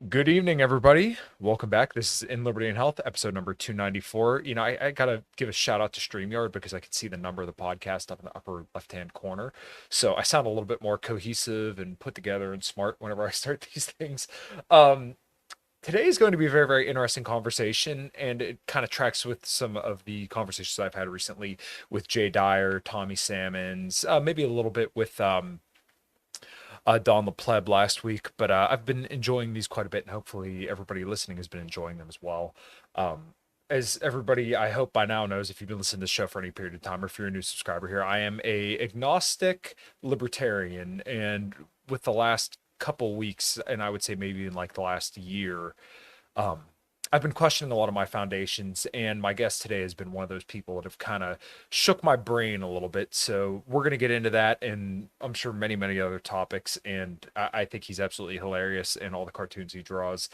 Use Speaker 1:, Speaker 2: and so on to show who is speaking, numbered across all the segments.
Speaker 1: Good evening, everybody. Welcome back. This is In Liberty and Health, episode number 294. I gotta give a shout out to StreamYard because I can see the number of the podcast up in the upper left-hand corner. So I sound a little bit more cohesive and put together and smart whenever I start these things. Um, Today is going to be a very, very interesting conversation, and it kind of tracks with some of the conversations I've had recently with Jay Dyer, Tommy Salmons, maybe a little bit with Don the Pleb last week, but I've been enjoying these quite a bit, and hopefully everybody listening has been enjoying them as well. As everybody, I hope by now knows, if you've been listening to this show for any period of time, or if you're a new subscriber here, I am a agnostic libertarian, and with the last couple weeks, and I would say maybe in like the last year, um, I've been questioning a lot of my foundations, and my guest today has been one of those people that have kind of shook my brain a little bit. So we're going to get into that, and I'm sure many, many other topics. And I think he's absolutely hilarious in all the cartoons he draws,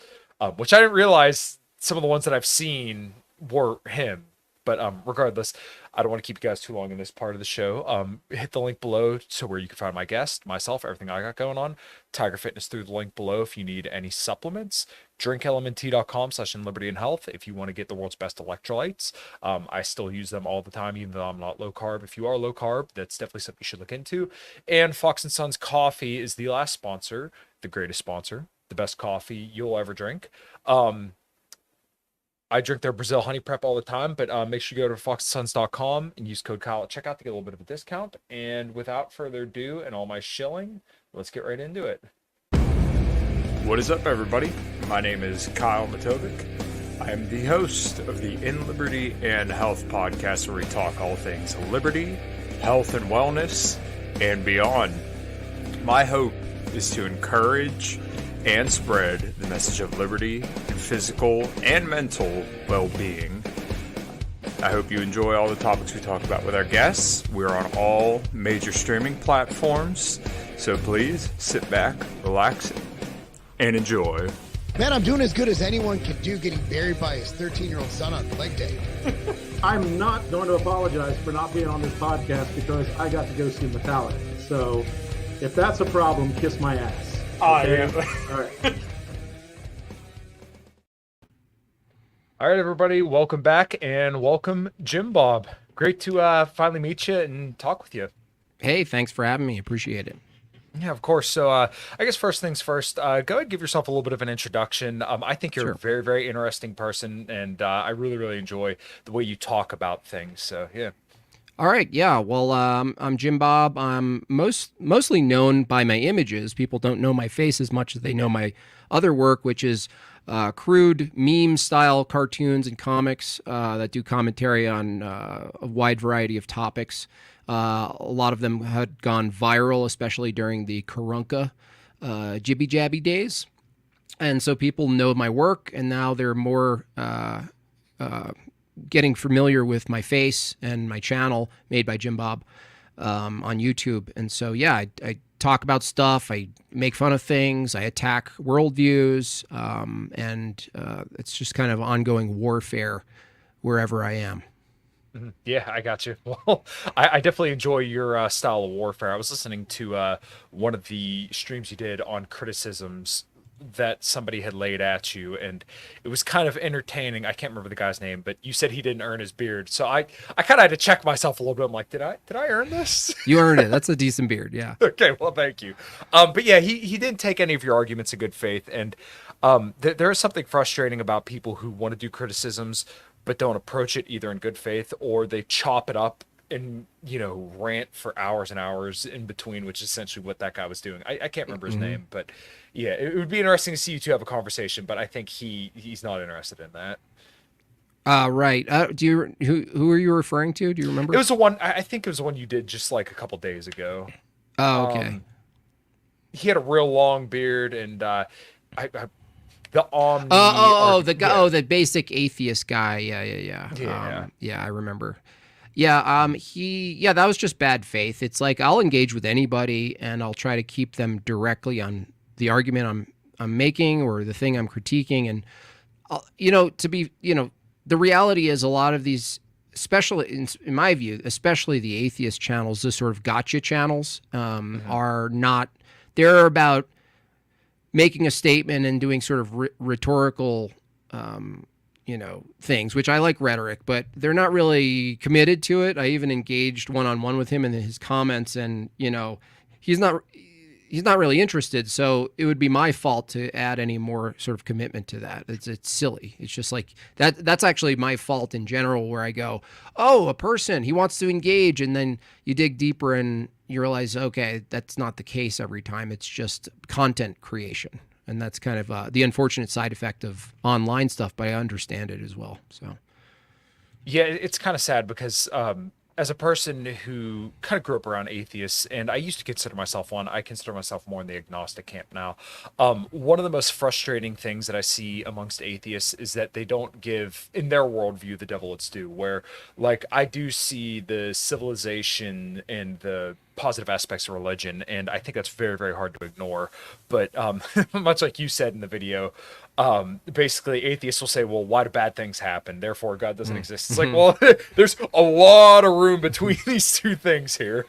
Speaker 1: which I didn't realize some of the ones that I've seen were him. But regardless, I don't want to keep you guys too long in this part of the show. Hit the link below to where you can find my guest, myself, everything I got going on. Tiger Fitness through the link below if you need any supplements. DrinkLMNT.com/in liberty and health if you want to get the world's best electrolytes. I still use them all the time, even though I'm not low carb. If you are low carb, that's definitely something you should look into. And Fox and Sons Coffee is the last sponsor, the greatest sponsor, the best coffee you'll ever drink. I drink their Brazil honey prep all the time, but make sure you go to foxsons.com and use code Kyle at checkout to get a little bit of a discount. And without further ado and all my shilling, let's get right into it. What is up, everybody? My name is Kyle Matovcik. I am the host of the In Liberty and Health podcast, where we talk all things liberty, health, and wellness, and beyond. My hope is to encourage and spread the message of liberty and physical and mental well-being. I hope you enjoy all the topics we talk about with our guests. We're on all major streaming platforms, so please sit back, relax, and enjoy.
Speaker 2: Man, I'm doing as good as anyone can do getting buried by his 13-year-old son on leg day.
Speaker 3: I'm not going to apologize for not being on this podcast because I got to go see Metallica. So if that's a problem, kiss my ass. Okay? All right.
Speaker 1: All right, everybody, welcome back, and welcome, Jimbob. Great to finally meet you and talk with you.
Speaker 4: Hey, thanks for having me. Appreciate it.
Speaker 1: Yeah, of course. So I guess first things first, go ahead and give yourself a little bit of an introduction. I think you're
Speaker 4: Sure.
Speaker 1: a very, very interesting person, and I really, really enjoy the way you talk about things. So, yeah.
Speaker 4: All right. Yeah. Well, I'm Jimbob. I'm mostly known by my images. People don't know my face as much as they know my other work, which is crude meme-style cartoons and comics that do commentary on a wide variety of topics. A lot of them had gone viral, especially during the Karunka Jibby Jabby days. And so people know my work, and now they're more getting familiar with my face and my channel made by Jimbob on YouTube. And so, yeah, I talk about stuff. I make fun of things. I attack worldviews. And it's just kind of ongoing warfare wherever I am.
Speaker 1: Yeah, I got you. Well, I definitely enjoy your style of warfare. I was listening to one of the streams you did on criticisms that somebody had laid at you, and it was kind of entertaining. I can't remember the guy's name, but you said he didn't earn his beard. So I kind of had to check myself a little bit. I'm like, did I earn this?
Speaker 4: You earned it. That's a decent beard. Yeah.
Speaker 1: Okay, well, thank you. But yeah, he didn't take any of your arguments in good faith, and there is something frustrating about people who want to do criticisms but don't approach it either in good faith, or they chop it up and rant for hours and hours in between, which is essentially what that guy was doing. I can't remember his name, but yeah, it would be interesting to see you two have a conversation, but I think he's not interested in that.
Speaker 4: Right. Who are you referring to? Do you remember?
Speaker 1: It was the one, I think it was the one you did just like a couple days ago.
Speaker 4: Oh, okay.
Speaker 1: He had a real long beard, and the Omni.
Speaker 4: The guy.
Speaker 1: Yeah.
Speaker 4: Oh, the basic atheist guy. Yeah.
Speaker 1: Yeah.
Speaker 4: I remember. Yeah. That was just bad faith. It's like I'll engage with anybody, and I'll try to keep them directly on the argument I'm making or the thing I'm critiquing, and the reality is a lot of these, especially in my view, especially the atheist channels, the sort of gotcha channels, are not. They're about making a statement and doing sort of rhetorical, things, which I like rhetoric, but they're not really committed to it. I even engaged one-on-one with him in his comments, and he's not really interested. So it would be my fault to add any more sort of commitment to that. It's silly. It's just like that. That's actually my fault in general, where I go, oh, a person, he wants to engage. And then you dig deeper and you realize, okay, that's not the case every time. It's just content creation. And that's kind of the unfortunate side effect of online stuff, but I understand it as well. So,
Speaker 1: Yeah, it's kind of sad because as a person who kind of grew up around atheists, and I used to consider myself one, I consider myself more in the agnostic camp now. One of the most frustrating things that I see amongst atheists is that they don't give, in their worldview, the devil its due. Where, like, I do see the civilization and the positive aspects of religion, and I think that's very, very hard to ignore. But much like you said in the video, basically atheists will say, well, why do bad things happen, therefore God doesn't exist? It's like, well, there's a lot of room between these two things here.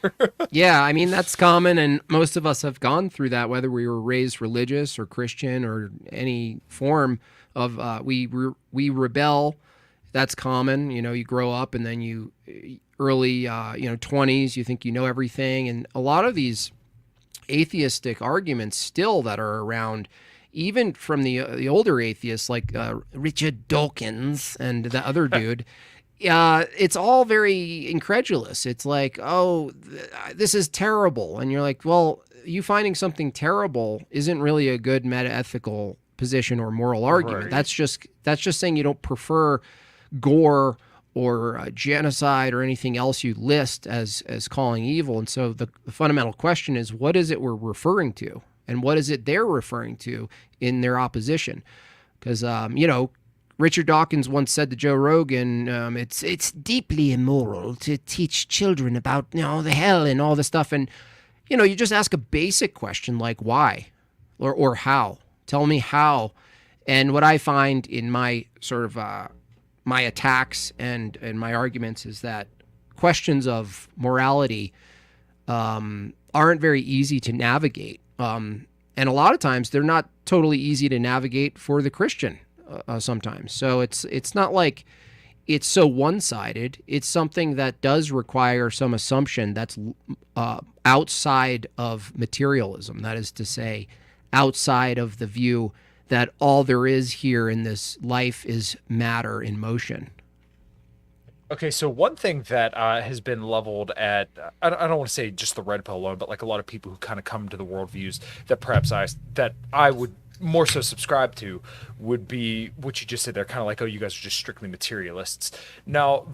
Speaker 4: yeah, I mean, that's common, and most of us have gone through that, whether we were raised religious or Christian or any form of we rebel. That's common. You grow up, and then you early 20s, you think you know everything, and a lot of these atheistic arguments still that are around, even from the older atheists like Richard Dawkins and the other dude, it's all very incredulous. It's like, oh, this is terrible, and you're like, well, you finding something terrible isn't really a good metaethical position or moral argument.
Speaker 1: Right.
Speaker 4: That's just saying you don't prefer gore or genocide or anything else you list as calling evil. And so the fundamental question is, what is it we're referring to? And what is it they're referring to in their opposition? Because, Richard Dawkins once said to Joe Rogan, it's deeply immoral to teach children about, the hell and all this stuff. And, you just ask a basic question like why or how. Tell me how. And what I find in my sort of my attacks and my arguments is that questions of morality aren't very easy to navigate. And a lot of times they're not totally easy to navigate for the Christian sometimes. So it's not like it's so one-sided. It's something that does require some assumption that's outside of materialism. That is to say, outside of the view that all there is here in this life is matter in motion.
Speaker 1: Okay, so one thing that has been leveled at, I don't want to say just the red pill alone, but like a lot of people who kind of come to the worldviews that perhaps I would more so subscribe to, would be what you just said. They're kind of like, oh, you guys are just strictly materialists. Now,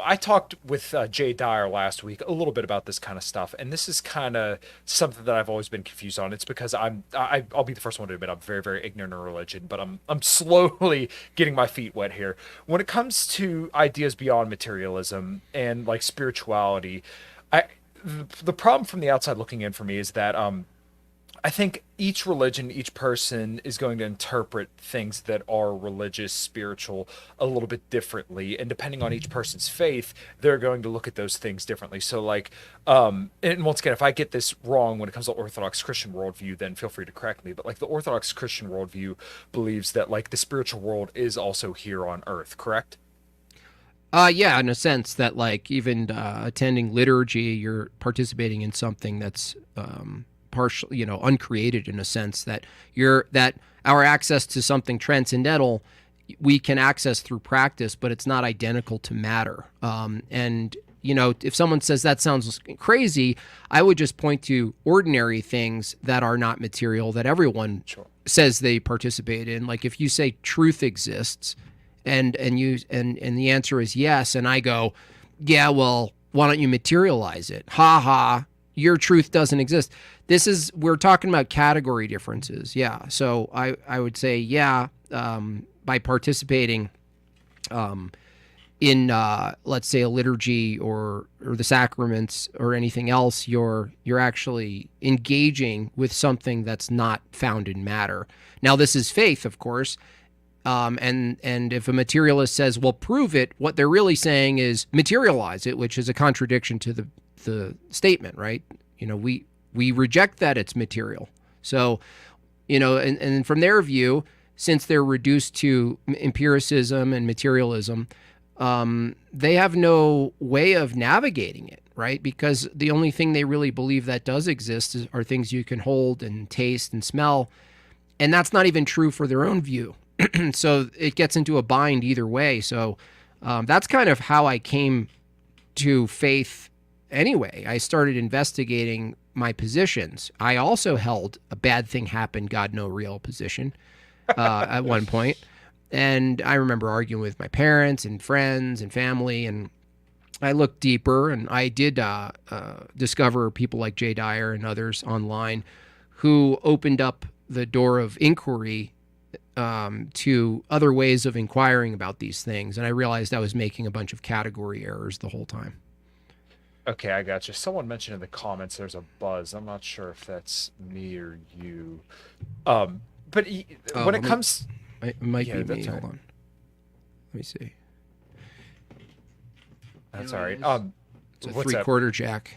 Speaker 1: I talked with Jay Dyer last week a little bit about this kind of stuff, and this is kind of something that I've always been confused on. It's because I'll be the first one to admit I'm very, very ignorant of religion, but I'm slowly getting my feet wet here. When it comes to ideas beyond materialism and like spirituality, the problem from the outside looking in for me is that I think each religion, each person is going to interpret things that are religious, spiritual, a little bit differently. And depending on each person's faith, they're going to look at those things differently. So like, and once again, if I get this wrong when it comes to Orthodox Christian worldview, then feel free to correct me. But like the Orthodox Christian worldview believes that like the spiritual world is also here on earth, correct?
Speaker 4: Yeah, in a sense that like even attending liturgy, you're participating in something that's partial, uncreated in a sense that our access to something transcendental we can access through practice, but it's not identical to matter. And if someone says that sounds crazy, I would just point to ordinary things that are not material that everyone says they participate in. Like if you say truth exists, and the answer is yes, and I go, yeah, well, why don't you materialize it? Ha ha. Your truth doesn't exist. We're talking about category differences. Yeah. So I would say, yeah, by participating in, let's say, a liturgy or the sacraments or anything else, you're actually engaging with something that's not found in matter. Now, this is faith, of course. And if a materialist says, well, prove it, what they're really saying is materialize it, which is a contradiction to the statement, right? We reject that it's material. So And from their view, since they're reduced to empiricism and materialism, they have no way of navigating it, right? Because the only thing they really believe that does exist are things you can hold and taste and smell. And that's not even true for their own view. So it gets into a bind either way. So that's kind of how I came to faith anyway. I started investigating my positions. I also held a bad thing happened, God no real position at one point. And I remember arguing with my parents and friends and family, and I looked deeper, and I did discover people like Jay Dyer and others online who opened up the door of inquiry to other ways of inquiring about these things. And I realized I was making a bunch of category errors the whole time.
Speaker 1: Okay, I got you. Someone mentioned in the comments there's a buzz. I'm not sure if that's me or you. But when it comes...
Speaker 4: It might
Speaker 1: Yeah,
Speaker 4: be me.
Speaker 1: that's
Speaker 4: Hold
Speaker 1: right.
Speaker 4: on. Let me see.
Speaker 1: That's
Speaker 4: You
Speaker 1: all
Speaker 4: know what
Speaker 1: right.
Speaker 4: it is? It's a
Speaker 1: What's up?
Speaker 4: 3/4 jack.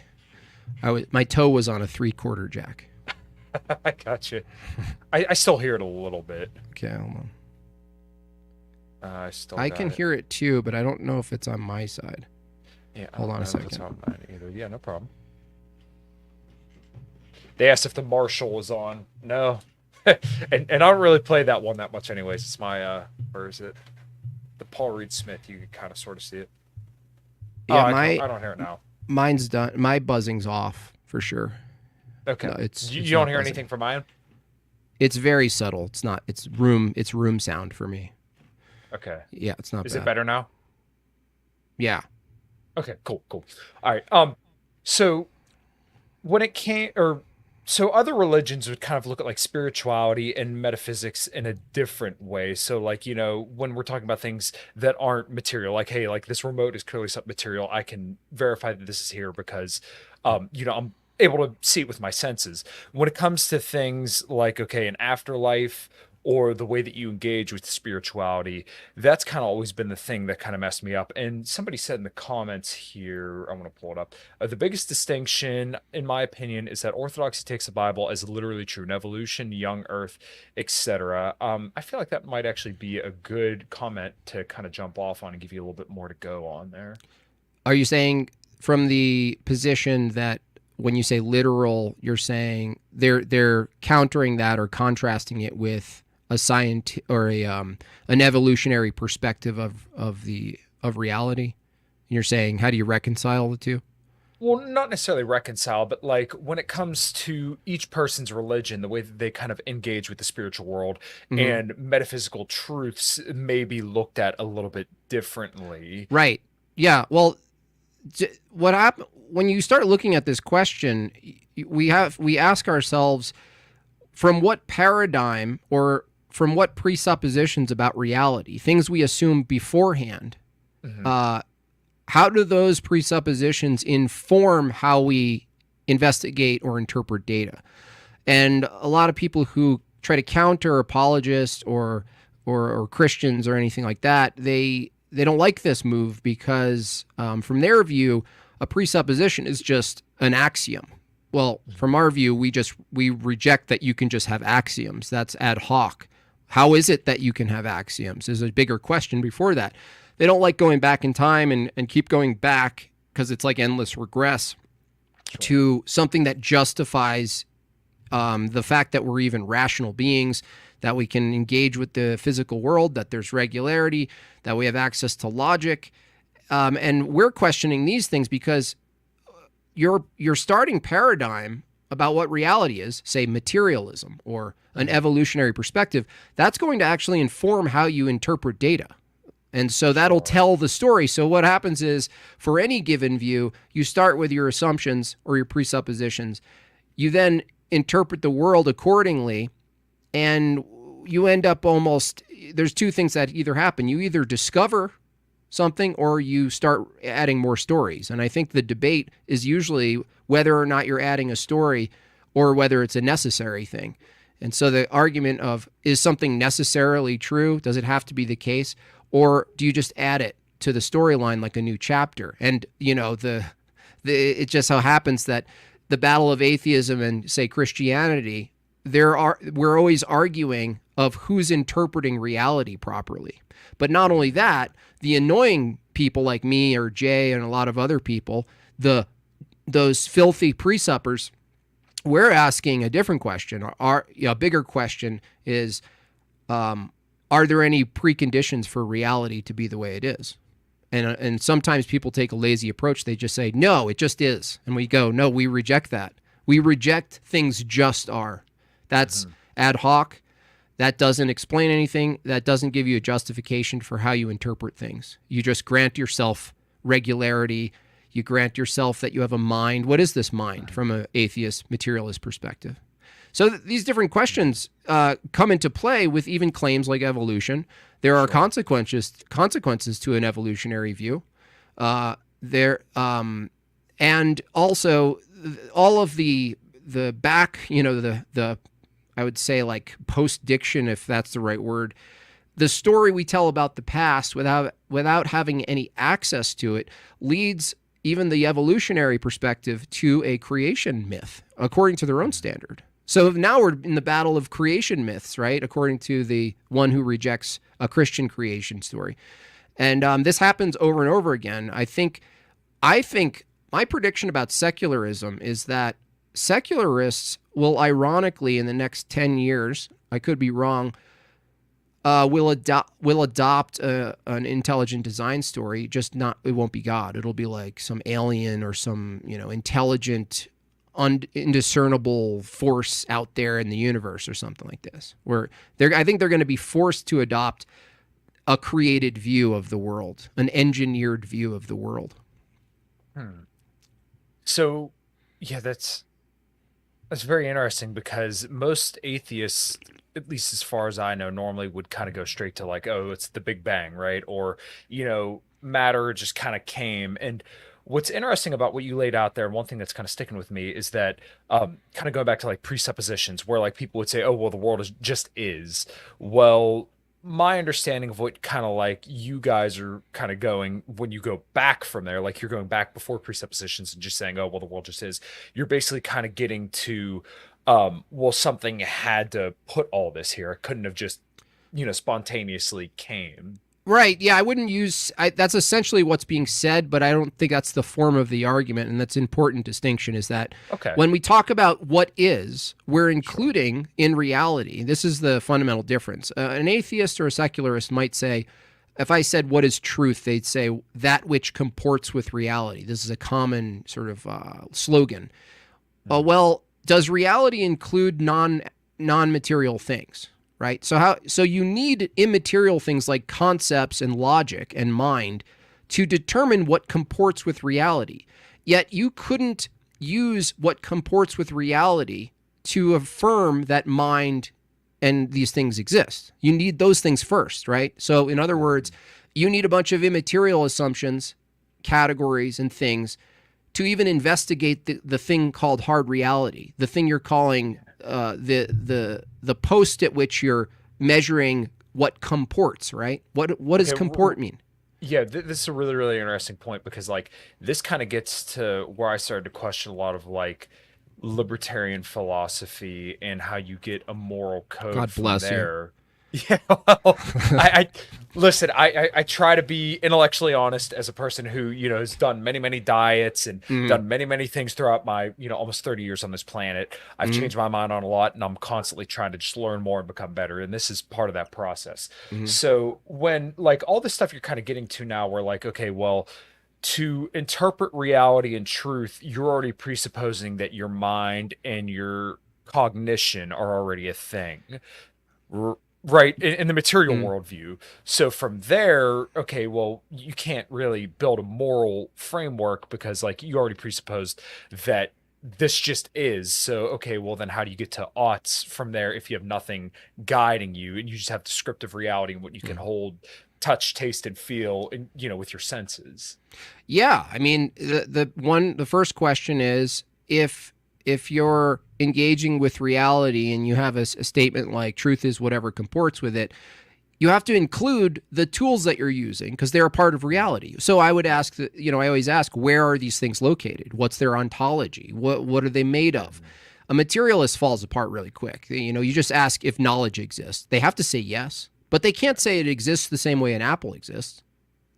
Speaker 4: My toe was on a 3/4 jack.
Speaker 1: I got you. I still hear it a little bit.
Speaker 4: Okay, hold on.
Speaker 1: I still
Speaker 4: I
Speaker 1: got
Speaker 4: can
Speaker 1: it.
Speaker 4: hear it too, but I don't know if it's on my side.
Speaker 1: Yeah, I
Speaker 4: Hold
Speaker 1: don't
Speaker 4: on a
Speaker 1: know if it's
Speaker 4: second.
Speaker 1: on mine either. Yeah, no problem. They asked if the Marshall was on. No. and I don't really play that one that much anyways. It's my where is it? The Paul Reed Smith. You can kind of sort of see it.
Speaker 4: Yeah,
Speaker 1: I don't hear it now.
Speaker 4: mine's done. My buzzing's off for sure.
Speaker 1: Okay.
Speaker 4: No, it's
Speaker 1: you
Speaker 4: it's
Speaker 1: don't
Speaker 4: not
Speaker 1: hear
Speaker 4: buzzing.
Speaker 1: anything from mine?
Speaker 4: It's very subtle. It's not. It's room sound for me.
Speaker 1: Okay.
Speaker 4: Yeah, it's not
Speaker 1: Is
Speaker 4: bad.
Speaker 1: it better now?
Speaker 4: Yeah.
Speaker 1: Okay, cool. All right. So when it came, or so other religions would kind of look at like spirituality and metaphysics in a different way. So like, when we're talking about things that aren't material, hey, like this remote is clearly something material. I can verify that this is here because, I'm able to see it with my senses. When it comes to things like, okay, an afterlife or the way that you engage with spirituality, that's kind of always been the thing that kind of messed me up. And somebody said in the comments here, I want to pull it up. The biggest distinction, in my opinion, is that Orthodoxy takes the Bible as literally true, and evolution, young Earth, etc. I feel like that might actually be a good comment to kind of jump off on and give you a little bit more to go on there.
Speaker 4: Are you saying from the position that when you say literal, you're saying they're countering that or contrasting it with a science or an evolutionary perspective of reality? And you're saying, how do you reconcile the two?
Speaker 1: Well, not necessarily reconcile, but like when it comes to each person's religion, the way that they kind of engage with the spiritual world and metaphysical truths may be looked at a little bit differently.
Speaker 4: Right. Yeah. Well, what happened when you start looking at this question? We ask ourselves, from what paradigm or from what presuppositions about reality, things we assume beforehand, how do those presuppositions inform how we investigate or interpret data? And a lot of people who try to counter apologists or Christians or anything like that, they don't like this move because from their view, a presupposition is just an axiom. Well, from our view, we reject that you can just have axioms. That's ad hoc. How is it that you can have axioms? There's a bigger question before that. They don't like going back in time and keep going back because it's like endless regress to something that justifies the fact that we're even rational beings, that we can engage with the physical world, that there's regularity, that we have access to logic. And we're questioning these things because your starting paradigm about what reality is, say materialism or an evolutionary perspective, that's going to actually inform how you interpret data. And so that'll tell the story. So what happens is, for any given view, you start with your assumptions or your presuppositions. You then interpret the world accordingly, and you end up there's two things that either happen. You either discover something or you start adding more stories. And I think the debate is usually whether or not you're adding a story or whether it's a necessary thing. And so the argument of, is something necessarily true? Does it have to be the case? Or do you just add it to the storyline like a new chapter? And, it just so happens that the battle of atheism and, say, Christianity, we're always arguing of who's interpreting reality properly. But not only that, the annoying people like me or Jay and a lot of other people, those filthy pre-suppers, we're asking a different question. A bigger question is, are there any preconditions for reality to be the way it is? And sometimes people take a lazy approach. They just say, no, it just is. And we go, no, we reject that. We reject things just are. That's ad hoc. That doesn't explain anything. That doesn't give you a justification for how you interpret things. You just grant yourself regularity. You grant yourself that you have a mind. What is this mind from an atheist materialist perspective? So these different questions come into play with even claims like evolution. There are consequences to an evolutionary view. And also all of the back, the I would say like post-diction, if that's the right word, the story we tell about the past without having any access to it leads even the evolutionary perspective to a creation myth, according to their own standard. So now we're in the battle of creation myths, right? According to the one who rejects a Christian creation story. And this happens over and over again. I think my prediction about secularism is that secularists will ironically in the next 10 years, I could be wrong, will adopt an intelligent design story, it won't be God. It'll be like some alien or some, intelligent, indiscernible force out there in the universe or something like this. I think they're going to be forced to adopt a created view of the world, an engineered view of the world.
Speaker 1: So, yeah, that's very interesting because most atheists, at least as far as I know, normally would kind of go straight to like, oh, it's the Big Bang, right? Or, matter just kind of came. And what's interesting about what you laid out there, and one thing that's kind of sticking with me is that kind of going back to like presuppositions where like people would say, oh, well, the world just is. Well, my understanding of what kind of like you guys are kind of going when you go back from there, like you're going back before presuppositions and just saying, oh, well, the world just is. You're basically kind of getting to, well, something had to put all this here. It couldn't have just, spontaneously came.
Speaker 4: Right. Yeah, I wouldn't use that's essentially what's being said, but I don't think that's the form of the argument. And that's an important distinction is that when we talk about what is, we're including in reality. This is the fundamental difference. An atheist or a secularist might say, if I said what is truth, they'd say that which comports with reality. This is a common sort of slogan. Well, does reality include non-material things? Right. So you need immaterial things like concepts and logic and mind to determine what comports with reality. Yet you couldn't use what comports with reality to affirm that mind and these things exist. You need those things first, right? So in other words, you need a bunch of immaterial assumptions, categories, and things to even investigate the thing called hard reality, the thing you're calling the post at which you're measuring what comports, right? What does comport mean?
Speaker 1: Yeah, this is a really, really interesting point because like this kind of gets to where I started to question a lot of like libertarian philosophy and how you get a moral code
Speaker 4: God
Speaker 1: from
Speaker 4: bless
Speaker 1: there. Yeah, well, I listen. I try to be intellectually honest as a person who has done many, many diets and done many, many things throughout my almost 30 years on this planet. I've changed my mind on a lot, and I'm constantly trying to just learn more and become better. And this is part of that process. So when like all this stuff you're kind of getting to now, we're like, okay, well, to interpret reality and truth, you're already presupposing that your mind and your cognition are already a thing. Right, in the material worldview. So from there, okay, well, you can't really build a moral framework because, like, you already presupposed that this just is. So, okay, well, then how do you get to oughts from there if you have nothing guiding you and you just have descriptive reality and what you can hold, touch, taste, and feel, and with your senses?
Speaker 4: Yeah, I mean, the first question is if you're engaging with reality and you have a statement like truth is whatever comports with it, you have to include the tools that you're using because they're a part of reality. So I would ask, I always ask, where are these things located? What's their ontology? What are they made of? A materialist falls apart really quick. You know, you just ask if knowledge exists. They have to say yes, but they can't say it exists the same way an apple exists.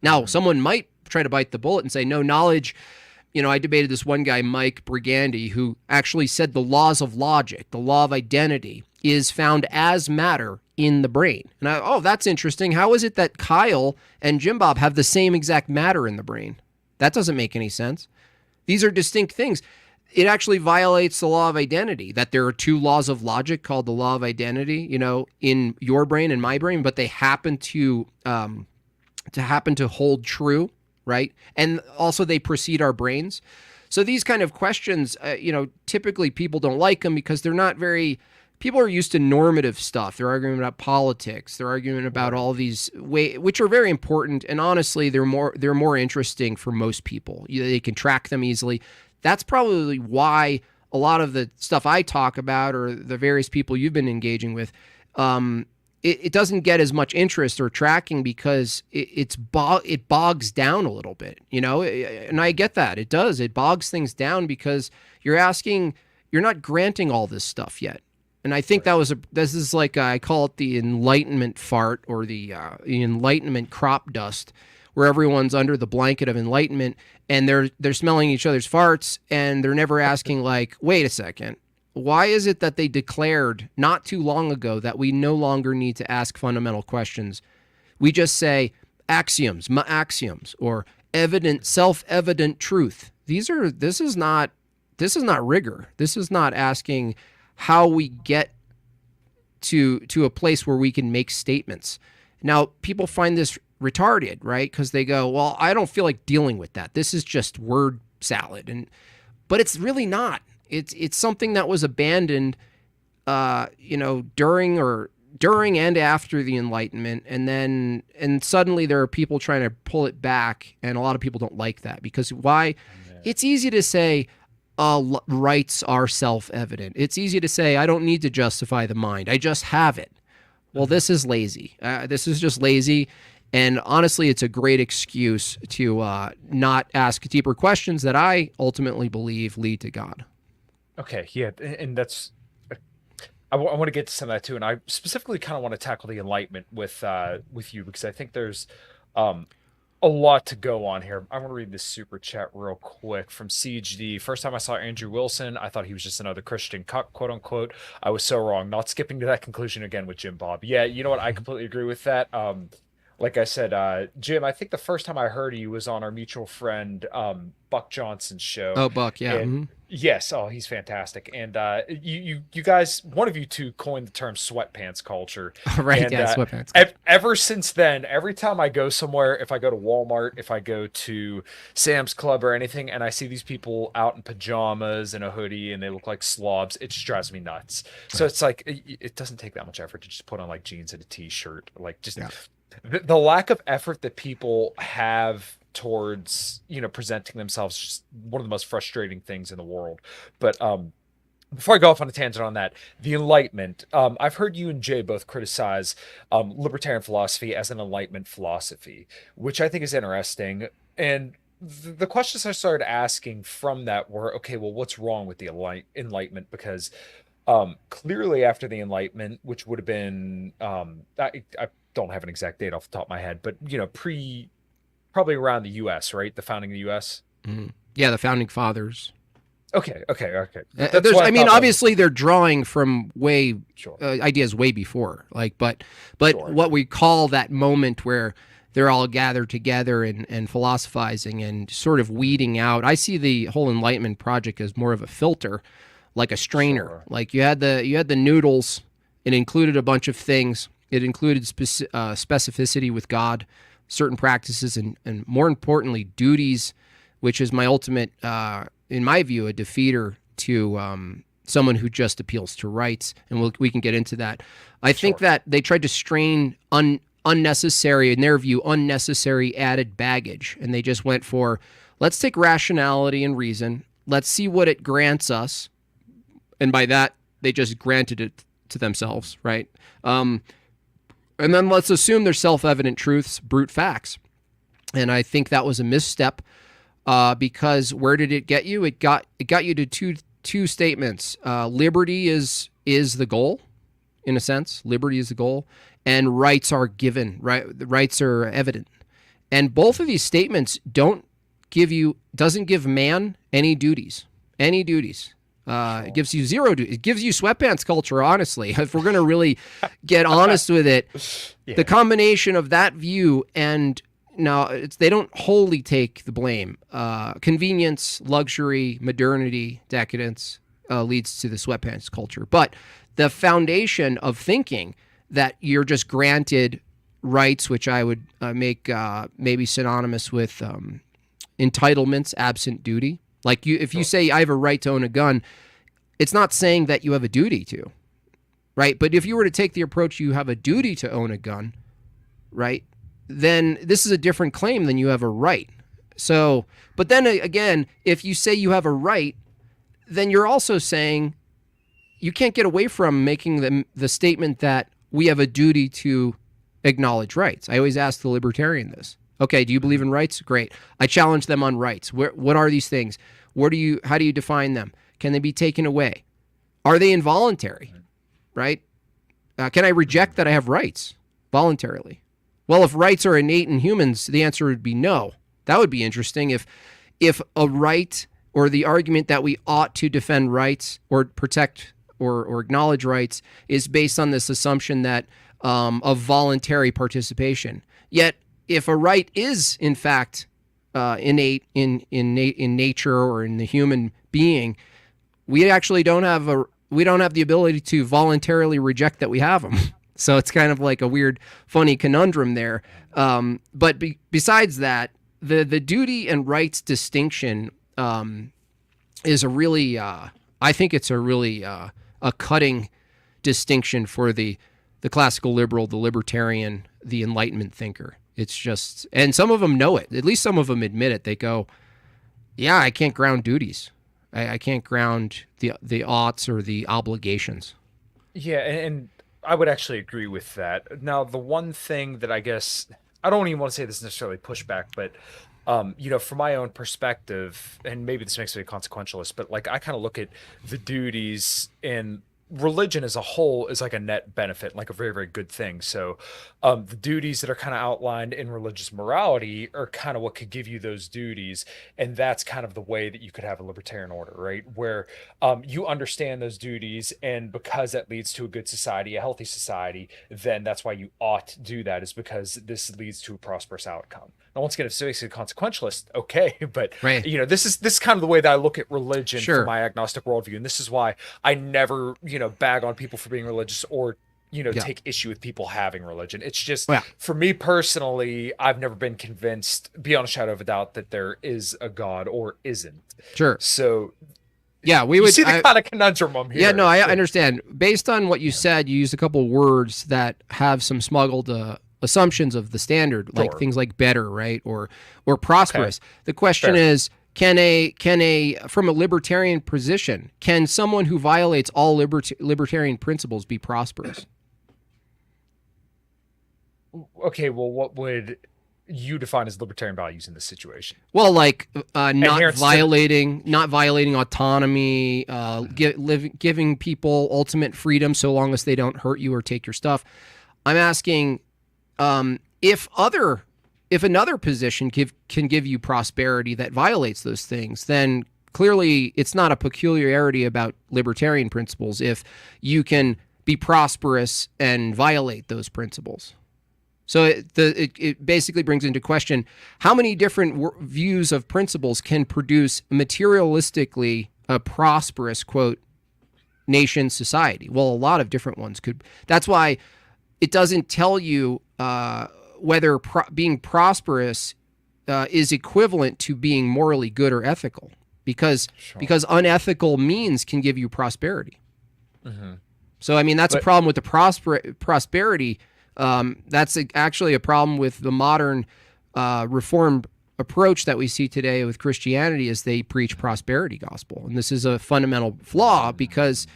Speaker 4: Now, someone might try to bite the bullet and say, no, knowledge, you know, I debated this one guy, Mike Brigandy, who actually said the laws of logic, the law of identity, is found as matter in the brain. And that's interesting. How is it that Kyle and Jimbob have the same exact matter in the brain? That doesn't make any sense. These are distinct things. It actually violates the law of identity, that there are two laws of logic called the law of identity, you know, in your brain and my brain, but they happen to hold true, right? And also they precede our brains. So these kind of questions, you know, typically people don't like them because they're not very. People are used to normative stuff. They're arguing about politics. They're arguing about all these which are very important. And honestly, they're more interesting for most people. They can track them easily. That's probably why a lot of the stuff I talk about, or the various people you've been engaging with, it doesn't get as much interest or tracking because it bogs down a little bit, you know. And I get that. It does. It bogs things down because you're not granting all this stuff yet. And I think this is like, I call it the enlightenment fart, or the enlightenment crop dust, where everyone's under the blanket of enlightenment and they're smelling each other's farts, and they're never asking, like, wait a second, why is it that they declared not too long ago that we no longer need to ask fundamental questions? We just say axioms, or evident, self-evident truth. This is not rigor. This is not asking how we get to a place where we can make statements. Now, people find this retarded, right? Because they go, well, I don't feel like dealing with that. This is just word salad. But it's really not. It's something that was abandoned, you know, during and after the Enlightenment. And suddenly there are people trying to pull it back. And a lot of people don't like that because why? Yeah. It's easy to say, rights are self-evident. It's easy to say, I don't need to justify the mind. I just have it. Well, this is lazy. This is just lazy. And honestly, it's a great excuse to not ask deeper questions that I ultimately believe lead to God.
Speaker 1: Okay, yeah, and that's. I want to get to some of that too, and I specifically kind of want to tackle the Enlightenment with you because I think there's a lot to go on here. I want to read this super chat real quick from CHD. First time I saw Andrew Wilson, I thought he was just another Christian cuck, quote unquote. I was so wrong. Not skipping to that conclusion again with Jimbob. Yeah, you know what? I completely agree with that. Like I said, Jim, I think the first time I heard you was on our mutual friend Buck Johnson's show.
Speaker 4: Oh, Buck, yeah.
Speaker 1: And, yes, he's fantastic. And you guys, one of you two coined the term sweatpants culture.
Speaker 4: Right,
Speaker 1: and,
Speaker 4: yeah, sweatpants.
Speaker 1: Ever since then, every time I go somewhere, if I go to Walmart, if I go to Sam's Club or anything, and I see these people out in pajamas and a hoodie and they look like slobs, it just drives me nuts. Right. So it's like, it doesn't take that much effort to just put on like jeans and a t-shirt. Like just the lack of effort that people have towards, you know, presenting themselves is just one of the most frustrating things in the world. But before I go off on a tangent on that, the Enlightenment, I've heard you and Jay both criticize libertarian philosophy as an Enlightenment philosophy, which I think is interesting. And the questions I started asking from that were, okay, well, what's wrong with the Enlightenment? Because clearly after the Enlightenment, which would have been, I don't have an exact date off the top of my head, but, you know, probably around the U.S., right? The founding of the U.S.
Speaker 4: Mm-hmm. Yeah, the founding fathers.
Speaker 1: Okay.
Speaker 4: I mean, obviously they're drawing from ideas way before, like, but sure. What we call that moment where they're all gathered together and philosophizing and sort of weeding out. I see the whole Enlightenment project as more of a filter, like a strainer. Sure. Like you had the noodles. It included a bunch of things. It included specificity with God, certain practices, and more importantly, duties, which is my ultimate, in my view, a defeater to someone who just appeals to rights. And we can get into that. I think that they tried to strain unnecessary, in their view, unnecessary added baggage. And they just went for, let's take rationality and reason. Let's see what it grants us. And by that, they just granted it to themselves, right? And then let's assume they're self-evident truths, brute facts. And I think that was a misstep because where did it get you? It got you to two statements. Liberty is the goal, in a sense. Liberty is the goal, and rights are given. Right, the rights are evident, and both of these statements doesn't give man any duties. Any duties. It gives you zero duties. It gives you sweatpants culture. Honestly, if we're gonna really get honest with it, the combination of that view and now they don't wholly take the blame. Convenience, luxury, modernity, decadence leads to the sweatpants culture. But the foundation of thinking that you're just granted rights, which I would make maybe synonymous with entitlements absent duty. Like if you say I have a right to own a gun, it's not saying that you have a duty to, right? But if you were to take the approach you have a duty to own a gun, right, then this is a different claim than you have a right. So, but then again, if you say you have a right, then you're also saying you can't get away from making the statement that we have a duty to acknowledge rights. I always ask the libertarian this. Okay, do you believe in rights? Great. I challenge them on rights. What are these things? How do you define them? Can they be taken away? Are they involuntary? Right? Can I reject that I have rights voluntarily? Well, if rights are innate in humans, the answer would be no. That would be interesting if a right or the argument that we ought to defend rights or protect or acknowledge rights is based on this assumption that of voluntary participation. Yet, if a right is in fact innate in nature or in the human being, we actually don't have the ability to voluntarily reject that we have them. So it's kind of like a weird, funny conundrum there. But besides that, the duty and rights distinction is a really, I think it's a really a cutting distinction for the classical liberal, the libertarian, the Enlightenment thinker. It's just, and some of them know it. At least some of them admit it. They go, yeah, I can't ground duties. I can't ground the oughts or the obligations.
Speaker 1: Yeah, and I would actually agree with that. Now, the one thing that I guess, I don't even want to say this is necessarily pushback, but, from my own perspective, and maybe this makes me a consequentialist, but like I kind of look at the duties in religion as a whole is like a net benefit, like a very, very good thing. So the duties that are kind of outlined in religious morality are kind of what could give you those duties. And that's kind of the way that you could have a libertarian order, right? Where you understand those duties, and because that leads to a good society, a healthy society, then that's why you ought to do that, is because this leads to a prosperous outcome. Now, once again, if it's a consequentialist, okay, but
Speaker 4: right.
Speaker 1: This is kind of the way that I look at religion
Speaker 4: Sure.
Speaker 1: from my agnostic worldview, and this is why I never bag on people for being religious or take issue with people having religion. It's just for me personally, I've never been convinced beyond a shadow of a doubt that there is a God or isn't.
Speaker 4: Sure.
Speaker 1: So
Speaker 4: yeah, we
Speaker 1: you
Speaker 4: would
Speaker 1: see the kind of conundrum I'm here.
Speaker 4: Yeah, no, I understand. Based on what you said, you used a couple of words that have some smuggled assumptions of the standard, like things like better, right, or prosperous. Okay. The question is, can a from a libertarian position, can someone who violates all libertarian principles be prosperous?
Speaker 1: Okay, well, what would you define as libertarian values in this situation?
Speaker 4: Well, like not violating autonomy, giving people ultimate freedom so long as they don't hurt you or take your stuff. I'm asking if another position can give you prosperity that violates those things, then clearly it's not a peculiarity about libertarian principles if you can be prosperous and violate those principles. So it basically brings into question how many different views of principles can produce materialistically a prosperous, quote, nation society. Well, a lot of different ones could. That's why it doesn't tell you whether being prosperous is equivalent to being morally good or ethical, because unethical means can give you prosperity. Mm-hmm. So I mean that's a problem with the prosperity. That's actually a problem with the modern reformed approach that we see today with Christianity, is they preach prosperity gospel, and this is a fundamental flaw because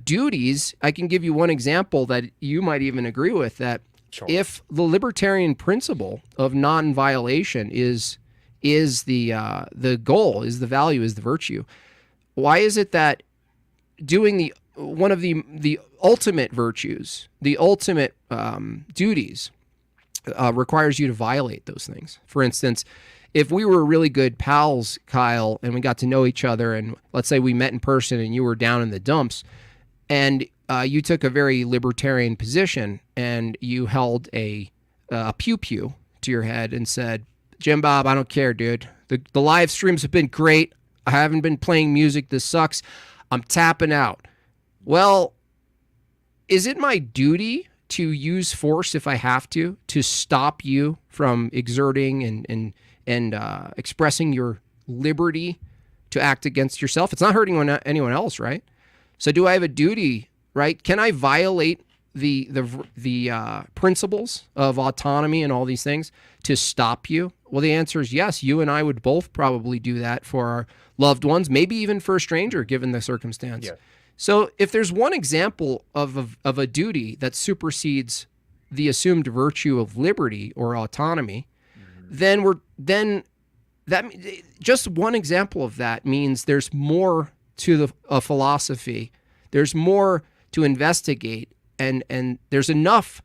Speaker 4: duties. I can give you one example that you might even agree with, that if the libertarian principle of non-violation is the goal, is the value, is the virtue, why is it that doing one of the ultimate virtues, the ultimate duties, requires you to violate those things? For instance, if we were really good pals, Kyle, and we got to know each other, and let's say we met in person and you were down in the dumps, and you took a very libertarian position and you held a pew-pew to your head and said, Jimbob, I don't care, dude. The live streams have been great. I haven't been playing music. This sucks. I'm tapping out. Well, is it my duty to use force if I have to stop you from exerting and expressing your liberty to act against yourself? It's not hurting anyone else, right? So do I have a duty, right? Can I violate the principles of autonomy and all these things to stop you? Well, the answer is yes. You and I would both probably do that for our loved ones, maybe even for a stranger, given the circumstance. Yeah. So if there's one example of a duty that supersedes the assumed virtue of liberty or autonomy, then that just one example of that means there's more to a philosophy. There's more to investigate, and there's enough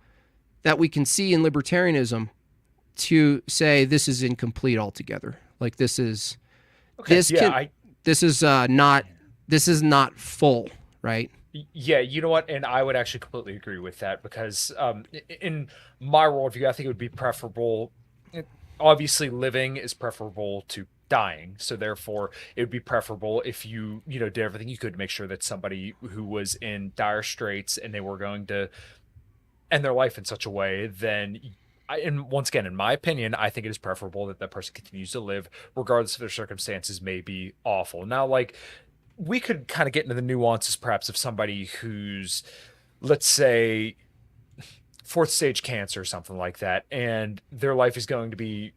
Speaker 4: that we can see in libertarianism to say this is incomplete altogether. Like this is this is not full, right?
Speaker 1: Yeah, you know what? And I would actually completely agree with that, because in my worldview, I think it would be preferable. Obviously, living is preferable to dying. So therefore, it would be preferable if you did everything you could to make sure that somebody who was in dire straits and they were going to end their life in such a way, then and once again, in my opinion, I think it is preferable that that person continues to live regardless if their circumstances may be awful. Now, like, we could kind of get into the nuances perhaps of somebody who's, let's say, fourth stage cancer or something like that, and their life is going to be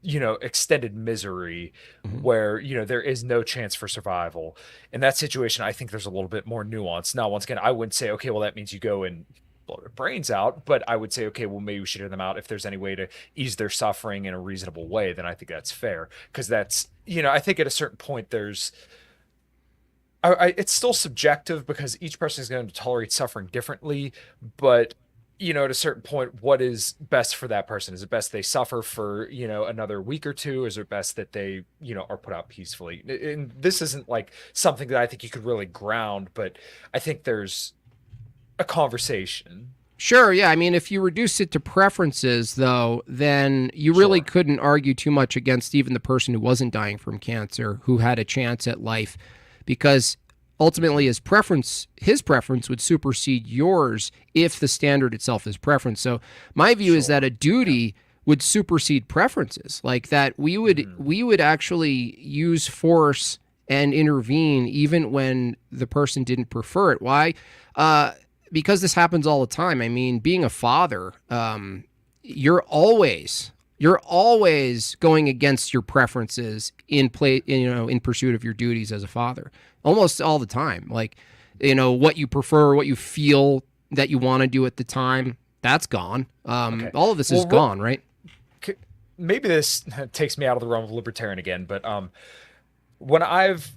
Speaker 1: extended misery, where there is no chance for survival. In that situation, I think there's a little bit more nuance. Now, once again, I wouldn't say, okay, well, that means you go and blow their brains out, but I would say, okay, well, maybe we should hear them out. If there's any way to ease their suffering in a reasonable way, then I think that's fair, because that's I think at a certain point there's it's still subjective, because each person is going to tolerate suffering differently, but at a certain point, what is best for that person? Is it best they suffer for, another week or two? Is it best that they, are put out peacefully? And this isn't like something that I think you could really ground, but I think there's a conversation.
Speaker 4: Sure. Yeah. I mean, if you reduce it to preferences, though, then you really couldn't argue too much against even the person who wasn't dying from cancer, who had a chance at life, because ultimately his preference would supersede yours if the standard itself is preference. So my view is that a duty would supersede preferences, like that we would actually use force and intervene even when the person didn't prefer it. Why? Because this happens all the time. I mean, being a father, you're always going against your preferences in pursuit of your duties as a father, almost all the time. Like, what you prefer, what you feel that you want to do at the time, that's gone. Okay. All of this is gone, right?
Speaker 1: Maybe this takes me out of the realm of libertarian again, but when I've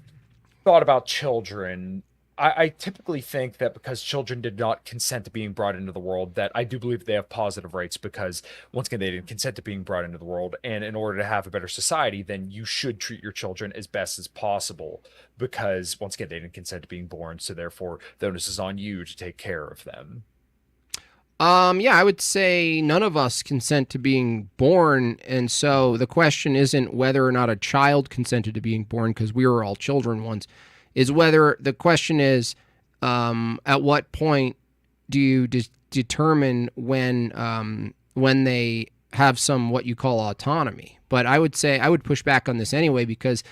Speaker 1: thought about children, I typically think that because children did not consent to being brought into the world, that I do believe they have positive rights, because once again, they didn't consent to being brought into the world. And in order to have a better society, then you should treat your children as best as possible, because once again, they didn't consent to being born. So therefore, the onus is on you to take care of them.
Speaker 4: Yeah, I would say none of us consent to being born. And so the question isn't whether or not a child consented to being born, because we were all children once. Is whether the question is, at what point do you determine when they have some what you call autonomy? But I would say I would push back on this anyway, because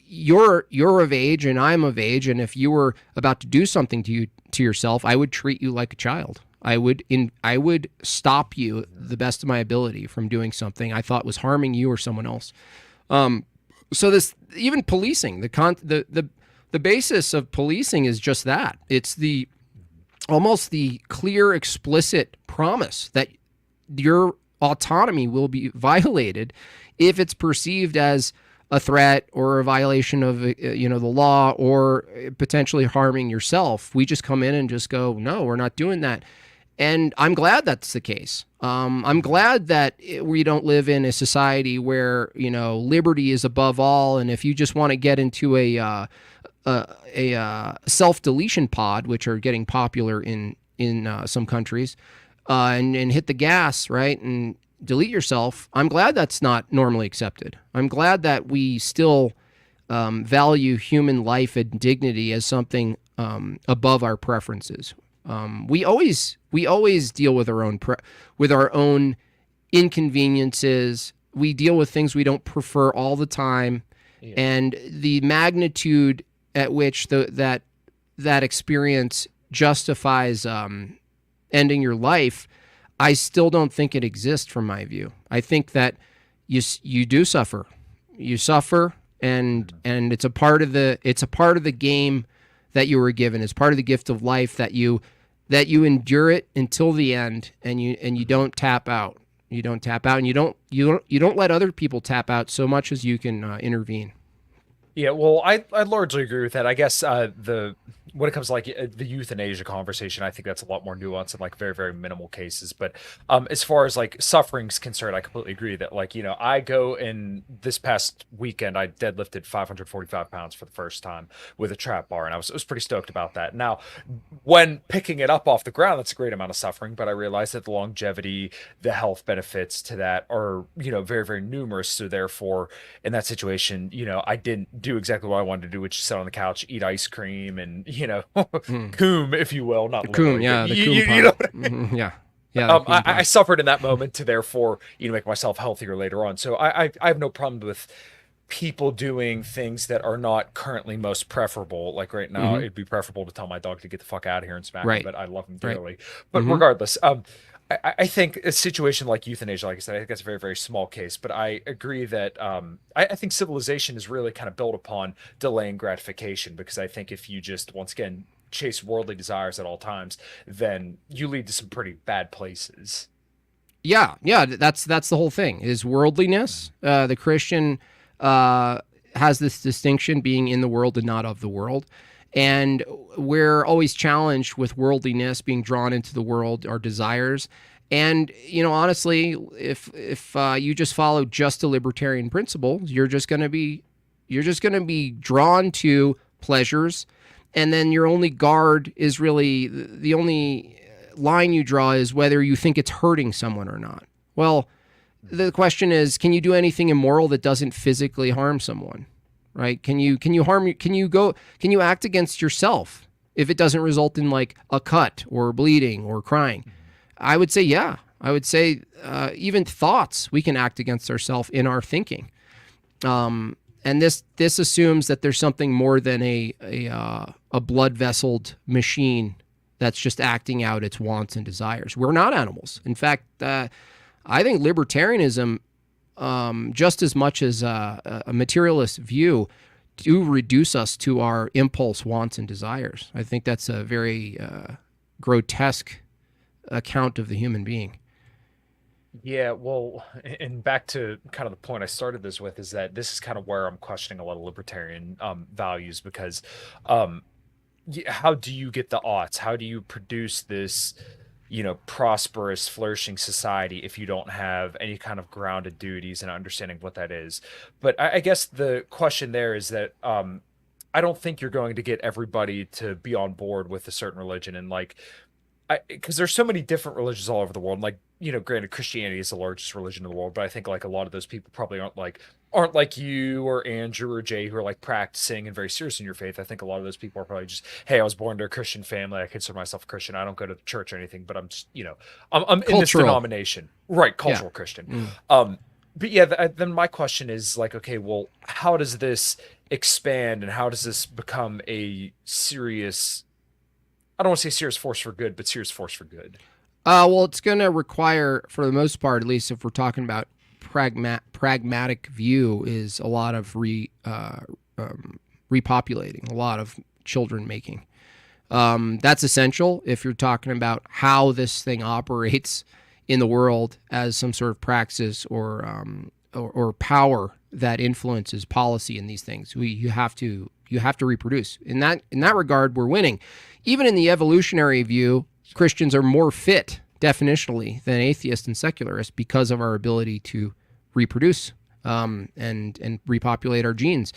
Speaker 4: you're of age and I'm of age, and if you were about to do something to yourself, I would treat you like a child. I would stop you the best of my ability from doing something I thought was harming you or someone else. So this, even policing, the basis of policing is just that. It's almost the clear, explicit promise that your autonomy will be violated if it's perceived as a threat or a violation of the law, or potentially harming yourself. We just come in and just go, no, we're not doing that. And I'm glad that's the case. I'm glad that we don't live in a society where liberty is above all, and if you just want to get into a self-deletion pod, which are getting popular in some countries, and hit the gas, right, and delete yourself. I'm glad that's not normally accepted. I'm glad that we still value human life and dignity as something above our preferences. We always deal with our own inconveniences. We deal with things we don't prefer all the time, and the magnitude at which that experience justifies ending your life, I still don't think it exists from my view. I think that you do suffer. You suffer, and it's a part of the game that you were given. It's part of the gift of life that you endure it until the end, and you don't tap out. You don't tap out, and you don't let other people tap out so much as you can intervene.
Speaker 1: Yeah, well, I largely agree with that. I guess when it comes to the euthanasia conversation, I think that's a lot more nuanced in very, very minimal cases. But as far as suffering's concerned, I completely agree that I go in this past weekend, I deadlifted 545 pounds for the first time with a trap bar, and I was pretty stoked about that. Now, when picking it up off the ground, that's a great amount of suffering, but I realized that the longevity, the health benefits to that are very, very numerous. So therefore, in that situation, I didn't do exactly what I wanted to do, which is sit on the couch, eat ice cream, and coom, if you will, not
Speaker 4: the coom, yeah, the coom.
Speaker 1: You know what I mean?
Speaker 4: Mm-hmm, yeah.
Speaker 1: I suffered in that moment to therefore make myself healthier later on. So I have no problem with people doing things that are not currently most preferable. Like right now, it'd be preferable to tell my dog to get the fuck out of here and smack me, but I love him dearly. But regardless, I think a situation like euthanasia, like I said, I think that's a very, very small case, but I agree that I think civilization is really kind of built upon delaying gratification, because I think if you just, once again, chase worldly desires at all times, then you lead to some pretty bad places.
Speaker 4: Yeah, that's the whole thing, is worldliness. The Christian has this distinction, being in the world and not of the world. And we're always challenged with worldliness, being drawn into the world, our desires. And, honestly, if you just follow just a libertarian principle, you're just going to be drawn to pleasures. And then your only guard is really, the only line you draw is whether you think it's hurting someone or not. Well, the question is, can you do anything immoral that doesn't physically harm someone? Right? Can you act against yourself if it doesn't result in a cut or bleeding or crying? I would say, yeah. I would say even thoughts, we can act against ourselves in our thinking. And this assumes that there's something more than a blood vesseled machine that's just acting out its wants and desires. We're not animals. In fact, I think libertarianism, just as much as a materialist view, do reduce us to our impulse, wants, and desires. I think that's a very grotesque account of the human being.
Speaker 1: Yeah, well, and back to kind of the point I started this with, is that this is kind of where I'm questioning a lot of libertarian values, because how do you get the aughts? How do you produce this prosperous, flourishing society if you don't have any kind of grounded duties and understanding what that is? But I guess the question there is that I don't think you're going to get everybody to be on board with a certain religion, and because there's so many different religions all over the world. Granted, Christianity is the largest religion in the world, but I think a lot of those people probably aren't like you or Andrew or Jay, who are practicing and very serious in your faith. I think a lot of those people are probably just, hey, I was born to a Christian family, I consider myself a Christian, I don't go to church or anything, but I'm just I'm in this denomination, right? Cultural Christian. But yeah, then my question is okay, well, how does this expand, and how does this become a serious, I don't want to say serious force for good, but serious force for good?
Speaker 4: Well, it's going to require, for the most part, at least if we're talking about pragmatic view, is a lot of repopulating, a lot of children making. That's essential if you're talking about how this thing operates in the world as some sort of praxis or power that influences policy in these things. You have to reproduce. In that regard, we're winning. Even in the evolutionary view, Christians are more fit definitionally than atheists and secularists because of our ability to reproduce and repopulate our genes.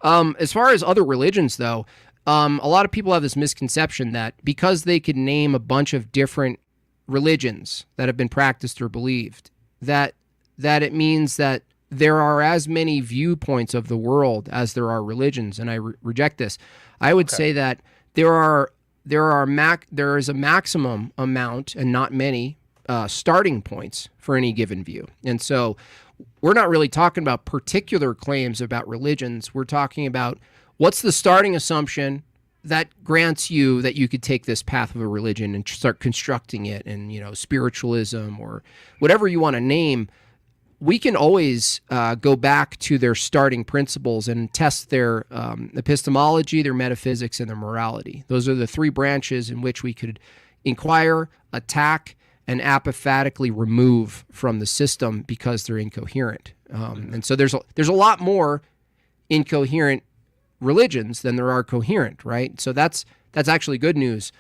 Speaker 4: As far as other religions, though, a lot of people have this misconception that because they could name a bunch of different religions that have been practiced or believed, that it means that there are as many viewpoints of the world as there are religions, and I reject this. I would say that there is a maximum amount and not many starting points for any given view. And so we're not really talking about particular claims about religions. We're talking about what's the starting assumption that grants you that you could take this path of a religion and start constructing it, and spiritualism or whatever you want to name. We can always go back to their starting principles and test their epistemology, their metaphysics, and their morality. Those are the three branches in which we could inquire, attack, and apophatically remove from the system because they're incoherent. And so there's a lot more incoherent religions than there are coherent, right? So that's actually good news.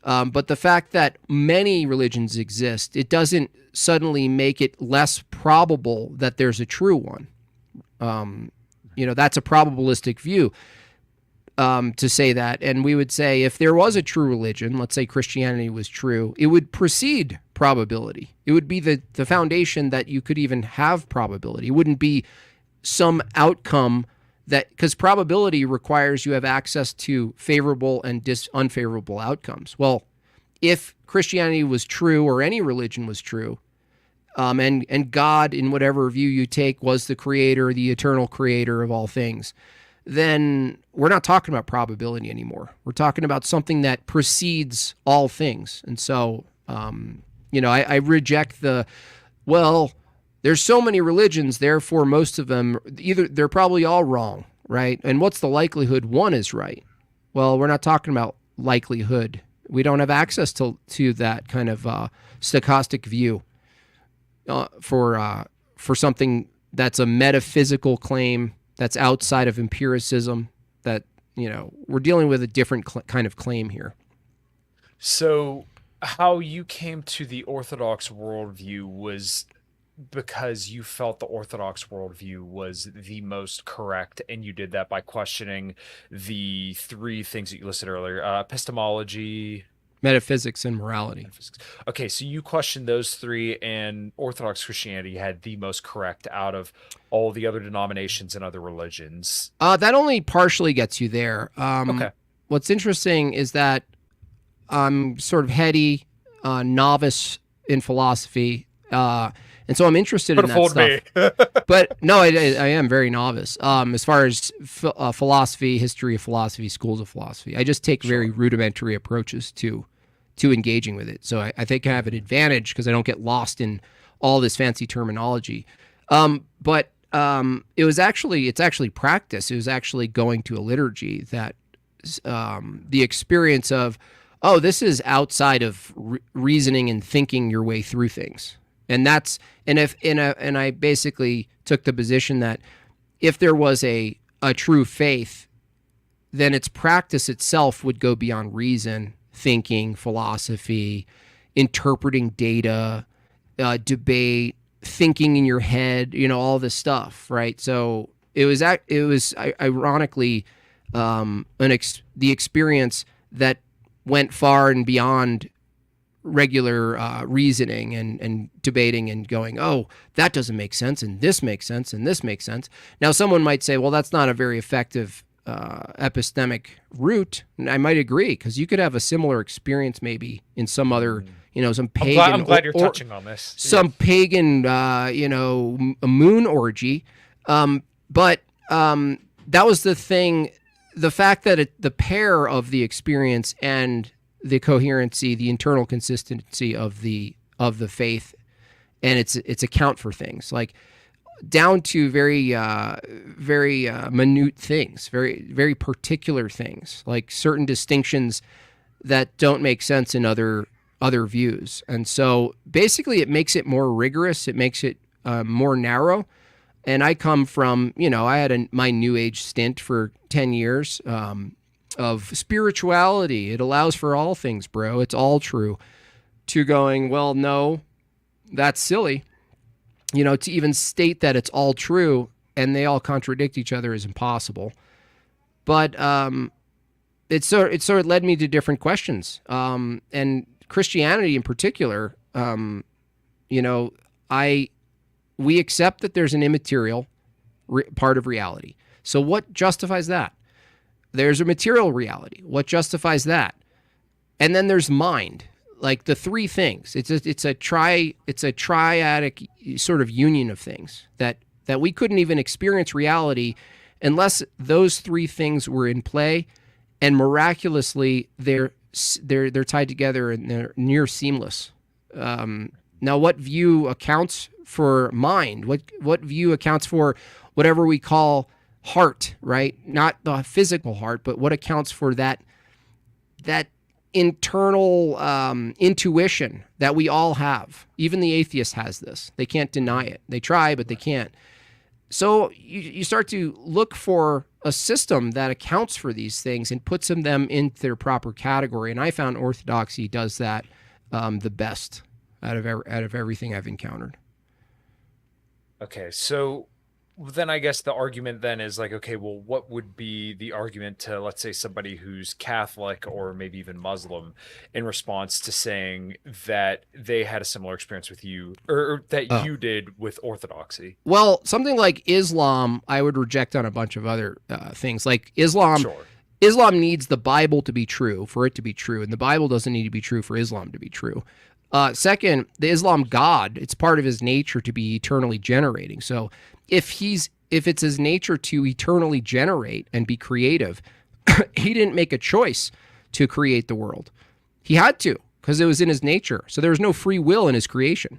Speaker 4: But the fact that many religions exist, it doesn't suddenly make it less probable that there's a true one. That's a probabilistic view to say that. And we would say if there was a true religion, let's say Christianity was true, it would precede probability. It would be the foundation that you could even have probability. It wouldn't be some outcome because probability requires you have access to favorable and unfavorable outcomes. Well, if Christianity was true or any religion was true, and God, in whatever view you take, was the creator, the eternal creator of all things, then we're not talking about probability anymore. We're talking about something that precedes all things. And so, I reject there's so many religions, therefore most of them, they're probably all wrong, right? And what's the likelihood one is right? Well, we're not talking about likelihood. We don't have access to that kind of stochastic view for something that's a metaphysical claim that's outside of empiricism. That we're dealing with a different kind of claim here.
Speaker 1: So, how you came to the Orthodox worldview was because you felt the Orthodox worldview was the most correct, and you did that by questioning the three things that you listed earlier: epistemology,
Speaker 4: metaphysics, and morality.
Speaker 1: Okay, so you questioned those three, and Orthodox Christianity had the most correct out of all the other denominations and other religions.
Speaker 4: That only partially gets you there.
Speaker 1: Okay.
Speaker 4: What's interesting is that I'm sort of heady, novice in philosophy, and so I'm interested in that stuff. But no, I am very novice. As far as philosophy, history of philosophy, schools of philosophy, I just take very rudimentary approaches to engaging with it. So I think I have an advantage because I don't get lost in all this fancy terminology. But it's actually practice. It was actually going to a liturgy that the experience of, this is outside of reasoning and thinking your way through things. And I basically took the position that if there was a true faith, then its practice itself would go beyond reason, thinking, philosophy, interpreting data, debate, thinking in your head, all this stuff, right? So it was ironically the experience that went far and beyond regular reasoning and debating and going, that doesn't make sense, and this makes sense, and this makes sense. Now, someone might say, well, that's not a very effective epistemic route. And I might agree, because you could have a similar experience maybe in some other, some pagan.
Speaker 1: I'm glad you're touching on this.
Speaker 4: Some pagan, a moon orgy. But that was the thing. The fact that the pair of the experience and the coherency, the internal consistency of the faith, and its account for things, like down to very minute things, very very particular things, like certain distinctions that don't make sense in other views. And so basically, it makes it more rigorous. It makes it more narrow. And I come from, I had my New Age stint for 10 years of spirituality. It allows for all things, bro. It's all true. To going, well, no, that's silly. To even state that it's all true and they all contradict each other is impossible. But it sort of led me to different questions. And Christianity in particular, we accept that there's an immaterial part of reality. So what justifies that? There's a material reality. What justifies that? And then there's mind. Like the three things. It's a triadic sort of union of things that we couldn't even experience reality unless those three things were in play, and miraculously they're tied together and they're near seamless. Now, what view accounts for mind? What view accounts for whatever we call heart, right? Not the physical heart, but what accounts for that internal intuition that we all have. Even the atheist has this. They can't deny it. They try, but they can't. So you start to look for a system that accounts for these things and puts them in their proper category. And I found Orthodoxy does that the best out of everything I've encountered.
Speaker 1: Okay, so then I guess the argument then is like, okay, well, what would be the argument to, let's say, somebody who's Catholic or maybe even Muslim in response to saying that they had a similar experience with you, or that you did with Orthodoxy?
Speaker 4: Well, something like Islam, I would reject on a bunch of other things. Like Islam,
Speaker 1: Sure.
Speaker 4: Islam needs the Bible to be true for it to be true, and the Bible doesn't need to be true for Islam to be true. Second, the Islam God, it's part of his nature to be eternally generating. So if it's his nature to eternally generate and be creative, he didn't make a choice to create the world. He had to, because it was in his nature. So there was no free will in his creation.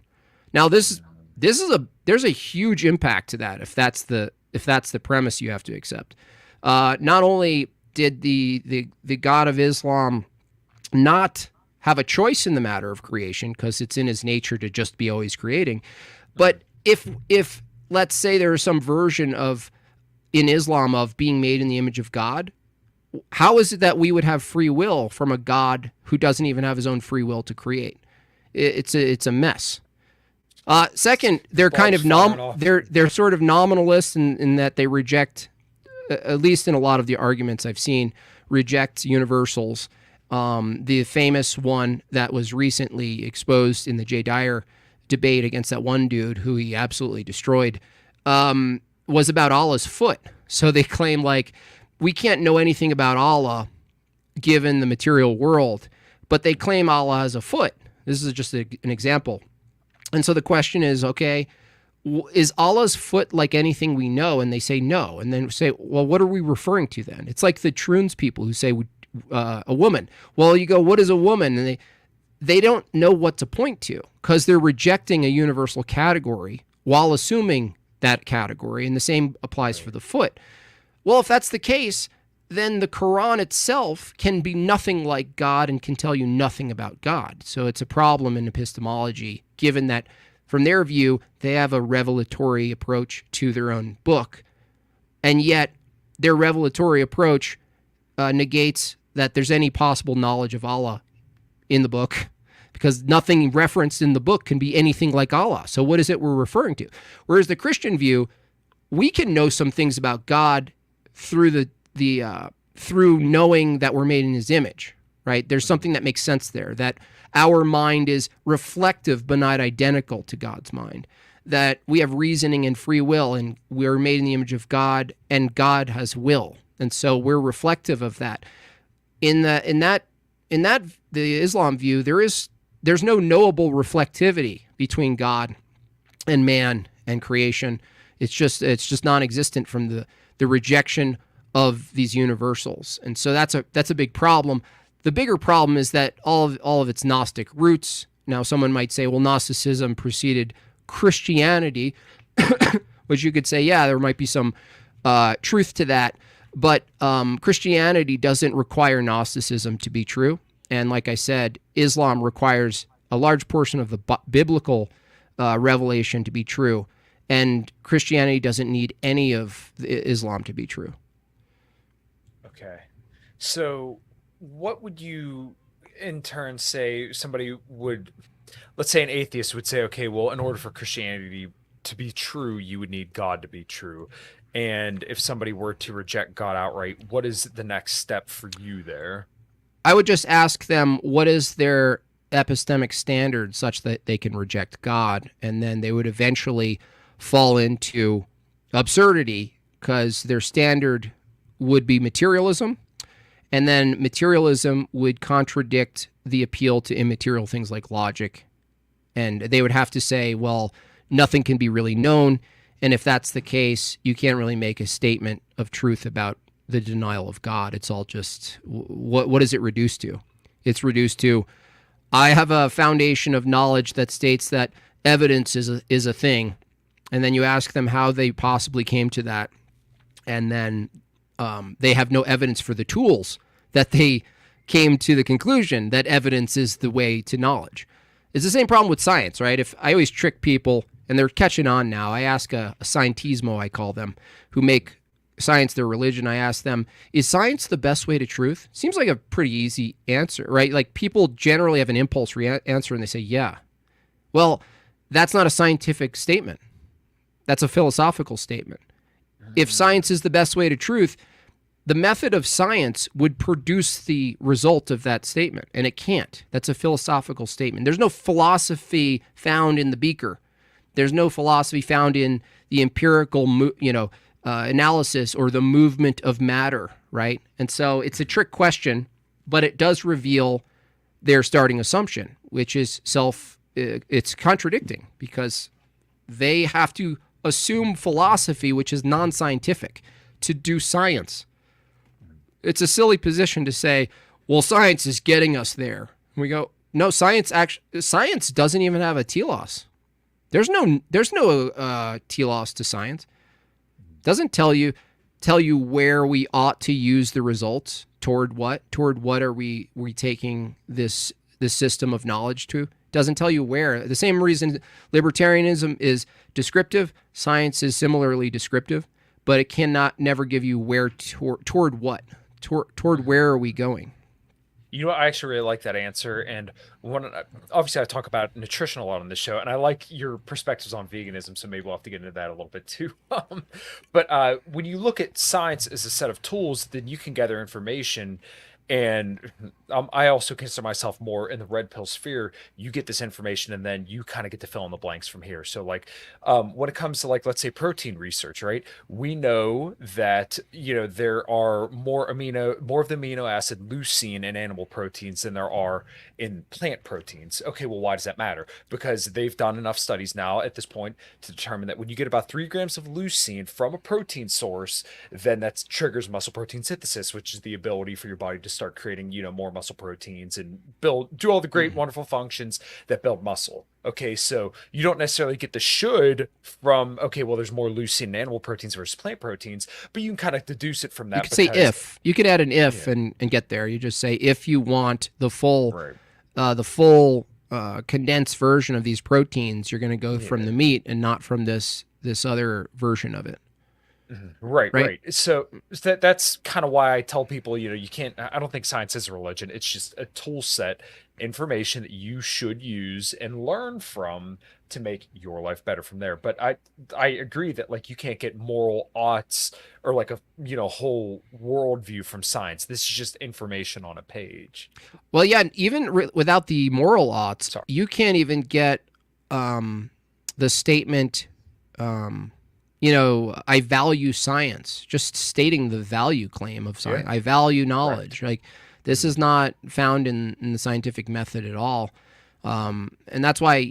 Speaker 4: Now there's a huge impact to that if that's the premise you have to accept. Not only did the God of Islam not have a choice in the matter of creation, because it's in his nature to just be always creating, but if let's say there is some version in Islam of being made in the image of God, how is it that we would have free will from a God who doesn't even have his own free will to create? It's a mess. Second, they're kind of they're sort of nominalists in that they reject, at least in a lot of the arguments I've seen, reject universals. The famous one that was recently exposed in the Jay Dyer debate against that one dude who he absolutely destroyed, was about Allah's foot. So they claim like we can't know anything about Allah given the material world, but they claim Allah has a foot. This is just an example. And so the question is, okay, is Allah's foot like anything we know? And they say no. And then say, well, what are we referring to then? It's like the Troons people who say a woman. Well, you go, what is a woman? And they don't know what to point to because they're rejecting a universal category while assuming that category. And the same applies for the foot. Well, if that's the case, then the Quran itself can be nothing like God and can tell you nothing about God. So it's a problem in epistemology, given that from their view, they have a revelatory approach to their own book. And yet their revelatory approach negates that there's any possible knowledge of Allah in the book, because nothing referenced in the book can be anything like Allah. So what is it we're referring to? Whereas the Christian view, we can know some things about God through through knowing that we're made in his image, right? There's something that makes sense there, that our mind is reflective but not identical to God's mind, that we have reasoning and free will, and we're made in the image of God, and God has will. And so we're reflective of that. In that the Islam view, there's no knowable reflectivity between God and man and creation. It's just non-existent from the rejection of these universals. And so that's a big problem. The bigger problem is that all of its Gnostic roots. Now someone might say, well, Gnosticism preceded Christianity, which you could say, yeah, there might be some truth to that. But Christianity doesn't require Gnosticism to be true. And like I said, Islam requires a large portion of the biblical revelation to be true. and Christianity doesn't need any of Islam to be true.
Speaker 1: Okay. So, what would you, in turn, say somebody would, let's say an atheist would say, okay, well, in order for Christianity to be true, you would need God to be true. And if somebody were to reject God outright, what is the next step for you there?
Speaker 4: I would just ask them, what is their epistemic standard such that they can reject God? And then they would eventually fall into absurdity because their standard would be materialism. And then materialism would contradict the appeal to immaterial things like logic. And they would have to say, well, nothing can be really known. And if that's the case, you can't really make a statement of truth about the denial of God. It's all just, what is it reduced to? It's reduced to, I have a foundation of knowledge that states that evidence is a thing. And then you ask them how they possibly came to that. And then they have no evidence for the tools that they came to the conclusion that evidence is the way to knowledge. It's the same problem with science, right? If I always trick people, and they're catching on now, I ask a scientismo, I call them, who make science their religion. I ask them, is science the best way to truth? Seems like a pretty easy answer, right? Like people generally have an impulse answer and they say, yeah. Well, that's not a scientific statement. That's a philosophical statement. If science is the best way to truth, the method of science would produce the result of that statement, and it can't. That's a philosophical statement. There's no philosophy found in the beaker. There's no philosophy found in the empirical, analysis or the movement of matter, right? And so it's a trick question, but it does reveal their starting assumption, which is it's contradicting because they have to assume philosophy, which is non-scientific, to do science. It's a silly position to say, well, science is getting us there. We go, no, science doesn't even have a telos. There's no telos to science. Doesn't tell you where we ought to use the results toward what are we taking this system of knowledge to. Doesn't tell you where. The same reason libertarianism is descriptive, science is similarly descriptive, but it cannot never give you where toward what, toward where are we going.
Speaker 1: You know, I actually really like that answer. And obviously I talk about nutrition a lot on this show, and I like your perspectives on veganism, so maybe we'll have to get into that a little bit too. But when you look at science as a set of tools, then you can gather information. And I also consider myself more in the red pill sphere. You get this information and then you kind of get to fill in the blanks from here. So like when it comes to like, let's say protein research, right? We know that, there are more of the amino acid leucine in animal proteins than there are in plant proteins. Okay, well, why does that matter? Because they've done enough studies now at this point to determine that when you get about 3 grams of leucine from a protein source, then that triggers muscle protein synthesis, which is the ability for your body to start creating, more muscle proteins and do all the great, wonderful functions that build muscle. Okay, so you don't necessarily get the should from, okay, well, there's more leucine in animal proteins versus plant proteins, but you can kind of deduce it from that.
Speaker 4: You could say if. You could add an if and get there. You just say if you want the full, condensed version of these proteins, you're going to go from the meat and not from this other version of it.
Speaker 1: Right. So that's kind of why I tell people, you can't, I don't think science is a religion. It's just a tool set, information that you should use and learn from to make your life better from there. But I agree that like you can't get moral oughts or like a whole worldview from science. This is just information on a page.
Speaker 4: Well, yeah, even without the moral oughts, you can't even get the statement. I value science, just stating the value claim of science. Yeah. I value knowledge. Right. Like this is not found in the scientific method at all. And that's why,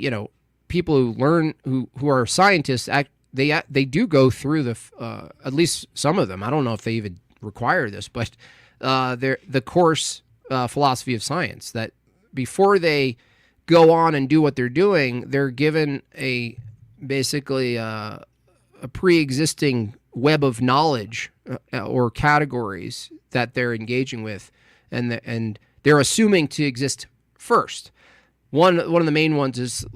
Speaker 4: people who learn, who are scientists, they do go through at least some of them. I don't know if they even require this, but the course philosophy of science, that before they go on and do what they're doing, they're given basically a pre-existing web of knowledge or categories that they're engaging with, and they're assuming to exist first. One of the main ones is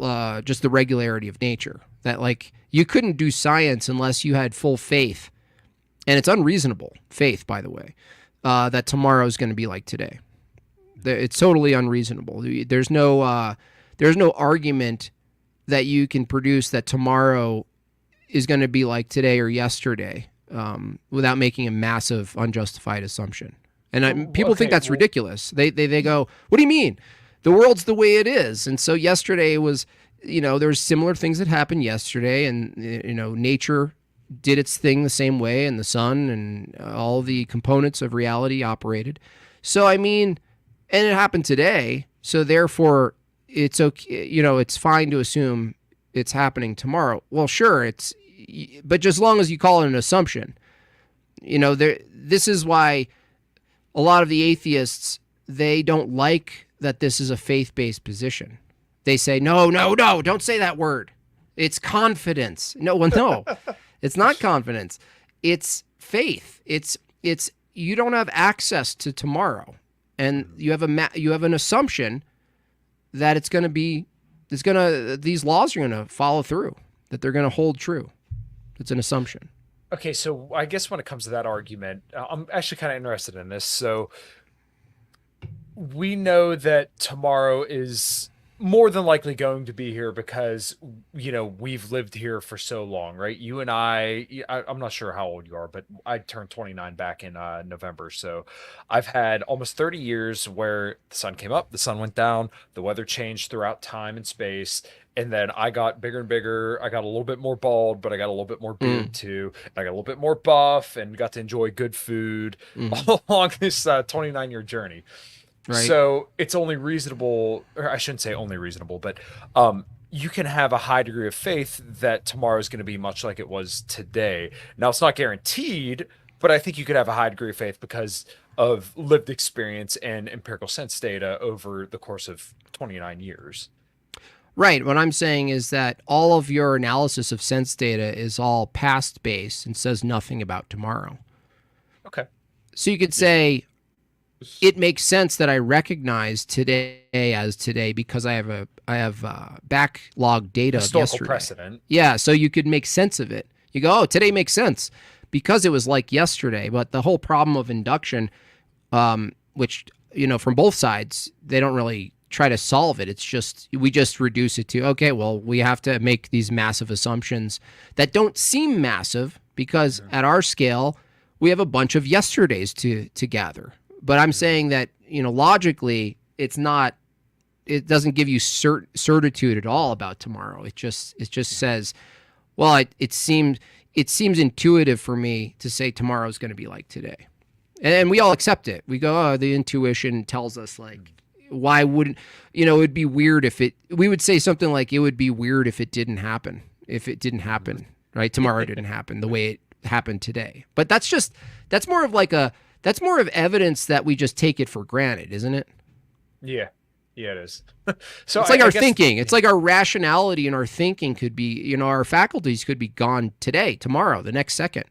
Speaker 4: just the regularity of nature. That like you couldn't do science unless you had full faith, and it's unreasonable faith, by the way, that tomorrow is going to be like today. It's totally unreasonable. There's no argument that you can produce that tomorrow is going to be like today or yesterday without making a massive unjustified assumption. And people think that's ridiculous. They go, what do you mean? The world's the way it is. And so yesterday was, there's similar things that happened yesterday, and, nature did its thing the same way, and the sun and all the components of reality operated. So, and it happened today. So therefore it's okay. It's fine to assume it's happening tomorrow. Well, sure. But just as long as you call it an assumption, this is why a lot of the atheists, they don't like that this is a faith-based position. They say, no, don't say that word. It's confidence. No, it's not confidence. It's faith. It's you don't have access to tomorrow, and you have an assumption that these laws are going to follow through, that they're going to hold true. It's an assumption.
Speaker 1: Okay, so I guess when it comes to that argument, I'm actually kind of interested in this. So we know that tomorrow is more than likely going to be here because, we've lived here for so long, right? You and I'm not sure how old you are, but I turned 29 back in November. So I've had almost 30 years where the sun came up, the sun went down, the weather changed throughout time and space. And then I got bigger and bigger. I got a little bit more bald, but I got a little bit more beard too. And I got a little bit more buff and got to enjoy good food all along this 29-year journey.
Speaker 4: Right.
Speaker 1: So it's only reasonable, or I shouldn't say only reasonable, but you can have a high degree of faith that tomorrow is going to be much like it was today. Now, it's not guaranteed, but I think you could have a high degree of faith because of lived experience and empirical sense data over the course of 29 years.
Speaker 4: Right. What I'm saying is that all of your analysis of sense data is all past-based and says nothing about tomorrow.
Speaker 1: Okay.
Speaker 4: So you could say it makes sense that I recognize today as today because I have backlog data of yesterday.
Speaker 1: Precedent.
Speaker 4: Yeah. So you could make sense of it. You go, oh, today makes sense because it was like yesterday. But the whole problem of induction, which from both sides, they don't really try to solve it. It's just we just reduce it to, okay, well, we have to make these massive assumptions that don't seem massive because at our scale we have a bunch of yesterdays to gather. But I'm saying that logically it doesn't give you certitude at all about tomorrow. It just says, well, it seems intuitive for me to say tomorrow is going to be like today, and we all accept it. We go, oh, the intuition tells us like. Why wouldn't, it would be weird we would say something like it would be weird if it didn't happen, right? Tomorrow didn't happen the way it happened today. But that's more of evidence that we just take it for granted, isn't it?
Speaker 1: Yeah. Yeah, it is. So
Speaker 4: it's like our thinking. It's like our rationality and our thinking could be, our faculties could be gone today, tomorrow, the next second.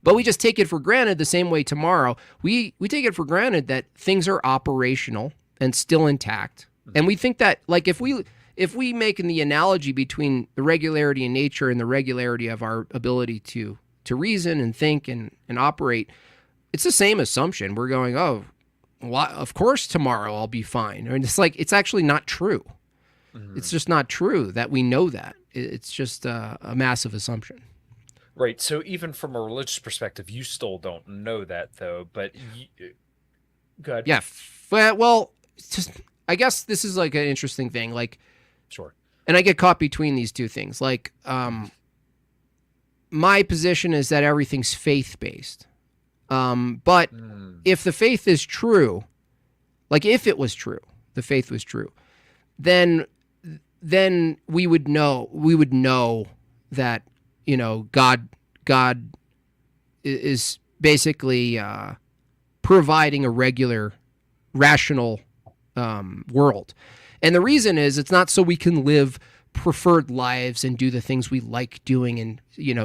Speaker 4: But we just take it for granted the same way tomorrow. We take it for granted that things are operational and still intact. And we think that, like, if we make the analogy between the regularity in nature and the regularity of our ability to reason and think and operate, it's the same assumption. We're going, oh, well, of course tomorrow I'll be fine. It's actually not true. It's just not true that we know that. It's just a massive assumption.
Speaker 1: Right. So even from a religious perspective, you still don't know that, though. But go ahead.
Speaker 4: Yeah. Well, I guess this is like an interesting thing. Like,
Speaker 1: sure. And
Speaker 4: I get caught between these two things. Like, my position is that everything's faith-based. But if the faith is true, like if it was true, the faith was true, then we would know that, God is basically providing a regular, rational world. And the reason is it's not so we can live preferred lives and do the things we like doing and,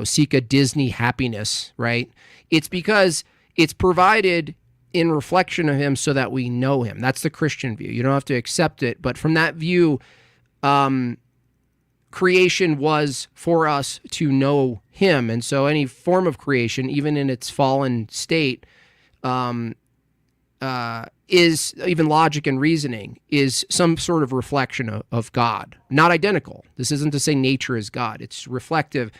Speaker 4: seek a Disney happiness, right? It's because it's provided in reflection of him so that we know him. That's the Christian view. You don't have to accept it, but from that view, creation was for us to know him. And so any form of creation, even in its fallen state, is even logic and reasoning is some sort of reflection of God, not identical. This isn't to say nature is God. It's reflective.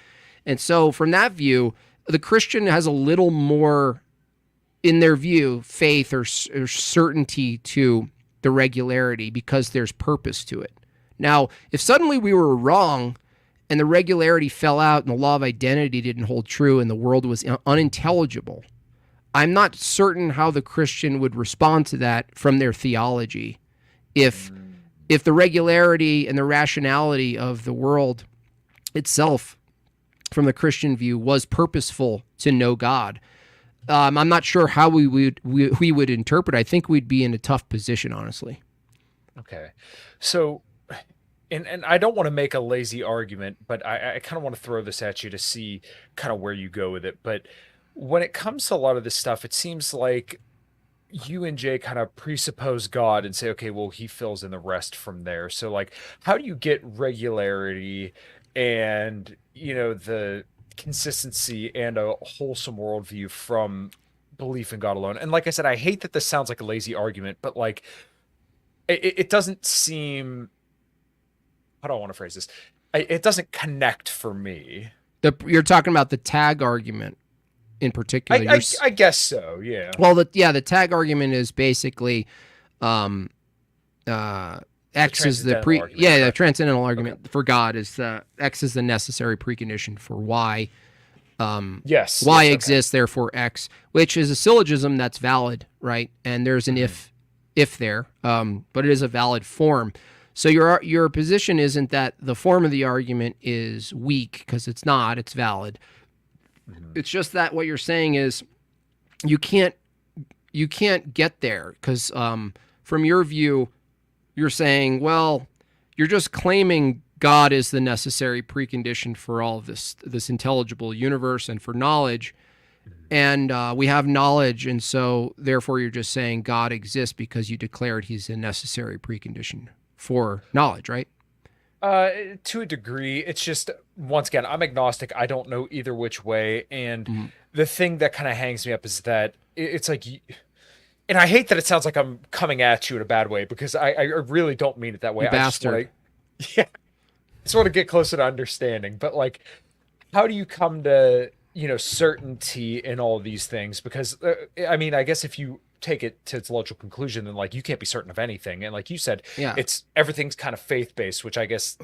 Speaker 4: And so from that view, the Christian has a little more, in their view, faith or certainty to the regularity because there's purpose to it. Now, if suddenly we were wrong and the regularity fell out and the law of identity didn't hold true and the world was unintelligible, I'm not certain how the Christian would respond to that from their theology. If the regularity and the rationality of the world itself, from the Christian view, was purposeful to know God, I'm not sure how we would interpret. I think we'd be in a tough position, honestly.
Speaker 1: Okay, so. And I don't want to make a lazy argument, but I kind of want to throw this at you to see kind of where you go with it. But when it comes to a lot of this stuff, it seems like you and Jay kind of presuppose God and say, okay, well, he fills in the rest from there. So, like, how do you get regularity and, the consistency and a wholesome worldview from belief in God alone? And like I said, I hate that this sounds like a lazy argument, but, like, it doesn't seem... How do I want to phrase this? It doesn't connect for me.
Speaker 4: You're talking about the tag argument in particular.
Speaker 1: I guess so, yeah.
Speaker 4: Well, the tag argument is basically X is the the transcendental argument for God is X is the necessary precondition for Y. Y exists, therefore X, which is a syllogism that's valid, right? And there's an if there, but it is a valid form. So your position isn't that the form of the argument is weak, because it's not. It's valid. Mm-hmm. It's just that what you're saying is you can't get there because from your view, you're saying, well, you're just claiming God is the necessary precondition for all of this intelligible universe and for knowledge. And we have knowledge, and so therefore you're just saying God exists because you declared he's a necessary precondition for knowledge, right?
Speaker 1: To a degree. It's just, once again, I'm agnostic. I don't know either which way. And the thing that kind of hangs me up is that it's like, and I hate that it sounds like I'm coming at you in a bad way, because I really don't mean it that way.
Speaker 4: You bastard.
Speaker 1: I just want to get closer to understanding. But, like, how do you come to, certainty in all these things? Because, I mean, I guess if you take it to its logical conclusion, then, like, you can't be certain of anything. And like you said, everything's kind of faith-based, which I guess,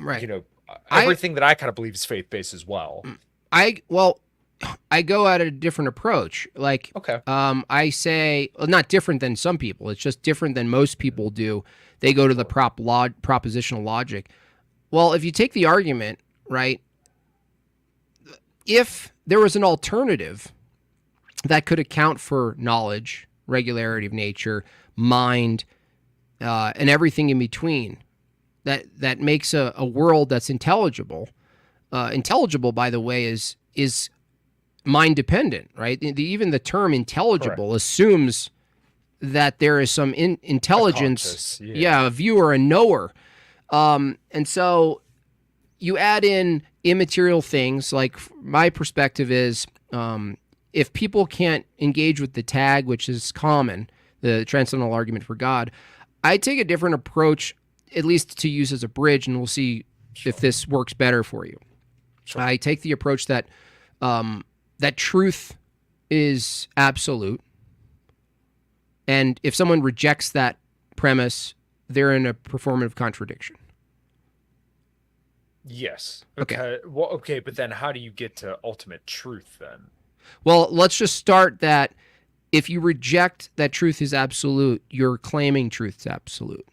Speaker 1: everything that I kind of believe is faith-based as well.
Speaker 4: I go at a different approach. Like, I say, not different than some people. It's just different than most people do. They go to the propositional logic. Well, if you take the argument, right, if there was an alternative that could account for knowledge, regularity of nature, mind, and everything in between, that makes a world that's intelligible. Intelligible, by the way, is mind dependent, right? Even the term intelligible assumes that there is some intelligence, a viewer, a knower. And so you add in immaterial things. Like, my perspective is, if people can't engage with the tag, which is common, the transcendental argument for God, I take a different approach, at least to use as a bridge, and we'll see if this works better for you. Sure. I take the approach that that truth is absolute, and if someone rejects that premise, they're in a performative contradiction.
Speaker 1: Yes. Okay. Well, okay, but then how do you get to ultimate truth then?
Speaker 4: Well, let's just start that if you reject that truth is absolute, you're claiming truth's absolute.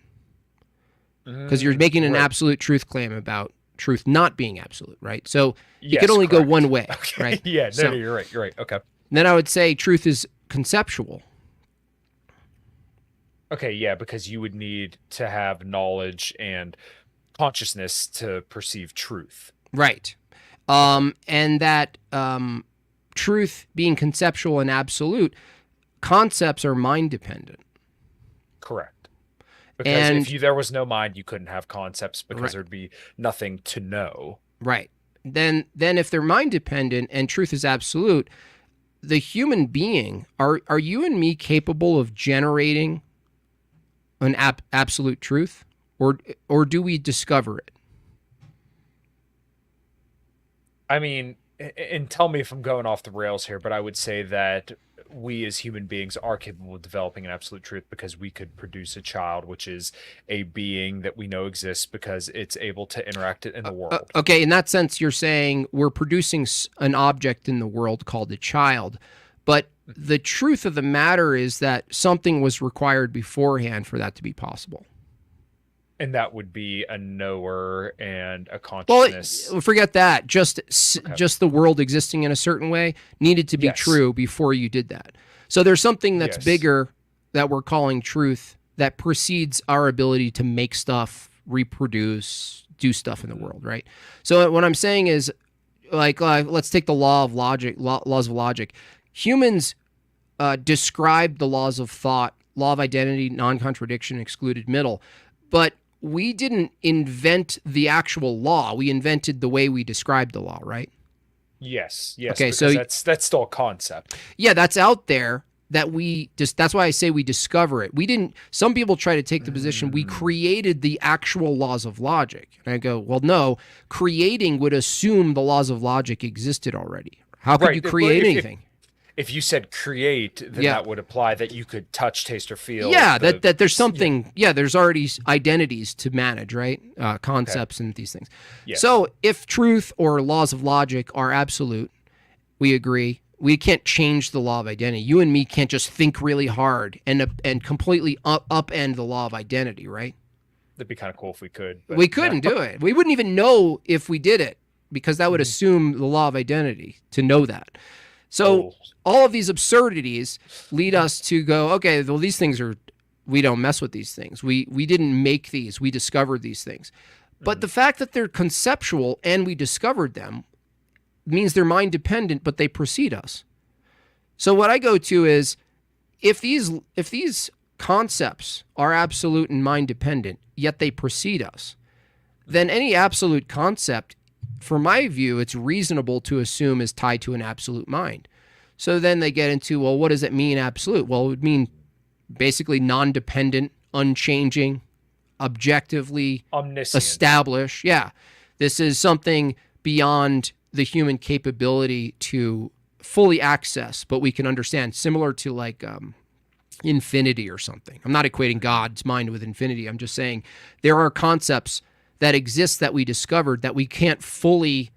Speaker 4: Because you're making an absolute truth claim about truth not being absolute, right? So you could only go one way, right?
Speaker 1: No, you're right. You're right. Okay.
Speaker 4: Then I would say truth is conceptual.
Speaker 1: Okay, yeah, because you would need to have knowledge and consciousness to perceive truth.
Speaker 4: Right. And that truth being conceptual and absolute, concepts are mind dependent.
Speaker 1: Correct. Because
Speaker 4: And
Speaker 1: if there was no mind, you couldn't have concepts because
Speaker 4: right,
Speaker 1: there'd be nothing to know.
Speaker 4: right. Then if they're mind dependent and truth is absolute, the human being, are you and me capable of generating an absolute truth, or do we discover it?
Speaker 1: I mean, and tell me if I'm going off the rails here, but I would say that we as human beings are capable of developing an absolute truth because we could produce a child, which is a being that we know exists because it's able to interact in the world.
Speaker 4: Okay, in that sense, you're saying we're producing an object in the world called a child, but the truth of the matter is that something was required beforehand for that to be possible.
Speaker 1: And that would be a knower and a
Speaker 4: Well,
Speaker 1: consciousness.
Speaker 4: forget that. Just
Speaker 1: Okay.
Speaker 4: just the world existing in a certain way needed to be
Speaker 1: Yes.
Speaker 4: true before you did that. So there's something that's
Speaker 1: Yes.
Speaker 4: bigger that we're calling truth that precedes our ability to make stuff, reproduce, do stuff in the world, right? So what I'm saying is, like let's take the laws of logic. Humans describe the laws of thought, law of identity, non-contradiction, excluded middle, but we didn't invent the actual law. We invented the way we described the law, right?
Speaker 1: Yes, yes.
Speaker 4: Okay,
Speaker 1: Because
Speaker 4: so
Speaker 1: that's still a concept.
Speaker 4: yeah, that's out there that we just, that's why I say we discover it. We didn't, some people try to take the position we created the actual laws of logic. And I go, well, no, creating would assume the laws of logic existed already. How could
Speaker 1: Right,
Speaker 4: you
Speaker 1: if-
Speaker 4: create
Speaker 1: if-
Speaker 4: anything?
Speaker 1: If you said create, then
Speaker 4: Yeah.
Speaker 1: that would imply that you could touch, taste, or feel.
Speaker 4: Yeah,
Speaker 1: the-
Speaker 4: that there's something. Yeah, there's already identities to manage, right? Concepts and these things.
Speaker 1: Yes.
Speaker 4: So if truth or laws of logic are absolute, we agree. We can't change the law of identity. You and me can't just think really hard and completely upend the law of identity, right?
Speaker 1: That'd be kind of cool if we could. But
Speaker 4: We couldn't do it. We wouldn't even know if we did it because that
Speaker 1: Mm-hmm.
Speaker 4: would assume the law of identity to know that. So
Speaker 1: Oh.
Speaker 4: all of these absurdities lead us to go, okay, well, these things are, we don't mess with these things. We didn't make these. We discovered these things. But the fact that they're conceptual and we discovered them means they're mind dependent, but they precede us. So what I go to is if these concepts are absolute and mind dependent, yet they precede us, then any absolute concept, from my view, it's reasonable to assume is tied to an absolute mind. So then they get into, well, what does it mean absolute? Well, it would mean basically non-dependent, unchanging, objectively
Speaker 1: Omniscient.
Speaker 4: established. Yeah. This is something beyond the human capability to fully access, but we can understand, similar to like infinity or something. I'm not equating God's mind with infinity. I'm just saying there are concepts that exist that we discovered that we can't fully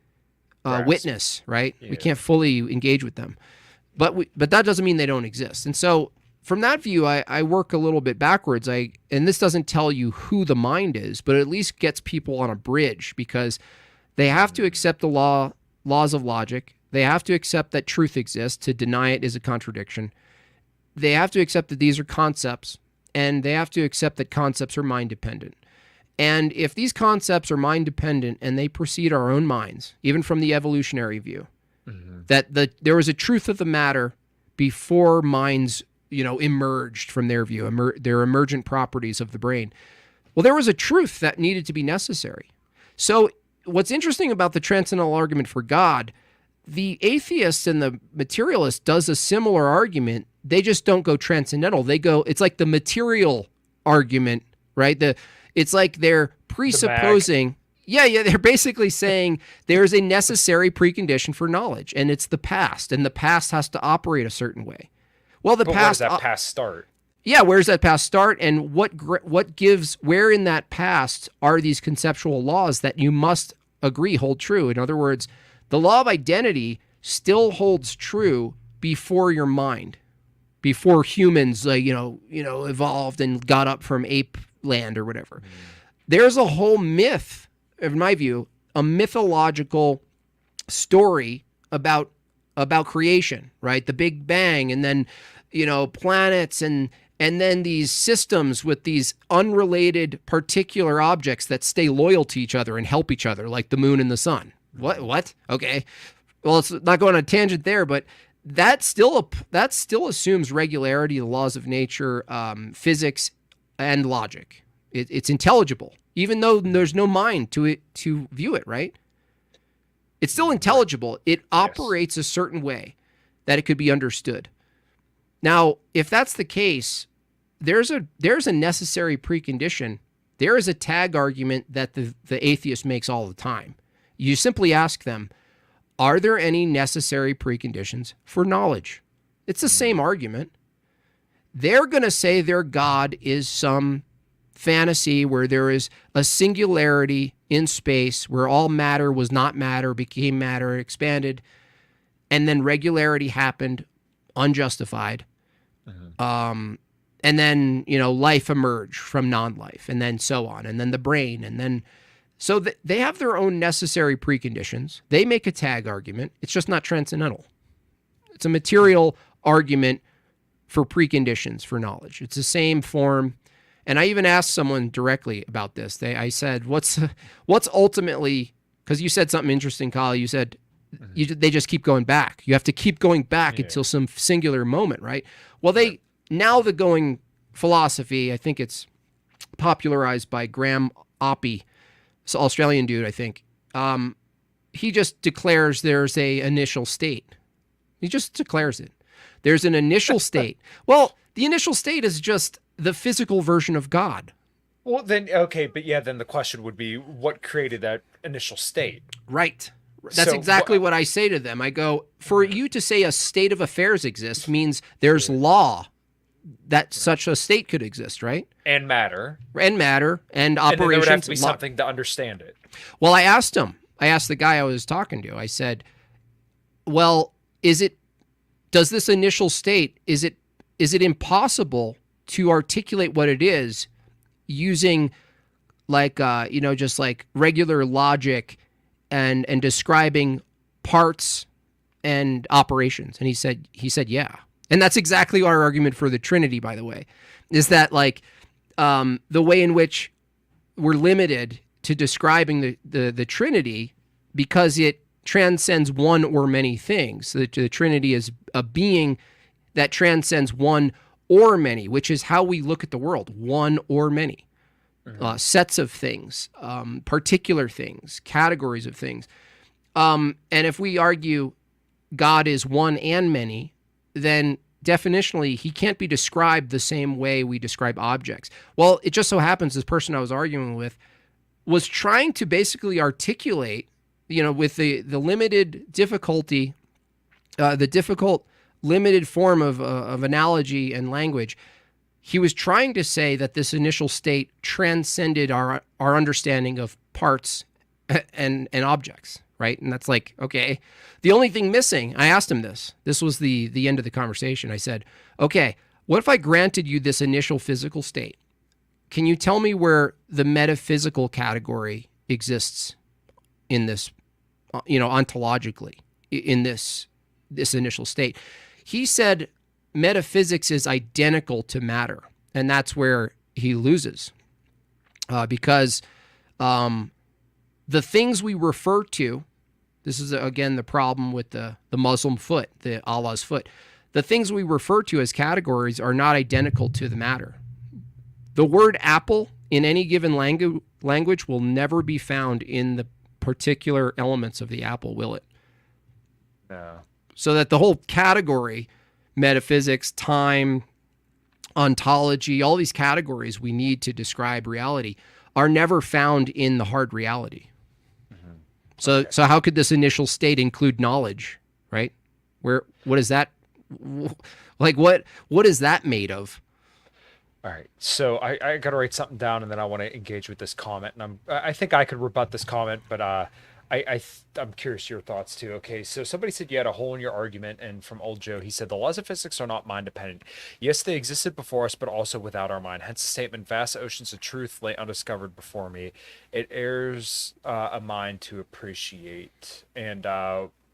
Speaker 1: Grasp.
Speaker 4: witness, right? We
Speaker 1: Yeah.
Speaker 4: can't fully engage with them. But that doesn't mean they don't exist. And so from that view, I work a little bit backwards. And this doesn't tell you who the mind is, but it at least gets people on a bridge because they have to accept the laws of logic. They have to accept that truth exists. To deny it is a contradiction. They have to accept that these are concepts, and they have to accept that concepts are mind dependent. And if these concepts are mind dependent and they precede our own minds, even from the evolutionary view, that there was a truth of the matter before minds, emerged from their view, their emergent properties of the brain. Well, there was a truth that needed to be necessary. So what's interesting about the transcendental argument for God, the atheist and the materialist does a similar argument. They just don't go transcendental. They go, it's like the material argument, right? It's like they're presupposing. Yeah, they're basically saying there's a necessary precondition for knowledge, and it's the past, and the past has to operate a certain way. Well,
Speaker 1: But where does that past start?
Speaker 4: Yeah, where's that past start, and what gives, where in that past are these conceptual laws that you must agree hold true? In other words, the law of identity still holds true before your mind, before humans, evolved and got up from ape land or whatever. There's a whole myth, in my view, a mythological story about creation, right? The Big Bang, and then planets, and then these systems with these unrelated particular objects that stay loyal to each other and help each other, like the moon and the sun. What? Okay. Well, it's not going on a tangent there, but that still assumes regularity, the laws of nature, physics, and logic. It's intelligible, even though there's no mind to it to view it, right? It's still intelligible. It operates a certain way that it could be understood. Now, if that's the case, there's a necessary precondition. There is a tag argument that the atheist makes all the time. You simply ask them, are there any necessary preconditions for knowledge? It's the same argument. They're going to say their God is some fantasy where there is a singularity in space where all matter was not matter, became matter, expanded, and then regularity happened, unjustified. And then, life emerged from non-life, and then so on, and then the brain, and then... So they have their own necessary preconditions. They make a tag argument. It's just not transcendental. It's a material argument for preconditions for knowledge. It's the same form. And I even asked someone directly about this. I said, what's ultimately, because you said something interesting, Kyle. You said they just keep going back. You have to keep going back until some singular moment, right? Well, now the going philosophy, I think it's popularized by Graham Oppy, it's an Australian dude, I think. He just declares there's a initial state. He just declares it. There's an initial state. Well, the initial state is just the physical version of God.
Speaker 1: Well, then, okay, but then the question would be, what created that initial state?
Speaker 4: Right. That's exactly what I say to them. I go, for you to say a state of affairs exists means there's law that such a state could exist, right?
Speaker 1: And matter.
Speaker 4: And matter, and operations.
Speaker 1: And there would have to be something to understand it.
Speaker 4: Well, I asked the guy I was talking to, I said, well, does this initial state, is it impossible to articulate what it is using just like regular logic and describing parts and operations? And he said, yeah. And that's exactly our argument for the Trinity, by the way, is that the way in which we're limited to describing the Trinity because it transcends one or many things. The Trinity is a being that transcends one or many, which is how we look at the world, one or many. Sets of things, particular things, categories of things. And if we argue God is one and many, then definitionally he can't be described the same way we describe objects. Well, it just so happens this person I was arguing with was trying to basically articulate, with the limited difficulty, the difficult limited form of analogy and language. He was trying to say that this initial state transcended our understanding of parts and objects, right? And that's like, okay. The only thing missing, I asked him this. This was the end of the conversation. I said, okay, what if I granted you this initial physical state? Can you tell me where the metaphysical category exists in this, ontologically, in this initial state? He said metaphysics is identical to matter, and that's where he loses, because the things we refer to, this is again the problem with the Muslim foot, the Allah's foot. The things we refer to as categories are not identical to the matter. The word apple in any given language will never be found in the particular elements of the apple, will it?
Speaker 1: No.
Speaker 4: So that the whole category, metaphysics, time, ontology, all these categories we need to describe reality are never found in the hard reality. So how could this initial state include knowledge, right? What is that? What is that made of?
Speaker 1: All right, so I got to write something down, and then I want to engage with this comment, and I think I could rebut this comment, but I'm curious your thoughts too. Okay, so somebody said you had a hole in your argument, and from Old Joe, he said the laws of physics are not mind dependent. Yes, they existed before us, but also without our mind. Hence the statement, vast oceans of truth lay undiscovered before me. It airs a mind to appreciate. And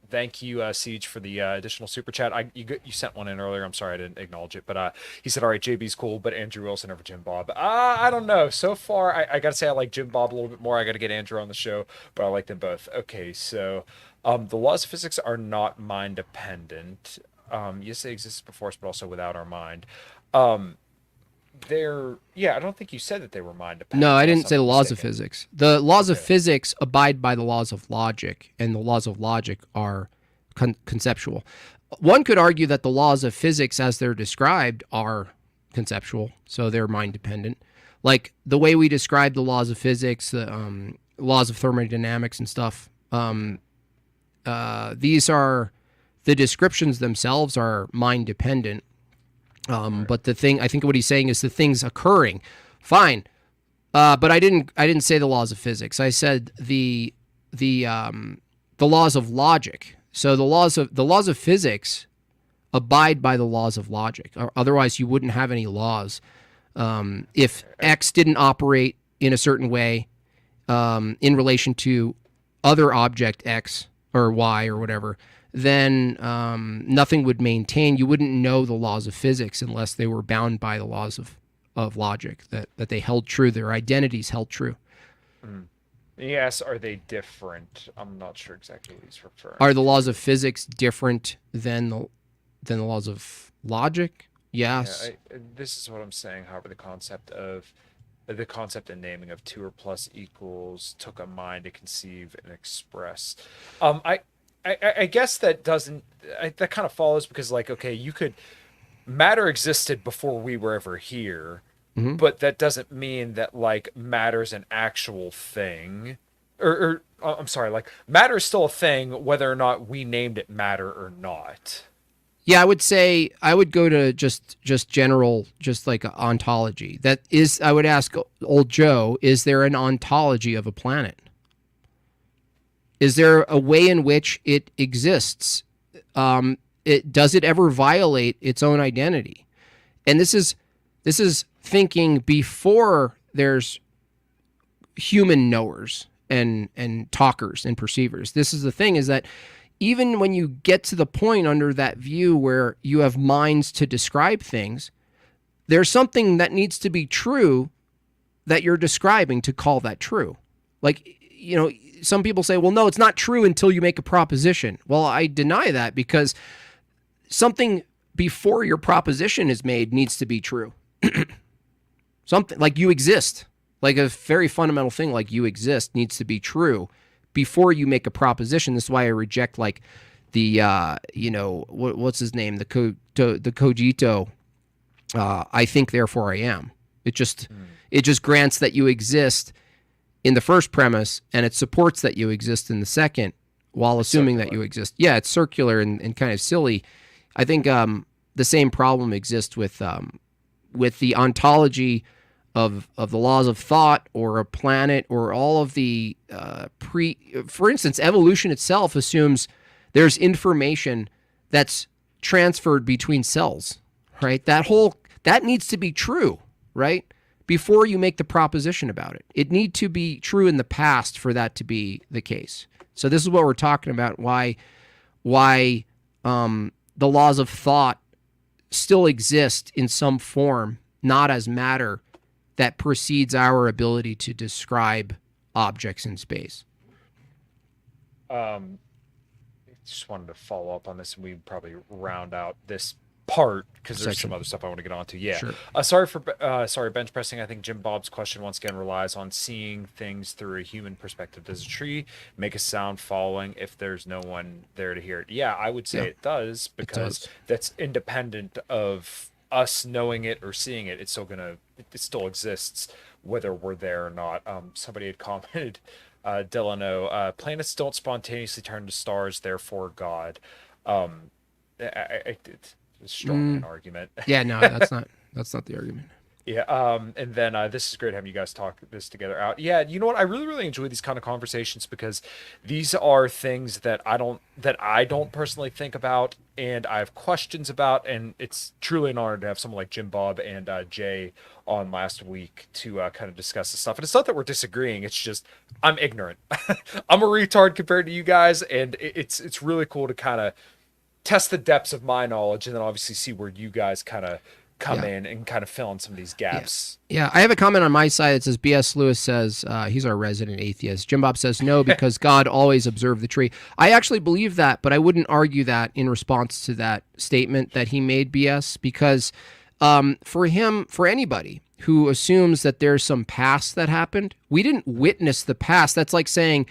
Speaker 1: thank you, Siege, for the additional super chat. You sent one in earlier. I'm sorry I didn't acknowledge it, but he said, all right, JB's cool, but Andrew Wilson over Jimbob. I don't know. So far, I got to say I like Jimbob a little bit more. I got to get Andrew on the show, but I like them both. Okay, so the laws of physics are not mind dependent. Yes, they exist before us, but also without our mind. I don't think you said that they were mind
Speaker 4: No,
Speaker 1: dependent,
Speaker 4: I
Speaker 1: unless
Speaker 4: didn't say the
Speaker 1: I'm
Speaker 4: laws of
Speaker 1: mistaken.
Speaker 4: physics. The laws of
Speaker 1: Okay.
Speaker 4: physics abide by the laws of logic, and the laws of logic are conceptual. One could argue that the laws of physics, as they're described, are conceptual, so they're mind dependent. Like the way we describe the laws of physics, the laws of thermodynamics and stuff. These are the descriptions themselves are mind dependent. But the thing, I think what he's saying is the things occurring. Fine, but I didn't say the laws of physics. I said the laws of logic. So the laws of physics abide by the laws of logic. Or otherwise, you wouldn't have any laws. If X didn't operate in a certain way in relation to other object X or Y or whatever, then nothing would maintain. You wouldn't know the laws of physics unless they were bound by the laws of logic, that they held true, their identities held true.
Speaker 1: Yes, are they different? I'm not sure exactly what he's referring
Speaker 4: Are the laws
Speaker 1: to.
Speaker 4: of physics different than the laws of logic?
Speaker 1: Yeah,
Speaker 4: Yes.
Speaker 1: this is what I'm saying. However, the concept and naming of two or plus equals took a mind to conceive and express. Um, I, I guess that doesn't. That kind of follows because, like, okay, you could matter existed before we were ever here,
Speaker 4: Hmm.
Speaker 1: but that doesn't mean that like matter's an actual thing. I'm sorry, like matter is still a thing whether or not we named it matter or not.
Speaker 4: Yeah, I would say I would go to just general, just like a ontology. That is, I would ask old Joe, is there an ontology of a planet? Is there a way in which it exists? Does it ever violate its own identity? And this is thinking before there's human knowers and talkers and perceivers. This is the thing, is that even when you get to the point under that view where you have minds to describe things, there's something that needs to be true that you're describing to call that true. Like, some people say, well, no, it's not true until you make a proposition. Well, I deny that, because something before your proposition is made needs to be true. Something like you exist, like a very fundamental thing like you exist needs to be true before you make a proposition. This is why I reject like the what's his name, the cogito. I think therefore I am. It just grants that you exist in the first premise, and it supports that you exist in the second, while assuming that you exist. Yeah, it's circular and kind of silly. I think the same problem exists with the ontology of the laws of thought or a planet or all of the for instance, evolution itself assumes there's information that's transferred between cells, right? That needs to be true, right? Before you make the proposition about it. It need to be true in the past for that to be the case. So this is what we're talking about, why the laws of thought still exist in some form, not as matter that precedes our ability to describe objects in space.
Speaker 1: Um, just wanted to follow up on this, and we probably round out this part because there's
Speaker 4: Section.
Speaker 1: some other stuff I want to get onto. Yeah.
Speaker 4: Sure.
Speaker 1: Sorry, bench pressing. I think Jim Bob's question once again relies on seeing things through a human perspective. Does a tree make a sound following if there's no one there to hear it? Yeah, I would say
Speaker 4: Yeah,
Speaker 1: it does,
Speaker 4: it
Speaker 1: because
Speaker 4: does.
Speaker 1: that's independent of us knowing it or seeing it. It still exists whether we're there or not. Somebody had commented, Delano, planets don't spontaneously turn to stars, therefore God. Um, it's a strong man argument.
Speaker 4: Yeah, no, that's not the argument.
Speaker 1: Yeah. And then this is great having you guys talk this together out. Yeah, you know what? I really, really enjoy these kind of conversations because these are things that I don't personally think about and I have questions about, and it's truly an honor to have someone like Jim Bob and Jay on last week to kind of discuss this stuff. And it's not that we're disagreeing; it's just I'm ignorant. I'm a retard compared to you guys, and it's really cool to kind of test the depths of my knowledge and then obviously see where you guys kind of come
Speaker 4: Yeah.
Speaker 1: in and kind of fill in some of these gaps.
Speaker 4: Yeah, I have a comment on my side that says B.S. Lewis says he's our resident atheist. Jim Bob says no because God always observed the tree. I actually believe that, but I wouldn't argue that in response to that statement that he made, B.S., because For anybody who assumes that there's some past that happened, we didn't witness the past. That's like saying,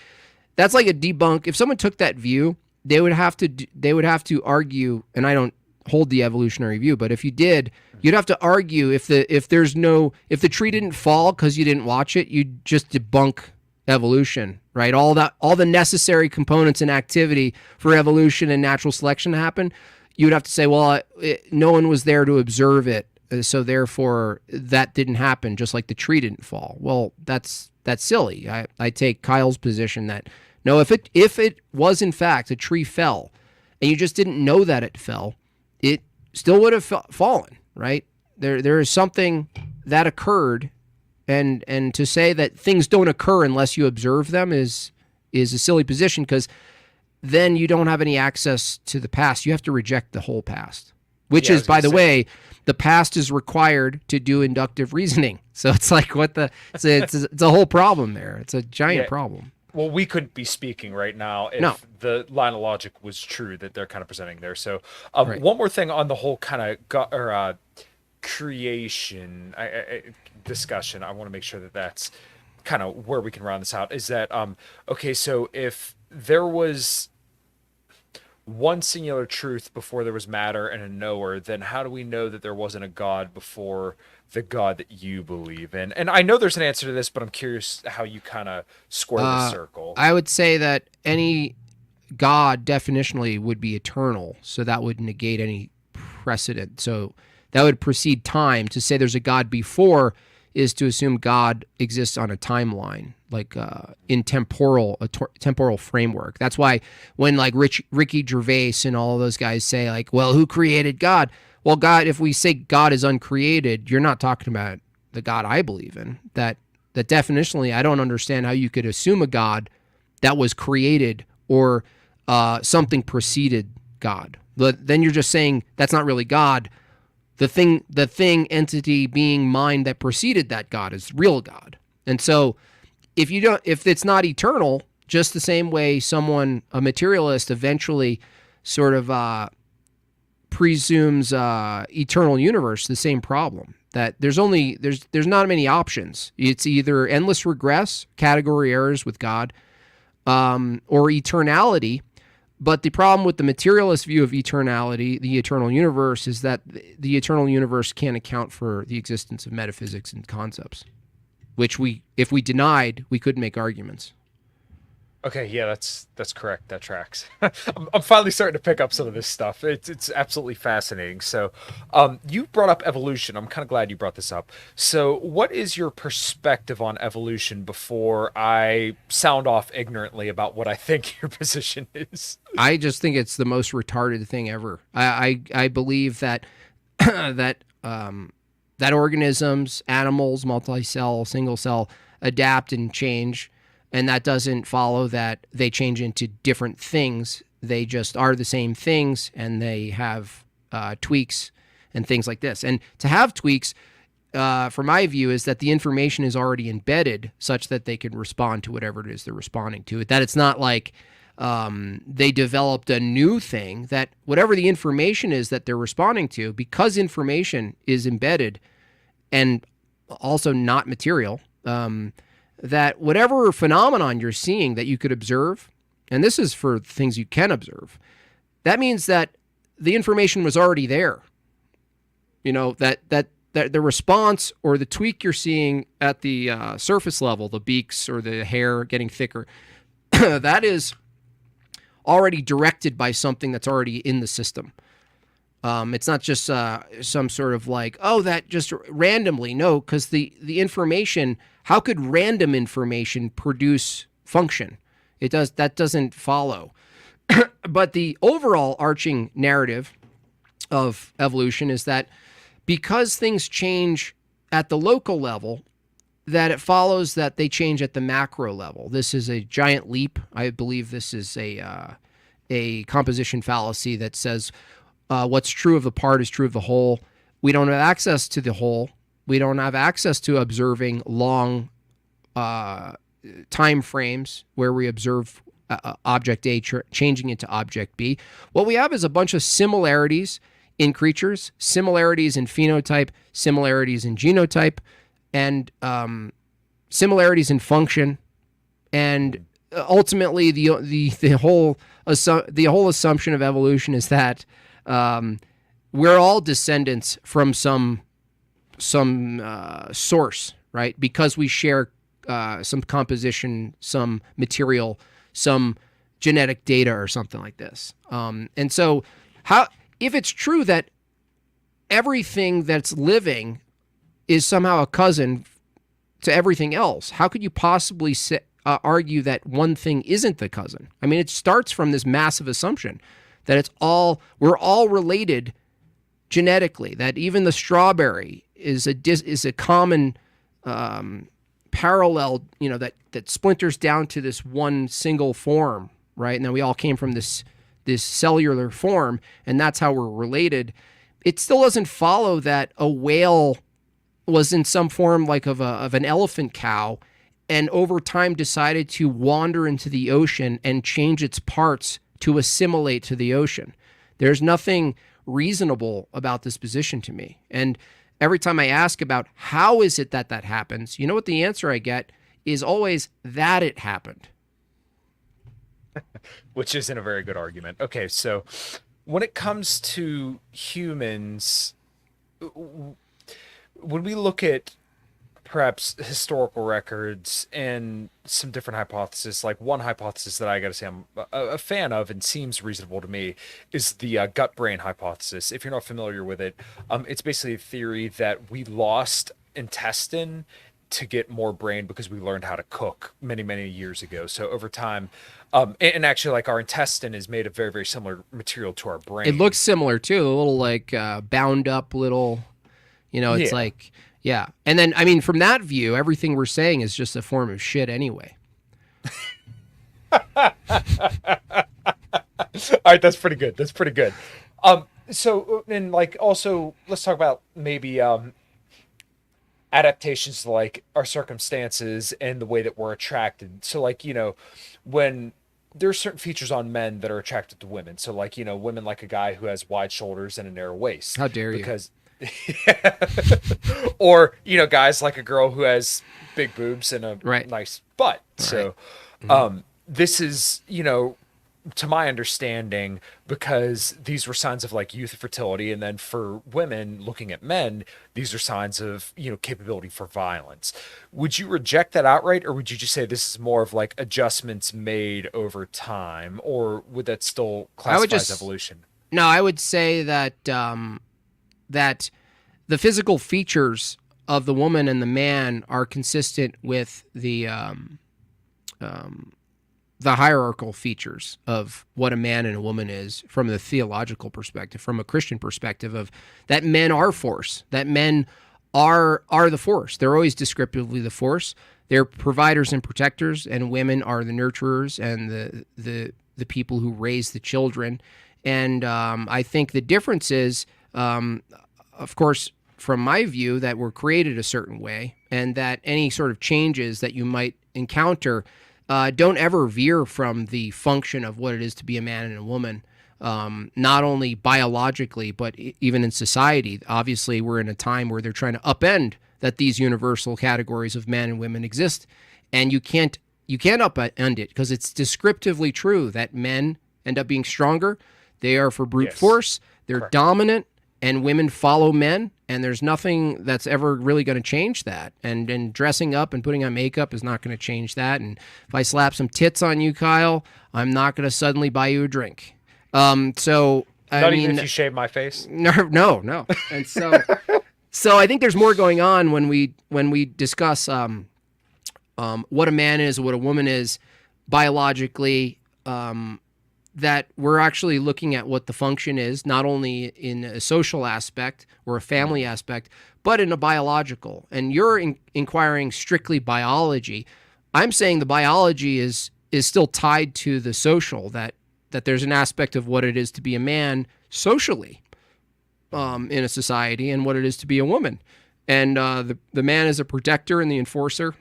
Speaker 4: that's like a debunk. If someone took that view, they would have to argue, and I don't hold the evolutionary view, but if you did, you'd have to argue if the tree didn't fall because you didn't watch it, you'd just debunk evolution, right? All the necessary components and activity for evolution and natural selection to happen, you would have to say, well, no one was there to observe it, so therefore that didn't happen, just like the tree didn't fall. Well, that's silly. I take Kyle's position that no, if it was in fact a tree fell, and you just didn't know that it fell, it still would have fallen, right? There is something that occurred, and to say that things don't occur unless you observe them is a silly position, because then you don't have any access to the past. You have to reject the whole past, which is, by the way, the past is required to do inductive reasoning. So it's like it's a whole problem there. It's a giant problem.
Speaker 1: Well, we couldn't be speaking right now if the line of logic was true that they're kind of presenting there. So right. One more thing on the whole kind of creation discussion, I want to make sure that that's kind of where we can round this out, is that, okay, so if there was one singular truth before there was matter and a knower, then how do we know that there wasn't a God before the God that you believe in? And I know there's an answer to this, but I'm curious how you kind of square the circle.
Speaker 4: I would say that any God definitionally would be eternal, so that would negate any precedent. So that would precede time. To say there's a God before is to assume God exists on a timeline, like in temporal framework. That's why when like Ricky Gervais and all of those guys say like, well, who created God? Well, God, if we say God is uncreated, you're not talking about the God I believe in. That definitionally, I don't understand how you could assume a God that was created or something preceded God. But then you're just saying that's not really God. The thing, entity, being, mind that preceded that God is real God. And so if it's not eternal, just the same way a materialist eventually sort of presumes eternal universe, the same problem. That there's not many options. It's either endless regress, category errors with God, or eternality. But the problem with the materialist view of eternality, the eternal universe, is that the eternal universe can't account for the existence of metaphysics and concepts, which if we denied, we could make arguments.
Speaker 1: Okay, yeah, that's correct. That tracks. I'm finally starting to pick up some of this stuff. It's absolutely fascinating. So, you brought up evolution. I'm kind of glad you brought this up. So, what is your perspective on evolution before I sound off ignorantly about what I think your position is?
Speaker 4: I just think it's the most retarded thing ever. I believe that that organisms, animals, multi-cell, single cell, adapt and change. And that doesn't follow that they change into different things. They just are the same things, and they have tweaks and things like this. And to have tweaks, from my view, is that the information is already embedded such that they can respond to whatever it is they're responding to. That it's not like they developed a new thing, that whatever the information is that they're responding to, because information is embedded and also not material, that whatever phenomenon you're seeing that you could observe, and this is for things you can observe, that means that the information was already there. You know, that the response or the tweak you're seeing at the surface level, the beaks or the hair getting thicker, that is already directed by something that's already in the system. It's not just some sort of like, oh, that just randomly. No, because the information, how could random information produce function? That doesn't follow. But the overall arching narrative of evolution is that because things change at the local level, that it follows that they change at the macro level. This is a giant leap. I believe this is a composition fallacy that says what's true of the part is true of the whole. We don't have access to the whole. We don't have access to observing long time frames where we observe object A changing into object B. What we have is a bunch of similarities in creatures, similarities in phenotype, similarities in genotype, and similarities in function, and ultimately the whole assumption of evolution is that we're all descendants from some source, right? Because we share some composition, some material, some genetic data, or something like this. And so, if it's true that everything that's living is somehow a cousin to everything else, how could you possibly argue that one thing isn't the cousin? I mean, it starts from this massive assumption that we're all related genetically, that even the strawberry is a common parallel, that splinters down to this one single form, right? And then we all came from this cellular form, and that's how we're related. It still doesn't follow that a whale was in some form like of an elephant cow, and over time decided to wander into the ocean and change its parts to assimilate to the ocean. There's nothing reasonable about this position to me. And every time I ask about how is it that happens, you know what the answer I get is always that it happened.
Speaker 1: Which isn't a very good argument. Okay, so when it comes to humans, when we look at perhaps historical records and some different hypotheses, like one hypothesis that I got to say I'm a fan of and seems reasonable to me is the gut-brain hypothesis. If you're not familiar with it, it's basically a theory that we lost intestine to get more brain because we learned how to cook many, many years ago. So over time, and actually, like, our intestine is made of very, very similar material to our brain.
Speaker 4: It looks similar too, a little like bound up little, it's like, yeah. And then, I mean, from that view, everything we're saying is just a form of shit anyway.
Speaker 1: All right, that's pretty good. That's pretty good. So, and like, also, let's talk about maybe adaptations to like our circumstances and the way that we're attracted. So, like, when there are certain features on men that are attracted to women. So, like, women like a guy who has wide shoulders and a narrow waist.
Speaker 4: How dare you?
Speaker 1: Because or guys like a girl who has big boobs and a nice butt. So this is to my understanding, because these were signs of like youth and fertility, and then for women looking at men, these are signs of capability for violence. Would you reject that outright, or would you just say this is more of like adjustments made over time, or would that still classify as evolution?
Speaker 4: No, I would say that that the physical features of the woman and the man are consistent with the hierarchical features of what a man and a woman is from the theological perspective, from a Christian perspective, of that men are force, that men are the force. They're always descriptively the force. They're providers and protectors, and women are the nurturers and the people who raise the children. And I think the difference is, of course, from my view, that we're created a certain way, and that any sort of changes that you might encounter don't ever veer from the function of what it is to be a man and a woman, not only biologically, but even in society. Obviously, we're in a time where they're trying to upend that these universal categories of men and women exist, and you can't upend it, because it's descriptively true that men end up being stronger. They are for brute force. They're dominant, and women follow men, and there's nothing that's ever really going to change that. And dressing up and putting on makeup is not going to change that. And if I slap some tits on you, Kyle, I'm not going to suddenly buy you a drink. Even
Speaker 1: if you shave my face?
Speaker 4: No. And so I think there's more going on when we discuss what a man is, what a woman is biologically, that we're actually looking at what the function is, not only in a social aspect or a family aspect, but in a biological. And you're inquiring strictly biology. I'm saying the biology is still tied to the social, that there's an aspect of what it is to be a man socially in a society, and what it is to be a woman. And the man is a protector and the enforcer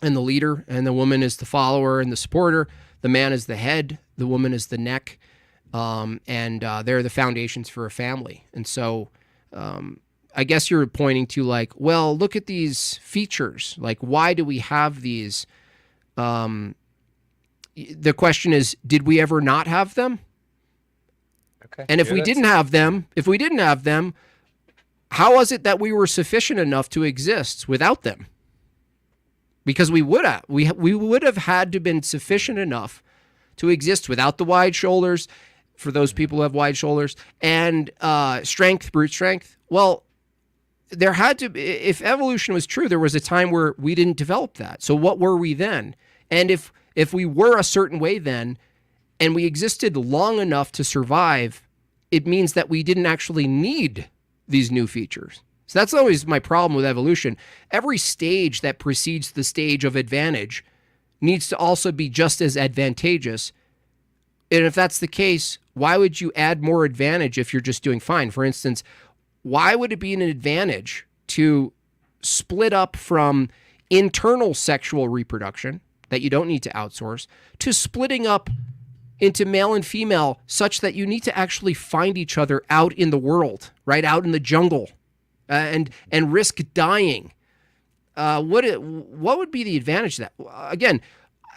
Speaker 4: and the leader, and the woman is the follower and the supporter. The man is the head, the woman is the neck. and they're the foundations for a family. And so I guess you're pointing to like, well, look at these features. Like, why do we have these? The question is, did we ever not have them?
Speaker 1: Okay.
Speaker 4: And if we didn't have them, how was it that we were sufficient enough to exist without them? Because we would have had to been sufficient enough to exist without the wide shoulders, for those people who have wide shoulders, and strength, brute strength. Well, there had to be, if evolution was true, there was a time where we didn't develop that. So what were we then? And if we were a certain way then, and we existed long enough to survive, it means that we didn't actually need these new features. So that's always my problem with evolution. Every stage that precedes the stage of advantage needs to also be just as advantageous. And if that's the case, why would you add more advantage if you're just doing fine? For instance, why would it be an advantage to split up from internal sexual reproduction that you don't need to outsource to splitting up into male and female such that you need to actually find each other out in the world, right? Out in the jungle, and risk dying? What would be the advantage of that? Again,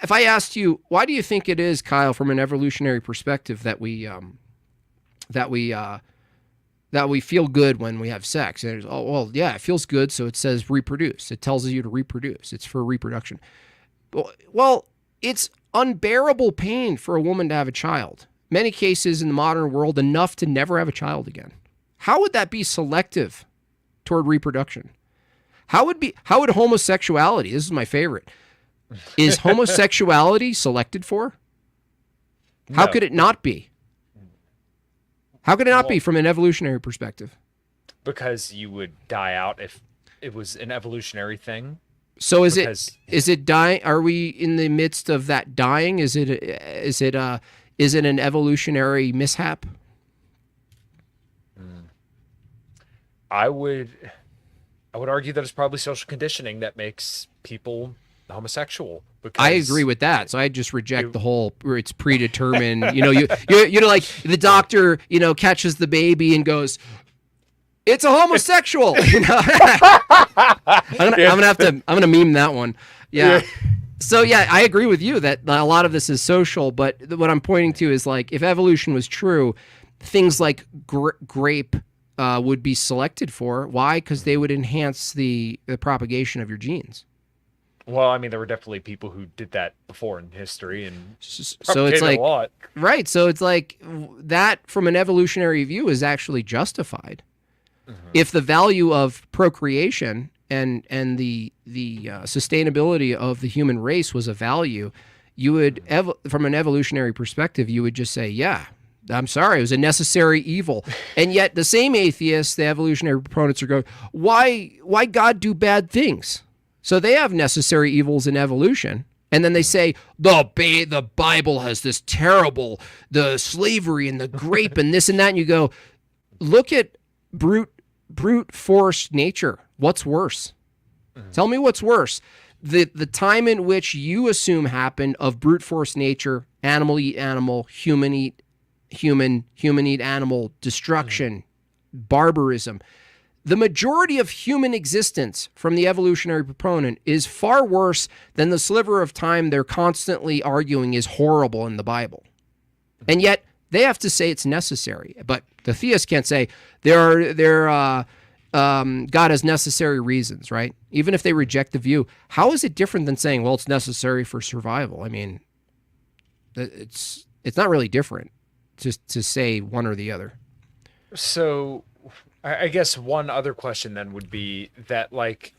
Speaker 4: if I asked you, why do you think it is, Kyle, from an evolutionary perspective, that we feel good when we have sex? And oh, well, yeah, it feels good, so it says reproduce. It tells you to reproduce. It's for reproduction. Well, it's unbearable pain for a woman to have a child. Many cases in the modern world, enough to never have a child again. How would that be selective toward reproduction? How would homosexuality, this is my favorite, is homosexuality selected for? How
Speaker 1: No.
Speaker 4: could it not be? How could it not be from an evolutionary perspective?
Speaker 1: Because you would die out if it was an evolutionary thing.
Speaker 4: So is
Speaker 1: Because-
Speaker 4: it dying? Are we in the midst of that dying? Is it an evolutionary mishap?
Speaker 1: I would argue that it's probably social conditioning that makes people homosexual. Because
Speaker 4: I agree with that. So I just reject the whole where it's predetermined. You know, like the doctor, catches the baby and goes, "It's a homosexual." I'm gonna meme that one. Yeah. So yeah, I agree with you that a lot of this is social, but what I'm pointing to is like, if evolution was true, things like grape would be selected for. Why? Because they would enhance the propagation of your genes.
Speaker 1: Well, I mean, there were definitely people who did that before in history, and
Speaker 4: So it's
Speaker 1: propagated
Speaker 4: like,
Speaker 1: a lot.
Speaker 4: right. So it's like that from an evolutionary view is actually justified. If the value of procreation and the sustainability of the human race was a value, you would, from an evolutionary perspective, you would just say, yeah, I'm sorry, it was a necessary evil. And yet the same atheists, the evolutionary proponents, are going, why God do bad things? So they have necessary evils in evolution. And then they say, the Bible has this terrible, the slavery and the grape and this and that. And you go, look at brute force nature. What's worse? Tell me what's worse. The time in which you assume happened of brute force nature, animal eat animal, human eat human eat animal, destruction, barbarism. The majority of human existence from the evolutionary proponent is far worse than the sliver of time they're constantly arguing is horrible in the Bible. And yet they have to say it's necessary. But the theist can't say God has necessary reasons, right? Even if they reject the view. How is it different than saying, well, it's necessary for survival? I mean, it's not really different just to say one or the other.
Speaker 1: So I guess one other question then would be that, like,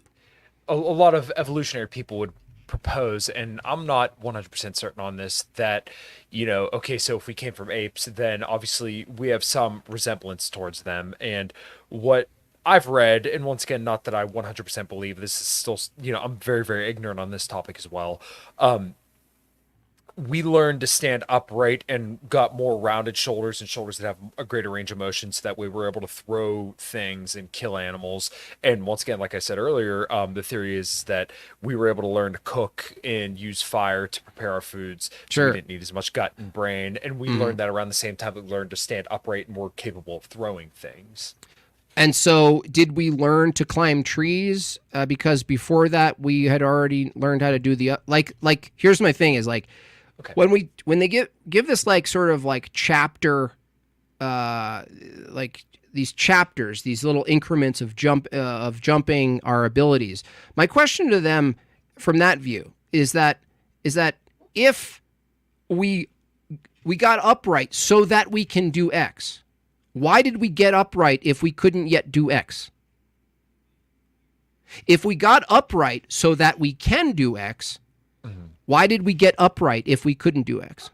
Speaker 1: a lot of evolutionary people would propose, and I'm not 100% certain on this, that, okay, so if we came from apes, then obviously we have some resemblance towards them. And what I've read, and once again, not that I 100% believe, this is still, I'm very, very ignorant on this topic as well. we learned to stand upright and got more rounded shoulders and shoulders that have a greater range of motion, so that way we're able to throw things and kill animals. And once again, like I said earlier, the theory is that we were able to learn to cook and use fire to prepare our foods. So
Speaker 4: Sure.
Speaker 1: we didn't need as much gut and brain. And we learned that around the same time that we learned to stand upright and were capable of throwing things.
Speaker 4: And so, did we learn to climb trees? Because before that, we had already learned how to do the like. Here's my thing: is like
Speaker 1: Okay.
Speaker 4: when they give this like sort of like chapter, like these chapters, these little increments of jumping our abilities. My question to them from that view is that if we got upright so that we can do X, why did we get upright if we couldn't yet do X? If we got upright so that we can do X, why did we get upright if we couldn't do X?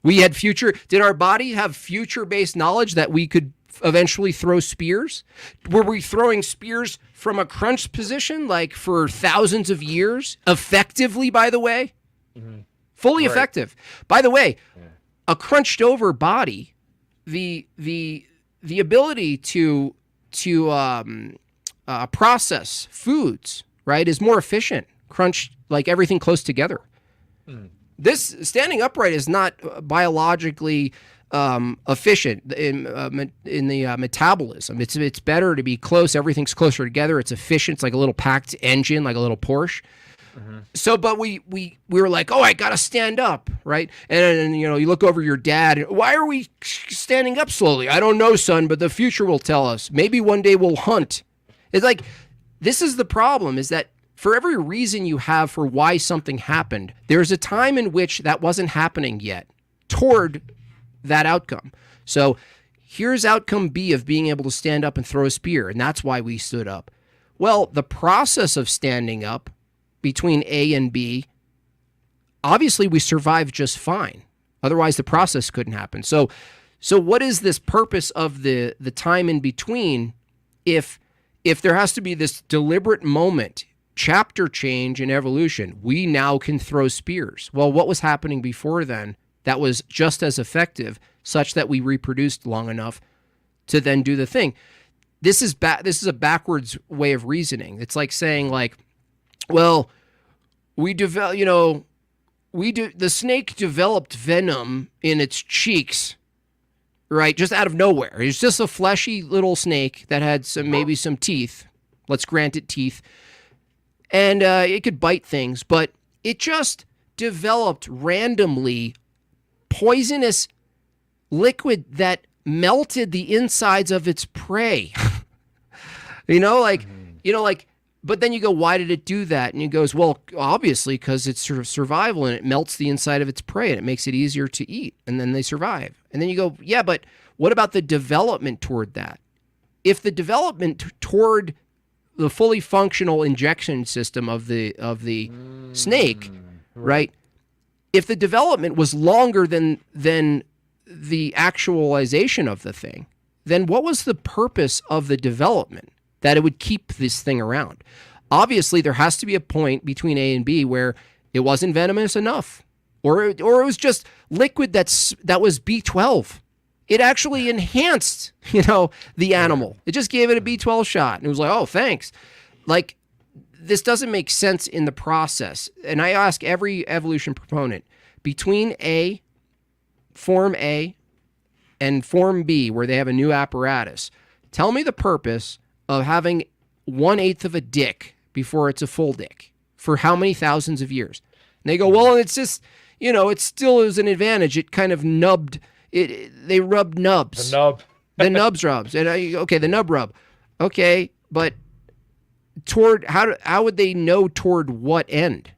Speaker 4: Did our body have future-based knowledge that we could eventually throw spears? Were we throwing spears from a crunched position like for thousands of years? Effectively, by the way? Fully effective. By the way, a crunched over body, the ability to process foods, right, is more efficient. Crunched, like everything close together. This standing upright is not biologically efficient in the metabolism. It's better to be close. Everything's closer together. It's efficient. It's like a little packed engine, like a little Porsche. So, but we were like, oh, I gotta stand up, right? And you know, you look over your dad. Why are we standing up slowly? I don't know, son, but the future will tell us. Maybe one day we'll hunt. It's like, this is the problem: is that for every reason you have for why something happened, there's a time in which that wasn't happening yet toward that outcome. So here's outcome B of being able to stand up and throw a spear, and that's why we stood up. Well, the process of standing up between A and B, obviously we survived just fine. Otherwise, the process couldn't happen. So what is this purpose of the time in between if there has to be this deliberate moment, chapter change in evolution? We now can throw spears. Well, what was happening before then that was just as effective, such that we reproduced long enough to then do the thing? This is a backwards way of reasoning. It's like saying, like, well, the snake developed venom in its cheeks, right, just out of nowhere. It's just a fleshy little snake that had maybe some teeth. Let's grant it teeth. And it could bite things, but it just developed randomly poisonous liquid that melted the insides of its prey. But then you go, why did it do that? And it goes, well, obviously, because it's sort of survival, and it melts the inside of its prey, and it makes it easier to eat, and then they survive. And then you go, yeah, but what about the development toward that? If the development toward the fully functional injection system of the snake, right? If the development was longer than the actualization of the thing, then what was the purpose of the development? That it would keep this thing around. Obviously, there has to be a point between A and B where it wasn't venomous enough, or it was just liquid that was B12. It actually enhanced, the animal. It just gave it a B12 shot, and it was like, oh, thanks. Like, this doesn't make sense in the process. And I ask every evolution proponent, between Form A, and Form B, where they have a new apparatus, tell me the purpose of having 1/8 of a dick before it's a full dick for how many thousands of years? And they go, well, it's just, it still is an advantage. It kind of nubbed it. They rubbed nubs.
Speaker 1: The nub.
Speaker 4: The nubs rubs. And the nub rub. Okay, but toward how would they know toward what end,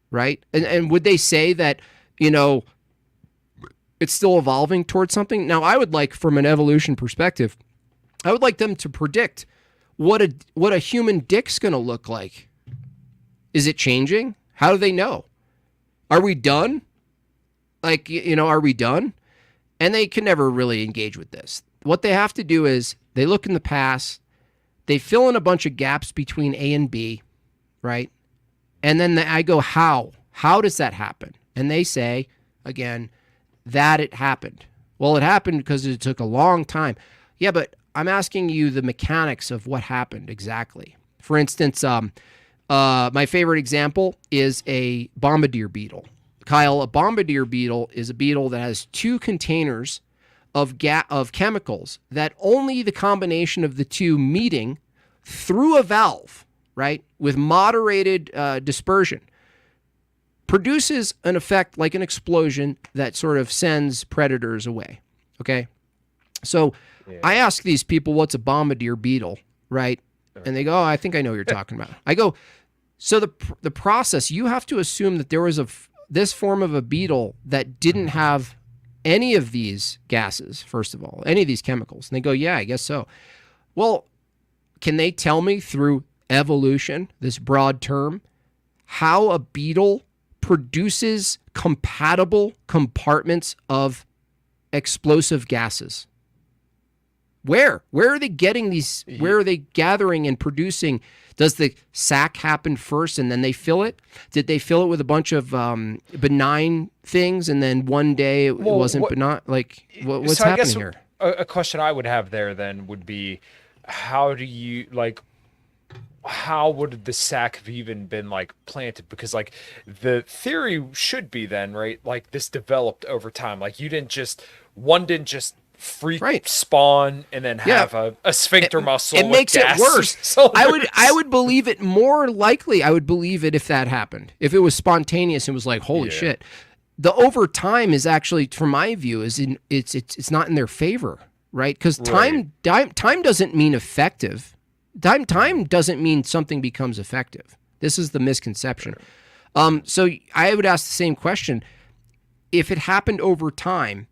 Speaker 4: right? And would they say that, it's still evolving towards something? Now, I would like, from an evolution perspective, I would like them to predict what a human dick's going to look like. Is it changing? How do they know? Are we done? Are we done? And they can never really engage with this. What they have to do is they look in the past, they fill in a bunch of gaps between A and B, right? And then I go, how? How does that happen? And they say, again, that it happened. Well, it happened because it took a long time. Yeah, but I'm asking you the mechanics of what happened exactly. For instance, my favorite example is a bombardier beetle. Kyle, a bombardier beetle is a beetle that has two containers of chemicals that only the combination of the two meeting through a valve, right, with moderated dispersion, produces an effect like an explosion that sort of sends predators away. Okay? So I ask these people, what's a bombardier beetle, right? And they go, oh, I think I know what you're talking about. I go, so the process, you have to assume that there was this form of a beetle that didn't have any of these gases, first of all, any of these chemicals. And they go, yeah, I guess so. Well, can they tell me through evolution, this broad term, how a beetle produces compatible compartments of explosive gases? Where are they getting these? Where are they gathering and producing? Does the sac happen first and then they fill it? Did they fill it with a bunch of benign things and then one day it wasn't benign? Like, what's
Speaker 1: so
Speaker 4: happening here?
Speaker 1: A question I would have there then would be, how would the sac have even been like planted? Because like the theory should be then, right? Like this developed over time. Like one didn't just spawn and then have a sphincter muscle.
Speaker 4: It makes it worse.
Speaker 1: Cylinders.
Speaker 4: I would believe it more likely. I would believe it if that happened. If it was spontaneous and was like, holy shit. The over time is actually, from my view, it's not in their favor, right? Because time doesn't mean effective. Time doesn't mean something becomes effective. This is the misconception. So I would ask the same question. If it happened over time,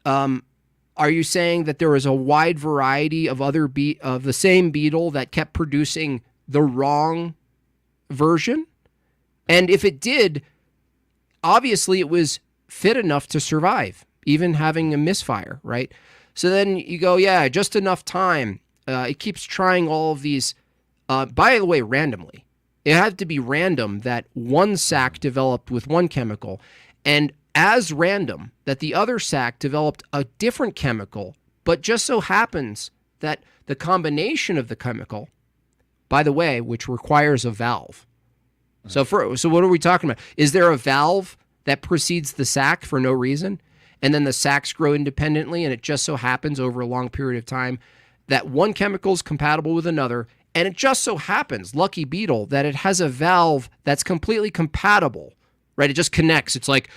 Speaker 4: are you saying that there was a wide variety of of the same beetle that kept producing the wrong version? And if it did, obviously it was fit enough to survive, even having a misfire, right? So then you go, yeah, just enough time. It keeps trying all of these, by the way, randomly. It had to be random that one sac developed with one chemical, and as random that the other sac developed a different chemical, but just so happens that the combination of the chemical, by the way, which requires a valve. So what are we talking about? Is there a valve that precedes the sac for no reason? And then the sacs grow independently, and it just so happens over a long period of time that one chemical is compatible with another, and it just so happens, lucky beetle, that it has a valve that's completely compatible, right? It just connects. It's like,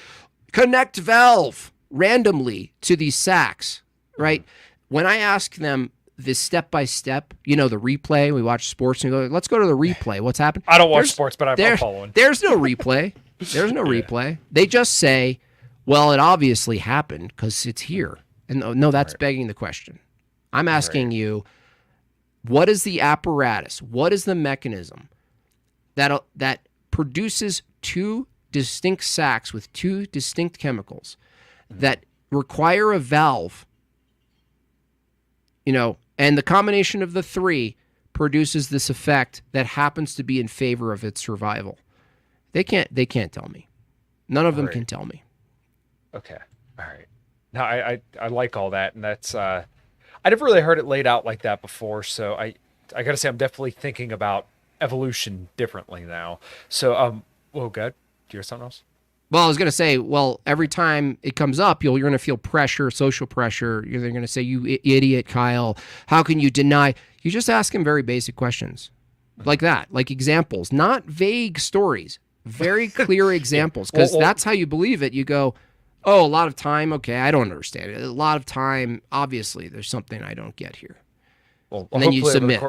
Speaker 4: connect valve randomly to these sacs, right? When I ask them this step-by-step, the replay, we watch sports and go, let's go to the replay. What's happened?
Speaker 1: I don't watch sports, but I'm following.
Speaker 4: There's no replay. There's no replay. They just say, well, it obviously happened because it's here. And no, that's begging the question. I'm asking you, what is the apparatus? What is the mechanism that produces two distinct sacs with two distinct chemicals that require a valve, and the combination of the three produces this effect that happens to be in favor of its survival? They can't tell me. None of them can tell me.
Speaker 1: Okay. All right. Now I like all that, and that's I never really heard it laid out like that before, so I gotta say I'm definitely thinking about evolution differently now. So good. Do you have something else?
Speaker 4: Well, I was going to say, every time it comes up, you're going to feel pressure, social pressure. You're going to say, you idiot, Kyle. How can you deny? You just ask him very basic questions like that, like examples, not vague stories, very clear examples, because that's how you believe it. You go, oh, a lot of time. Okay, I don't understand it. A lot of time. Obviously, there's something I don't get here.
Speaker 1: Well,
Speaker 4: and then you submit.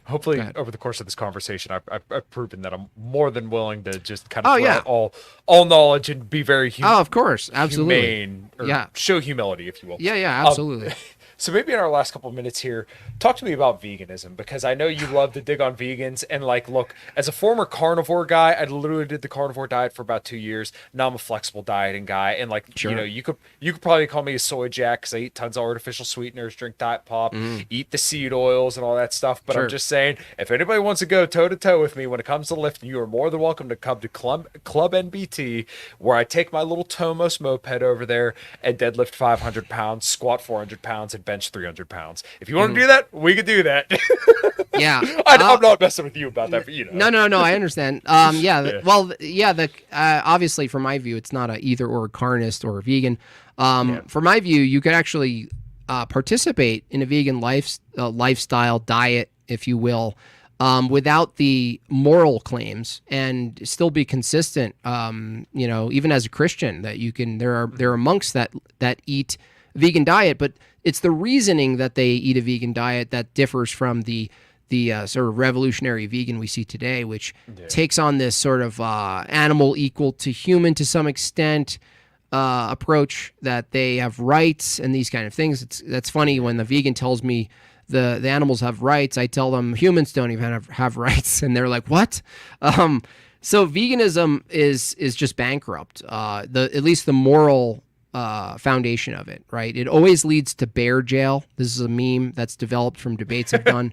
Speaker 1: Hopefully, over the course of this conversation, I've proven that I'm more than willing to just kind of all knowledge and be very
Speaker 4: of course, absolutely,
Speaker 1: humane, or show humility, if you will.
Speaker 4: Yeah, absolutely.
Speaker 1: So maybe in our last couple of minutes here, talk to me about veganism, because I know you love to dig on vegans. And like, look, as a former carnivore guy, I literally did the carnivore diet for about 2 years. Now I'm a flexible dieting guy, and like,
Speaker 4: Sure.
Speaker 1: you could probably call me a soy jack because I eat tons of artificial sweeteners, drink diet pop, eat the seed oils and all that stuff. But
Speaker 4: Sure.
Speaker 1: I'm just saying, if anybody wants to go toe to toe with me when it comes to lifting, you are more than welcome to come to Club NBT, where I take my little Tomos moped over there and deadlift 500 pounds, squat 400 pounds, and bench 300 pounds. If you want to do that, we could do that.
Speaker 4: Yeah.
Speaker 1: I'm not messing with you about that, but you know.
Speaker 4: No, I understand.
Speaker 1: Yeah.
Speaker 4: Well, yeah, obviously from my view, it's not a either or carnist or a vegan. From my view, you could actually participate in a vegan lifestyle diet, if you will, without the moral claims and still be consistent. Even as a Christian, that you can. There are monks that eat vegan diet, but it's the reasoning that they eat a vegan diet that differs from the sort of revolutionary vegan we see today, which takes on this sort of animal equal to human to some extent approach, that they have rights and these kind of things. That's funny when the vegan tells me the animals have rights. I tell them humans don't even have rights, and they're like, what? So veganism is just bankrupt. At least the moral foundation of it, right? It always leads to bear jail. This is a meme that's developed from debates I've done.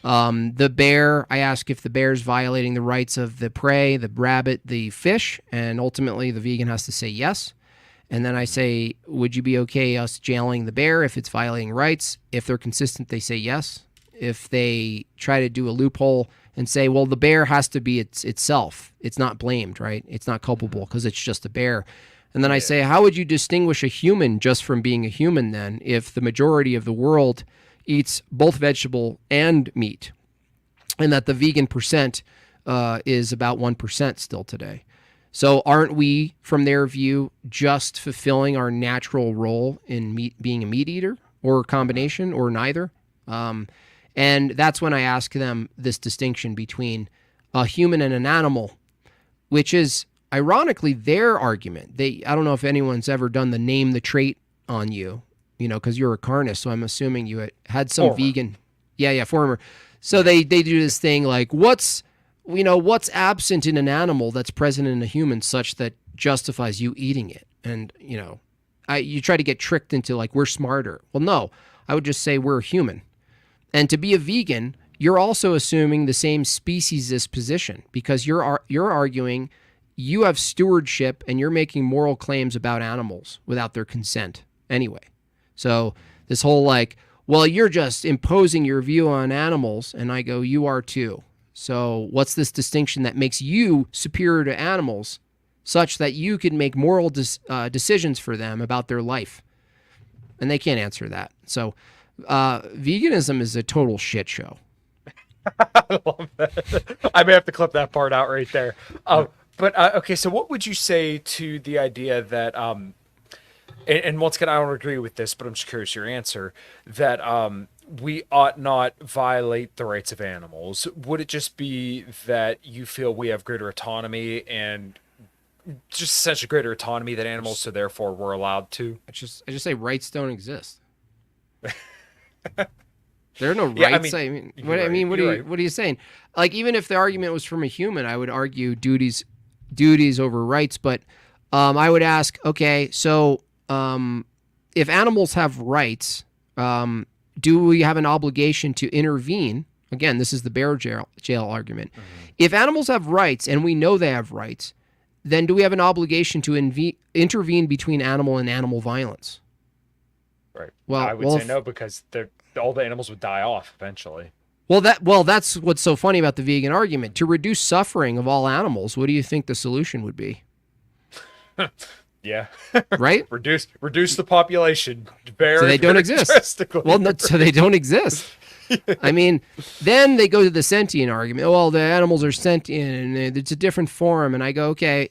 Speaker 4: The bear, I ask if the bear is violating the rights of the prey, the rabbit, the fish, and ultimately the vegan has to say yes. And then I say, would you be okay us jailing the bear if it's violating rights? If they're consistent, they say yes. If they try to do a loophole and say, well, the bear has to be itself. It's not blamed, right? It's not culpable because it's just a bear. And then I say, how would you distinguish a human just from being a human then if the majority of the world eats both vegetable and meat, and that the vegan percent is about 1% still today? So aren't we, from their view, just fulfilling our natural role in being a meat eater, or a combination, or neither? And that's when I ask them this distinction between a human and an animal, which is ironically their argument. I don't know if anyone's ever done the name the trait on you, because you're a carnist, so I'm assuming you had some vegan. Yeah, former. So they do this thing like, what's absent in an animal that's present in a human such that justifies you eating it? And, you try to get tricked into like, we're smarter. Well, no, I would just say we're a human. And to be a vegan, you're also assuming the same speciesist position, because you're arguing you have stewardship and you're making moral claims about animals without their consent anyway. So this whole like, well, you're just imposing your view on animals, and I go, you are too. So what's this distinction that makes you superior to animals such that you can make moral decisions for them about their life? And they can't answer that. So veganism is a total shit show.
Speaker 1: I love that. I may have to clip that part out right there. But okay, so what would you say to the idea that, and once again, I don't agree with this, but I'm just curious your answer, that we ought not violate the rights of animals? Would it just be that you feel we have greater autonomy, and just essentially greater autonomy than animals, so therefore we're allowed to?
Speaker 4: I just say rights don't exist. There are no rights. What are you saying? Like, even if the argument was from a human, I would argue duties over rights. But I would ask, okay, so if animals have rights, do we have an obligation to intervene? Again, this is the bear jail argument. Mm-hmm. If animals have rights, and we know they have rights, then do we have an obligation to intervene between animal and animal violence?
Speaker 1: Right. Well, I would say no, because all the animals would die off eventually.
Speaker 4: Well, that's what's so funny about the vegan argument. To reduce suffering of all animals, what do you think the solution would be?
Speaker 1: Yeah.
Speaker 4: Right?
Speaker 1: Reduce the population.
Speaker 4: So they don't exist. Well, no, so they don't exist. I mean, then they go to the sentient argument. Well, the animals are sentient, and it's a different form. And I go, okay,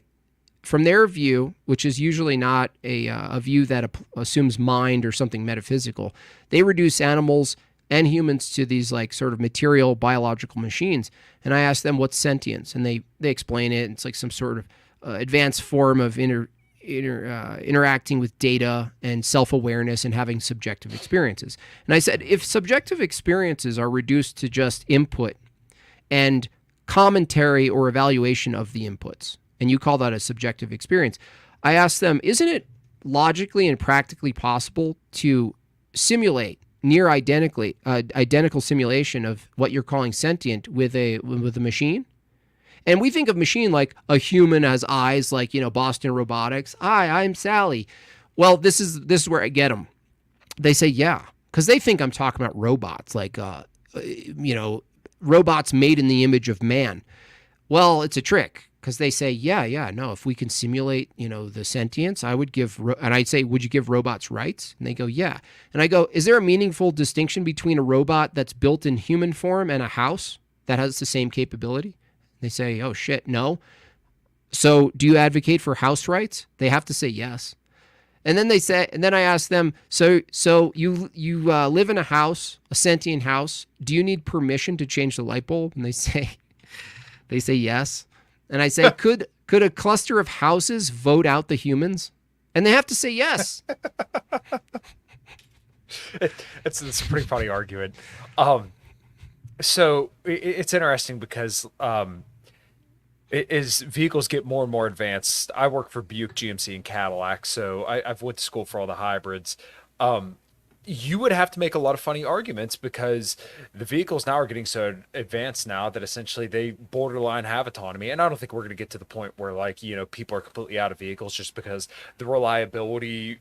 Speaker 4: from their view, which is usually not a view that assumes mind or something metaphysical, they reduce animals and humans to these like sort of material biological machines. And I ask them what's sentience, and they explain it. It's like some sort of advanced form of interacting with data and self-awareness and having subjective experiences. And I said, if subjective experiences are reduced to just input and commentary or evaluation of the inputs, and you call that a subjective experience, I asked them, isn't it logically and practically possible to simulate near identical simulation of what you're calling sentient with a machine? And we think of machine like a human has eyes, like, Boston Robotics. Hi, I'm Sally. Well, this is where I get them. They say, yeah, because they think I'm talking about robots, like, robots made in the image of man. Well, it's a trick, because they say, no, if we can simulate, the sentience, I would give, and I'd say, would you give robots rights? And they go, yeah. And I go, is there a meaningful distinction between a robot that's built in human form and a house that has the same capability? They say, oh shit, no. So do you advocate for house rights? They have to say yes. And then I ask them, so you live in a house, a sentient house. Do you need permission to change the light bulb? And they say yes. And I say, could a cluster of houses vote out the humans? And they have to say yes.
Speaker 1: It's a pretty funny argument. So it's interesting because as vehicles get more and more advanced, I work for Buick, GMC, and Cadillac, so I've went to school for all the hybrids. You would have to make a lot of funny arguments because the vehicles now are getting so advanced now that essentially they borderline have autonomy. And I don't think we're going to get to the point where, like, people are completely out of vehicles just because the reliability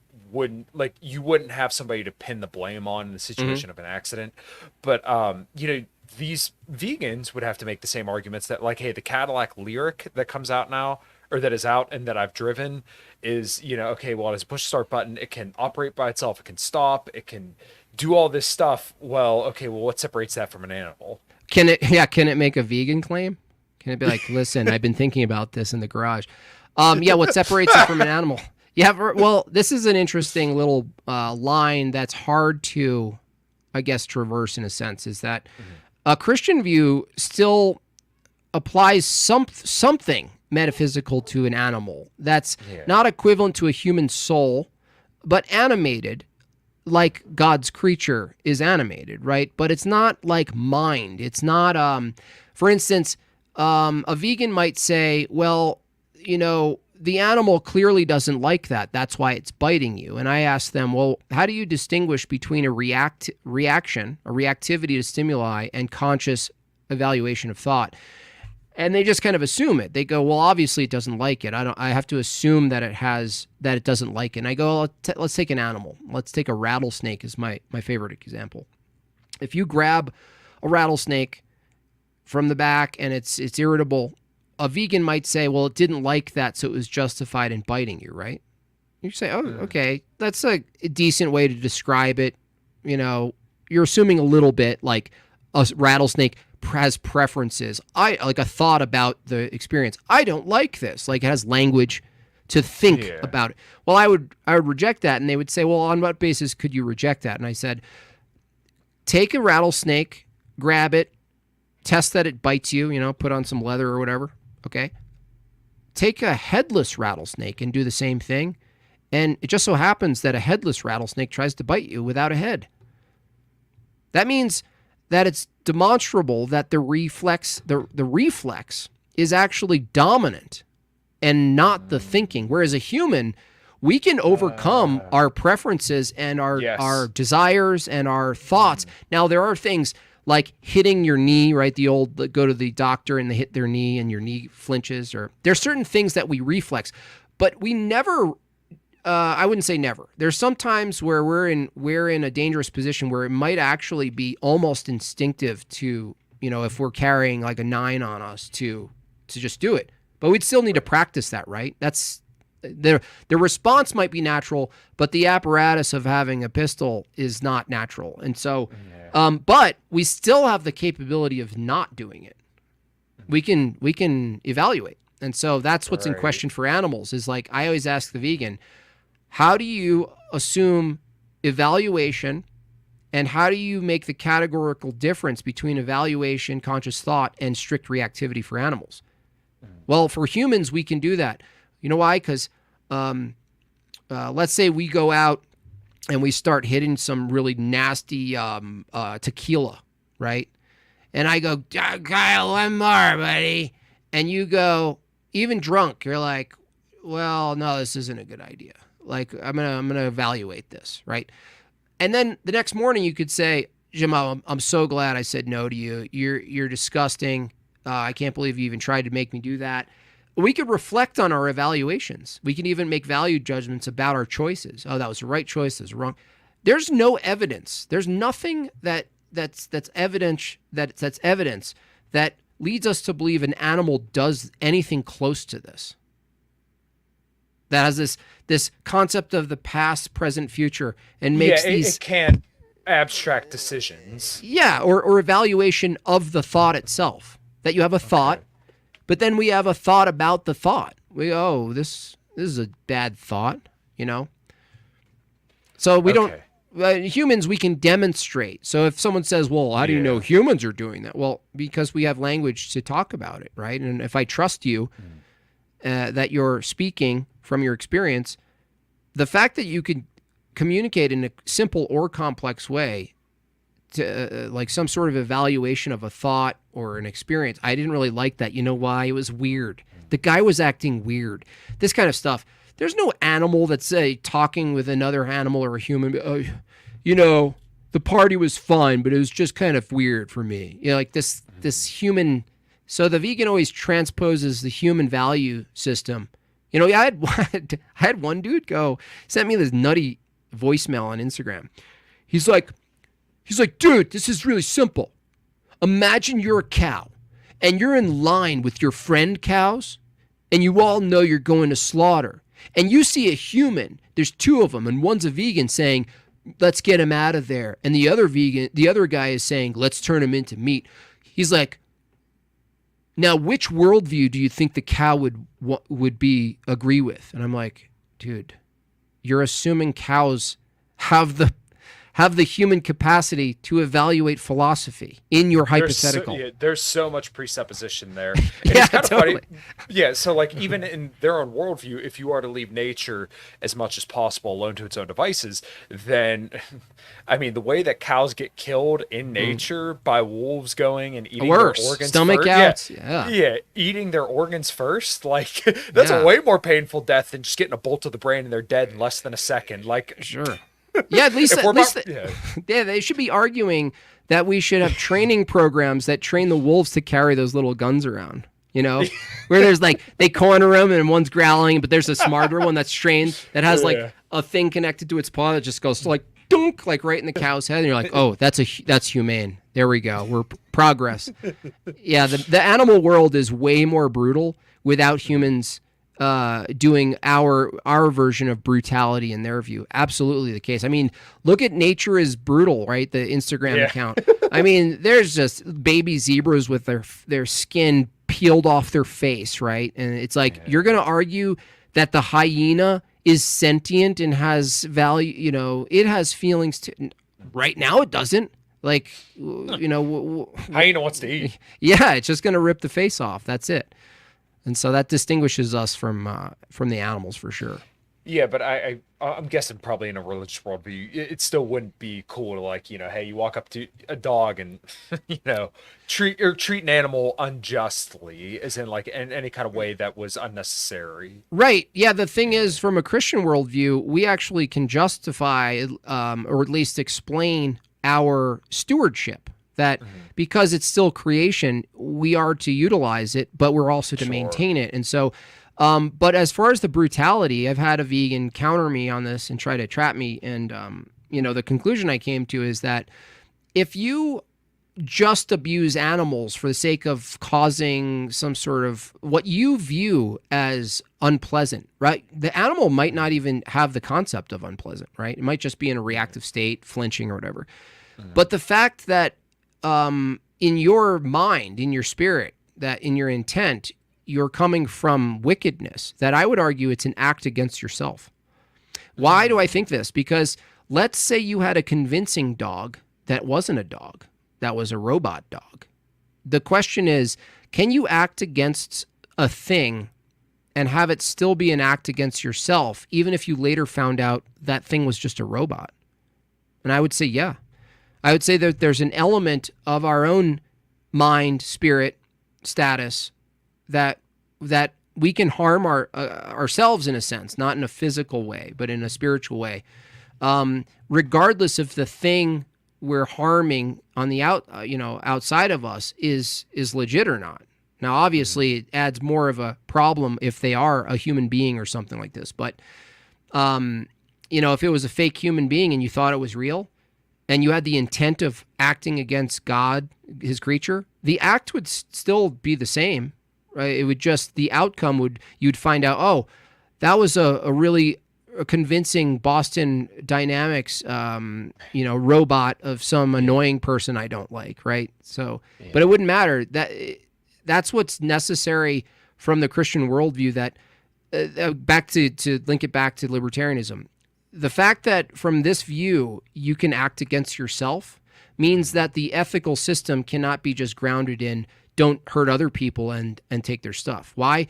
Speaker 1: you wouldn't have somebody to pin the blame on in the situation of an accident. But, these vegans would have to make the same arguments that, like, hey, the Cadillac Lyric that comes out now, or that is out and that I've driven, is, okay, well, it has a push start button. It can operate by itself. It can stop. It can do all this stuff. Well, okay, well, what separates that from an animal?
Speaker 4: Can it make a vegan claim? Can it be like, listen, I've been thinking about this in the garage. What separates it from an animal? Yeah, well, this is an interesting little line that's hard to, I guess, traverse in a sense, is that a Christian view still applies something metaphysical to an animal that's not equivalent to a human soul, but animated like God's creature is animated, right? But it's not like mind. It's not, for instance, a vegan might say, well, the animal clearly doesn't like that. That's why it's biting you. And I ask them, well, how do you distinguish between a reaction, a reactivity to stimuli, and conscious evaluation of thought? And they just kind of assume it. They go, well, obviously it doesn't like it. I have to assume that it doesn't like it. And I go, let's take an animal. Let's take a rattlesnake as my favorite example. If you grab a rattlesnake from the back and it's irritable, a vegan might say, well, it didn't like that, so it was justified in biting you, right? You say, oh, okay, that's a decent way to describe it. You're assuming a little bit like a rattlesnake has preferences. Like a thought about the experience. I don't like this. Like it has language to think about it. Well, I would reject that, and they would say, well, on what basis could you reject that? And I said, take a rattlesnake, grab it, test that it bites you, put on some leather or whatever. Okay. Take a headless rattlesnake and do the same thing. And it just so happens that a headless rattlesnake tries to bite you without a head. That means that it's demonstrable that the reflex is actually dominant and not the thinking. Whereas a human, we can overcome our preferences and our desires and our thoughts. Now, there are things like hitting your knee, right? Go to the doctor and they hit their knee and your knee flinches. Or there's certain things that we reflex, but we never, I wouldn't say never. There's some times where we're in a dangerous position where it might actually be almost instinctive to, if we're carrying like a 9 on us to just do it. But we'd still need to practice that, right? That's the response might be natural, but the apparatus of having a pistol is not natural. And so, but we still have the capability of not doing it. We can evaluate. And so that's what's in question for animals is like, I always ask the vegan, how do you assume evaluation and how do you make the categorical difference between evaluation, conscious thought, and strict reactivity for animals? Well, for humans, we can do that. You know why? Because let's say we go out and we start hitting some really nasty tequila, right? And I go, Kyle, one more, buddy. And you go, even drunk, you're like, well, no, this isn't a good idea. Like, I'm gonna evaluate this, right? And then the next morning you could say, Jim, I'm so glad I said no to you. You're disgusting. I can't believe you even tried to make me do that. We could reflect on our evaluations. We can even make value judgments about our choices. Oh, that was the right choice. That was wrong. There's no evidence. There's nothing that's evidence that leads us to believe an animal does anything close to this. That has this concept of the past, present, future, and makes
Speaker 1: it can't abstract decisions.
Speaker 4: Yeah, or evaluation of the thought itself. That you have a thought, but then we have a thought about the thought. We go, oh, this is a bad thought, you know? So we don't, humans, we can demonstrate. So if someone says, well, how do you know humans are doing that? Well, because we have language to talk about it, right? And if I trust you that you're speaking from your experience, the fact that you can communicate in a simple or complex way to like some sort of evaluation of a thought or an experience. I didn't really like that. You know why? It was weird. The guy was acting weird. This kind of stuff. There's no animal that's talking with another animal or a human. You know, the party was fun, but it was just kind of weird for me. You know, like this human. So the vegan always transposes the human value system. You know, I had one dude sent me this nutty voicemail on Instagram. He's like, dude, this is really simple. Imagine you're a cow and you're in line with your friend cows and you all know you're going to slaughter and you see a human, there's two of them and one's a vegan saying, let's get him out of there. And the other guy is saying, let's turn him into meat. He's like, now which worldview do you think the cow would agree with? And I'm like, dude, you're assuming cows have the human capacity to evaluate philosophy in your hypothetical.
Speaker 1: There's so much presupposition there.
Speaker 4: Yeah, totally.
Speaker 1: Funny. Yeah, so like even in their own worldview, if you are to leave nature as much as possible alone to its own devices, then, I mean, the way that cows get killed in nature by wolves going and eating their organs
Speaker 4: stomach
Speaker 1: first,
Speaker 4: out.
Speaker 1: Yeah, eating their organs first, like that's a way more painful death than just getting a bolt to the brain and they're dead in less than a second. Like,
Speaker 4: sure. Yeah, at least they should be arguing that we should have training programs that train the wolves to carry those little guns around, you know, where there's like, they corner them and one's growling, but there's a smarter one that's trained that has like a thing connected to its paw that just goes like dunk, like right in the cow's head. And you're like, oh, that's humane. There we go. We're progress. Yeah. The animal world is way more brutal without humans doing our version of brutality in their view. Absolutely the case. I mean, look at Nature is Brutal, right? The Instagram account. I mean, there's just baby zebras with their skin peeled off their face, right? And it's like, you're going to argue that the hyena is sentient and has value, you know, it has feelings too. Right now it doesn't. Like, you know,
Speaker 1: hyena wants to eat.
Speaker 4: Yeah, it's just going to rip the face off. That's it. And so that distinguishes us from the animals for sure.
Speaker 1: Yeah, but I'm guessing probably in a religious worldview, it still wouldn't be cool to like, you know, hey, you walk up to a dog and, you know, treat an animal unjustly, as in like in any kind of way that was unnecessary.
Speaker 4: Right. Yeah. The thing is, from a Christian worldview, we actually can justify or at least explain our stewardship. That because it's still creation, we are to utilize it, but we're also to maintain it. And so, but as far as the brutality, I've had a vegan counter me on this and try to trap me. And, you know, the conclusion I came to is that if you just abuse animals for the sake of causing some sort of what you view as unpleasant, right? The animal might not even have the concept of unpleasant, right? It might just be in a reactive state, flinching or whatever. But the fact that in your mind, in your spirit, that in your intent, you're coming from wickedness, that I would argue it's an act against yourself. Why do I think this? Because let's say you had a convincing dog that wasn't a dog, that was a robot dog. The question is, can you act against a thing and have it still be an act against yourself, even if you later found out that thing was just a robot? And I would say, yeah. I would say that there's an element of our own mind, spirit, status that we can harm ourselves in a sense, not in a physical way, but in a spiritual way, regardless if the thing we're harming on the outside of us is legit or not. Now, obviously, it adds more of a problem if they are a human being or something like this. But if it was a fake human being and you thought it was real, and you had the intent of acting against God, his creature, the act would still be the same, right? It would just, the outcome you'd find out, oh, that was a really convincing Boston Dynamics, robot of some annoying person I don't like, right? So, yeah. But it wouldn't matter. That's what's necessary from the Christian worldview, that back to link it back to libertarianism. The fact that from this view you can act against yourself means that the ethical system cannot be just grounded in don't hurt other people and take their stuff. Why?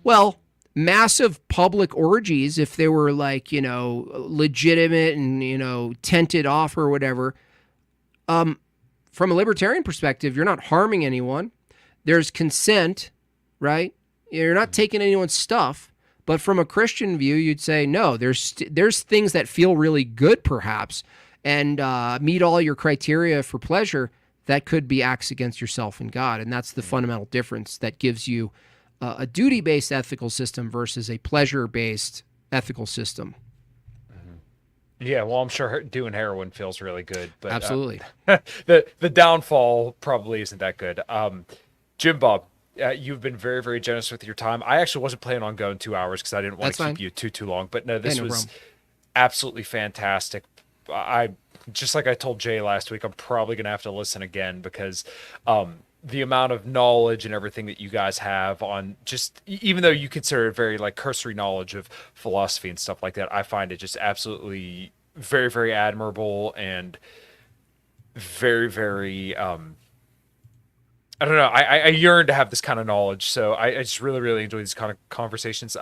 Speaker 4: Well, massive public orgies, if they were legitimate and tented off or whatever, from a libertarian perspective, you're not harming anyone. There's consent, right? You're not taking anyone's stuff. But from a Christian view, you'd say, no, there's things that feel really good, perhaps, and meet all your criteria for pleasure that could be acts against yourself and God. And that's the fundamental difference that gives you a duty-based ethical system versus a pleasure-based ethical system.
Speaker 1: Yeah, well, I'm sure doing heroin feels really good. But
Speaker 4: absolutely.
Speaker 1: The downfall probably isn't that good. Jimbob, you've been very, very generous with your time. I actually wasn't planning on going 2 hours because I didn't want to keep you too long. But no, this was absolutely fantastic. I just like I told Jay last week, I'm probably going to have to listen again because the amount of knowledge and everything that you guys have on just, even though you consider it very cursory knowledge of philosophy and stuff like that, I find it just absolutely very, very admirable and very, very, I don't know. I yearn to have this kind of knowledge. So I just really, really enjoy these kind of conversations.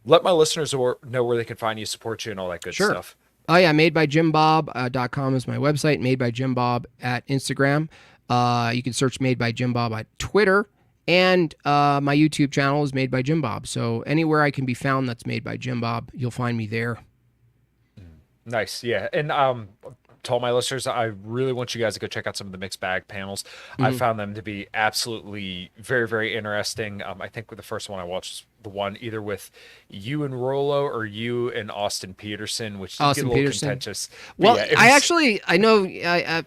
Speaker 1: Let my listeners know where they can find you, support you, and all that good stuff.
Speaker 4: Oh, yeah. Madebyjimbob.com is my website. Made by Jimbob at Instagram. You can search Made by Jimbob at Twitter. And my YouTube channel is Made by Jimbob. So anywhere I can be found that's Made by Jimbob, you'll find me there.
Speaker 1: Nice. Yeah. And to all my listeners, I really want you guys to go check out some of the mixed bag panels. I found them to be absolutely very, very interesting. I think with the first one I watched was the one either with you and Rollo or you and Austin Peterson, which did get a little contentious.
Speaker 4: Well, yeah, I know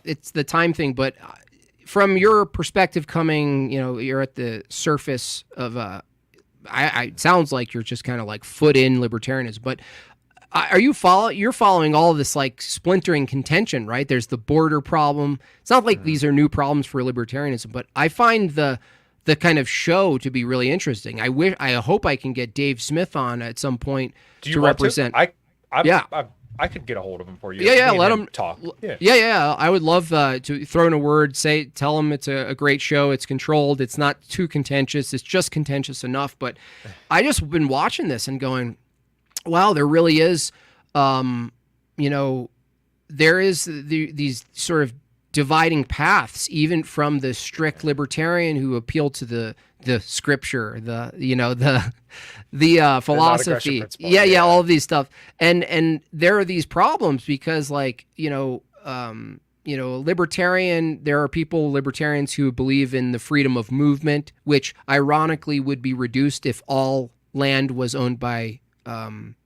Speaker 4: it's the time thing, but from your perspective coming, you're at the surface of it sounds like you're just kind of foot in libertarianism, but you're following all of this splintering contention, right? There's the border problem. It's not like these are new problems for libertarianism, but I find the kind of show to be really interesting. I hope I can get Dave Smith on at some point to represent.
Speaker 1: I could get a hold of him for you.
Speaker 4: Yeah, let him
Speaker 1: talk.
Speaker 4: Yeah. I would love to throw in a word, tell him it's a great show. It's controlled. It's not too contentious. It's just contentious enough. But I just been watching this and going, wow, there really is, there is these sort of dividing paths, even from the strict libertarian who appeal to the scripture, the philosophy, all of these stuff, and there are these problems because libertarians who believe in the freedom of movement, which ironically would be reduced if all land was owned by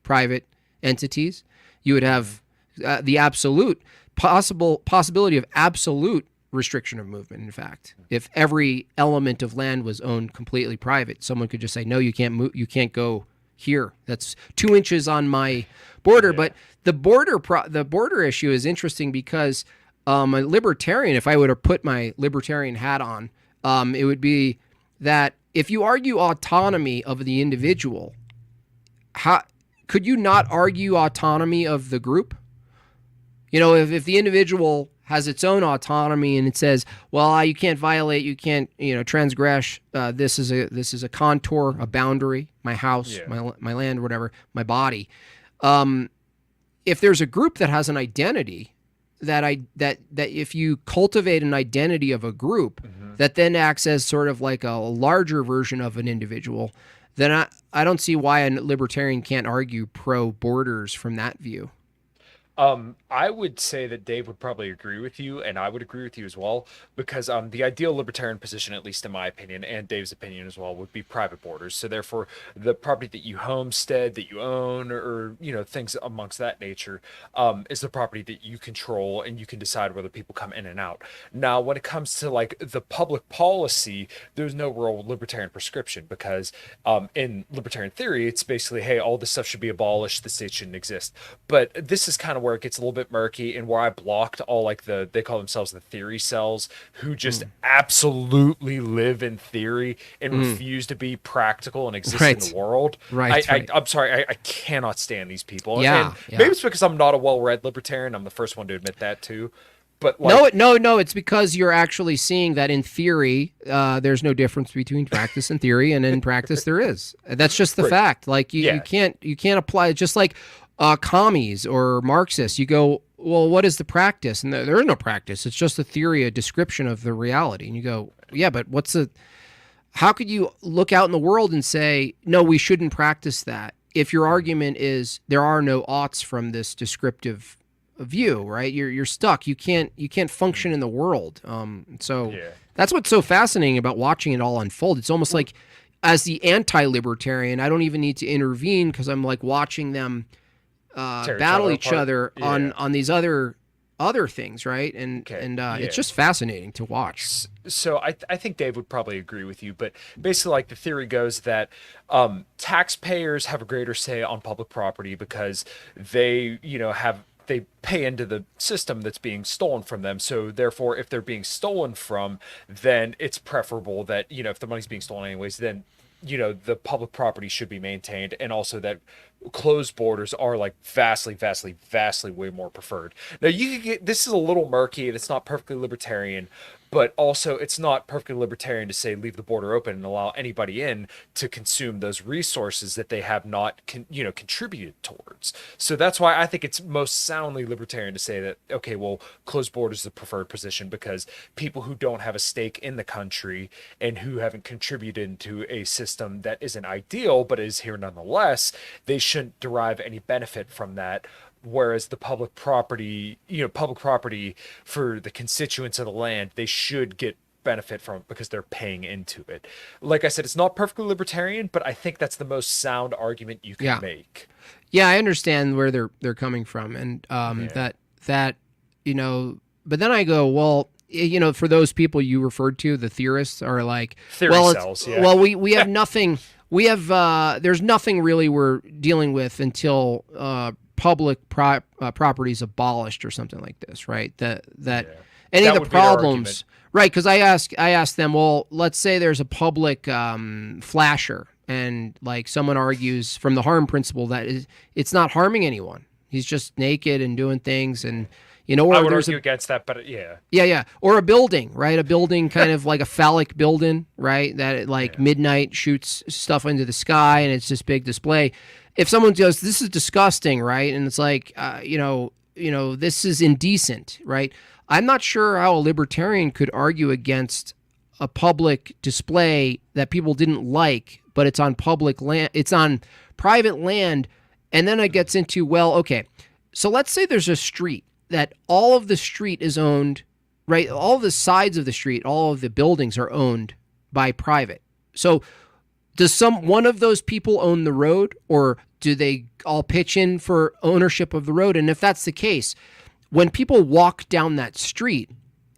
Speaker 4: private entities. You would have the absolute possibility of absolute restriction of movement. In fact, if every element of land was owned completely private, someone could just say, no, you can't move, you can't go here. That's 2 inches on my border. But the border issue is interesting because a libertarian, if I were to put my libertarian hat on, it would be that if you argue autonomy of the individual, how could you not argue autonomy of the group? If the individual has its own autonomy, and it says, well, you can't violate, you can't, transgress. This is a contour, a boundary, my house, my land, whatever, my body. If there's a group that has an identity, that if you cultivate an identity of a group that then acts as sort of like a larger version of an individual, then I don't see why a libertarian can't argue pro borders from that view.
Speaker 1: I would say that Dave would probably agree with you, and I would agree with you as well, because the ideal libertarian position, at least in my opinion, and Dave's opinion as well, would be private borders. So therefore, the property that you homestead, that you own, or things amongst that nature, is the property that you control, and you can decide whether people come in and out. Now, when it comes to like the public policy, there's no real libertarian prescription, because in libertarian theory, it's basically, hey, all this stuff should be abolished, the state shouldn't exist. But this is kind of where it gets a little bit murky, and where I blocked all like they call themselves the theory cells, who just absolutely live in theory and refuse to be practical and exist in the world. I'm sorry, I cannot stand these people. And maybe it's because I'm not a well-read libertarian. I'm the first one to admit that too. But like,
Speaker 4: no, it's because you're actually seeing that in theory, there's no difference between practice and theory, and in practice there is. That's just the fact. Like you can't apply it, just like commies or Marxists. You go, well, what is the practice? And there is no practice. It's just a theory, a description of the reality. And you go, yeah, but how could you look out in the world and say, no, we shouldn't practice that, if your argument is there are no oughts from this descriptive view, right? You're stuck. You can't function in the world. That's what's so fascinating about watching it all unfold. It's almost like, as the anti-libertarian, I don't even need to intervene, because I'm like watching them battle each other on these other things, right? It's just fascinating to watch.
Speaker 1: So I think Dave would probably agree with you, but basically, like, the theory goes that taxpayers have a greater say on public property because they pay into the system that's being stolen from them. So therefore, if they're being stolen from, then it's preferable that, if the money's being stolen anyways, then the public property should be maintained, and also that closed borders are like vastly way more preferred. Now, you could get, this is a little murky and it's not perfectly libertarian, but also it's not perfectly libertarian to say leave the border open and allow anybody in to consume those resources that they have not contributed towards. So that's why I think it's most soundly libertarian to say that, okay, well, closed borders is the preferred position, because people who don't have a stake in the country and who haven't contributed to a system that isn't ideal but is here nonetheless, they shouldn't derive any benefit from that. Whereas the public property for the constituents of the land, they should get benefit from it because they're paying into it. Like I said, it's not perfectly libertarian, but I think that's the most sound argument you can make.
Speaker 4: Yeah, I understand where they're coming from, and but then I go, well, for those people you referred to, the theorists are like,
Speaker 1: cells,
Speaker 4: we have nothing. We have there's nothing really we're dealing with until public property is abolished or something like this, right? Any of the problems, right? Because I ask them, well, let's say there's a public flasher, and like someone argues from the harm principle that it's not harming anyone. He's just naked and doing things, and or
Speaker 1: I would argue against that, but
Speaker 4: or a building, right? A building kind of like a phallic building, right? That midnight shoots stuff into the sky, and it's this big display. If someone goes, this is disgusting, right? And it's like, this is indecent, right? I'm not sure how a libertarian could argue against a public display that people didn't like, but it's on public land, it's on private land. And then it gets into, well, okay, so let's say there's a street that all of the street is owned, right? All of the sides of the street, all of the buildings are owned by private. So does one of those people own the road, or do they all pitch in for ownership of the road? And if that's the case, when people walk down that street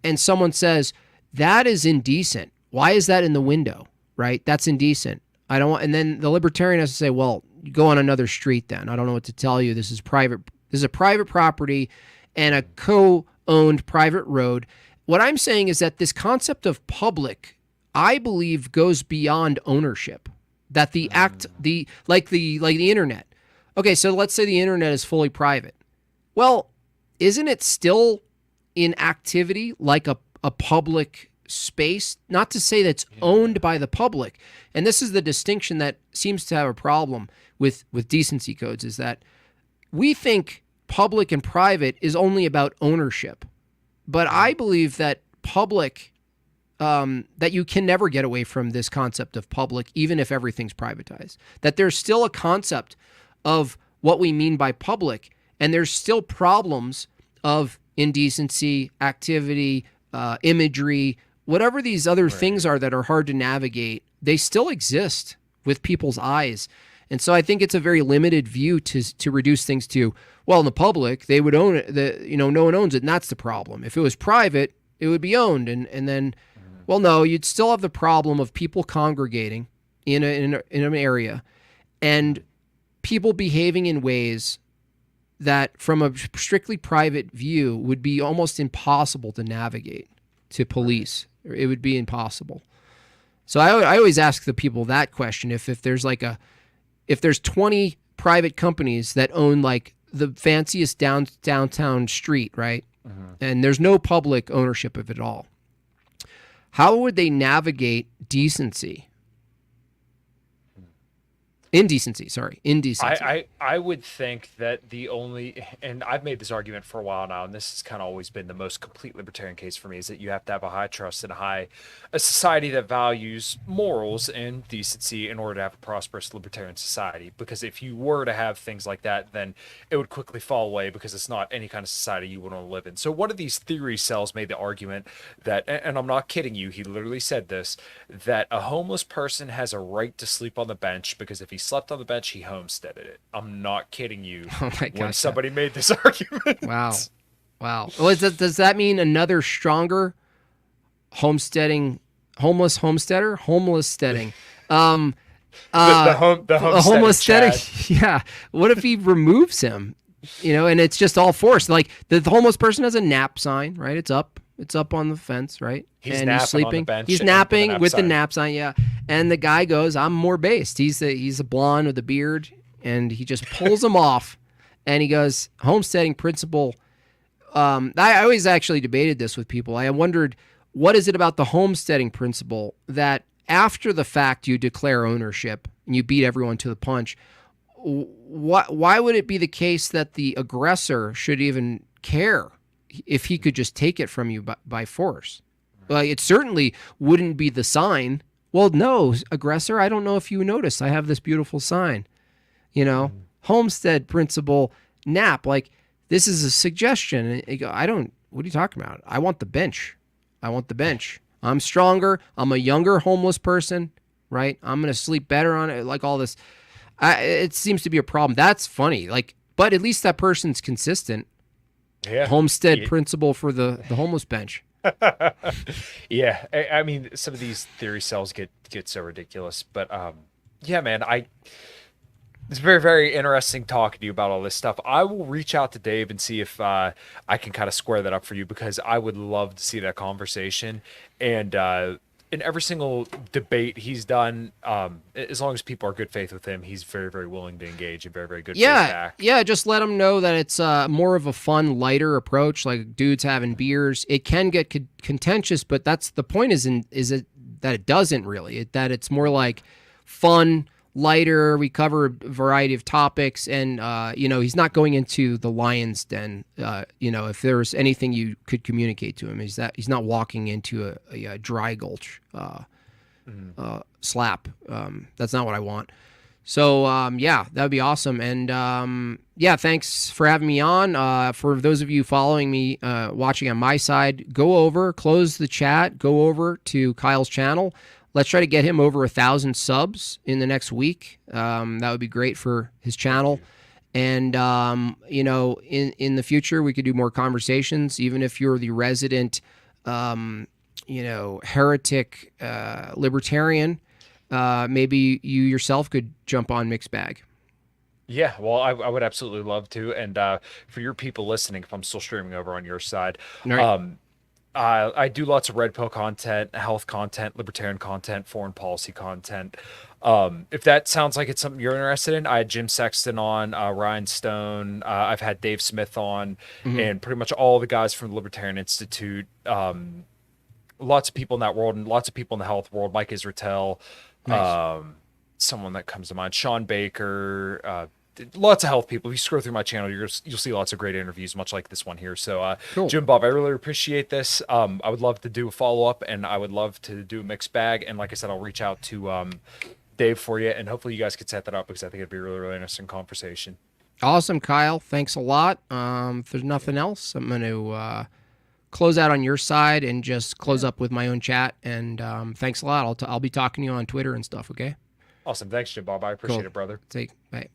Speaker 4: and someone says, that is indecent, why is that in the window, right? That's indecent. I don't want, and then the libertarian has to say, well, go on another street then. I don't know what to tell you. This is private. This is a private property and a co-owned private road. What I'm saying is that this concept of public, I believe, goes beyond ownership. That the like the internet. Okay, so let's say the internet is fully private. Well, isn't it still in activity like a public space, not to say that's owned by the public. And this is the distinction that seems to have a problem with decency codes, is that we think public and private is only about ownership. But I believe that public, that you can never get away from this concept of public, even if everything's privatized. That there's still a concept of what we mean by public, and there's still problems of indecency, activity, imagery, whatever these other things are that are hard to navigate. They still exist with people's eyes. And so I think it's a very limited view to reduce things to, well, in the public, they would own it. No one owns it, and that's the problem. If it was private, it would be owned. And then, well, no, you'd still have the problem of people congregating in an area and people behaving in ways that, from a strictly private view, would be almost impossible to navigate to police. It would be impossible. So I always ask the people that question. If there's 20 private companies that own like the fanciest downtown street, right? And there's no public ownership of it all, how would they navigate decency? Indecency.
Speaker 1: I would think that the only, and I've made this argument for a while now, and this has kind of always been the most complete libertarian case for me, is that you have to have a high trust and a society that values morals and decency in order to have a prosperous libertarian society. Because if you were to have things like that, then it would quickly fall away, because it's not any kind of society you would want to live in. So one of these theory cells made the argument that, and I'm not kidding you, he literally said this, that a homeless person has a right to sleep on the bench because if he slept on the bench, he homesteaded it. I'm not kidding you.
Speaker 4: Oh my gosh,
Speaker 1: when somebody made this argument.
Speaker 4: Wow. Well, does that mean another stronger homesteading, homeless homesteader? Homesteading.
Speaker 1: The
Speaker 4: homeless steading.
Speaker 1: Chad.
Speaker 4: Yeah. What if he removes him? And it's just all forced. Like the homeless person has a nap sign, right? It's up on the fence, right?
Speaker 1: He's
Speaker 4: and
Speaker 1: napping
Speaker 4: he's sleeping.
Speaker 1: on the bench
Speaker 4: He's napping with the nap sign, yeah. And the guy goes, "I'm more based." He's a blonde with a beard, and he just pulls him off, and he goes, "Homesteading principle." I always actually debated this with people. I wondered, what is it about the homesteading principle that after the fact you declare ownership and you beat everyone to the punch? Why would it be the case that the aggressor should even care if he could just take it from you by force? Well, it certainly wouldn't be the sign. Well, no, aggressor, I don't know if you noticed. I have this beautiful sign. Homestead principle, nap. Like, this is a suggestion. What are you talking about? I want the bench. I'm stronger. I'm a younger homeless person, right? I'm going to sleep better on it. Like all this. It seems to be a problem. That's funny. Like, but at least that person's consistent.
Speaker 1: Yeah.
Speaker 4: Homestead principle for the homeless bench.
Speaker 1: Yeah, I mean, some of these theory cells get so ridiculous, but yeah, man, it's very, very interesting talking to you about all this stuff. I will reach out to Dave and see if I can kind of square that up for you, because I would love to see that conversation. And in every single debate he's done, as long as people are good faith with him, he's very, very willing to engage and very, very good faith back.
Speaker 4: Yeah, just let him know that it's more of a fun, lighter approach, like dudes having beers. It can get contentious, but that's the point. That it doesn't really. That it's more like fun, lighter. We cover a variety of topics, and he's not going into the lion's den. If there's anything you could communicate to him, is that he's not walking into a dry gulch slap. That's not what I want. So that would be awesome. And thanks for having me on. For those of you following me, watching on my side, close the chat, go over to Kyle's channel. Let's try to get him over 1,000 subs in the next week. That would be great for his channel. And, in the future, we could do more conversations, even if you're the resident, heretic libertarian. Maybe you yourself could jump on Mixed Bag.
Speaker 1: Yeah, well, I would absolutely love to. And for your people listening, if I'm still streaming over on your side,
Speaker 4: right.
Speaker 1: I do lots of red pill content, health content, libertarian content, foreign policy content. If that sounds like it's something you're interested in, I had Jim Sexton on, Ryan Stone. I've had Dave Smith on,
Speaker 4: Mhm.
Speaker 1: and pretty much all the guys from the Libertarian Institute. Lots of people in that world, and lots of people in the health world. Mike Israetel,
Speaker 4: Nice.
Speaker 1: someone that comes to mind, Sean Baker. Lots of health people. If you scroll through my channel, you'll see lots of great interviews, much like this one here. So,
Speaker 4: Cool.
Speaker 1: Jimbob, I really appreciate this. I would love to do a follow up, and I would love to do a mixed bag. And like I said, I'll reach out to Dave for you, and hopefully you guys could set that up because I think it'd be a really, really interesting conversation.
Speaker 4: Awesome, Kyle. Thanks a lot. If there's nothing else, I'm going to close out on your side and just close up with my own chat. And thanks a lot. I'll be talking to you on Twitter and stuff. Okay.
Speaker 1: Awesome. Thanks, Jimbob. I appreciate
Speaker 4: Cool.
Speaker 1: it, brother.
Speaker 4: Take bye.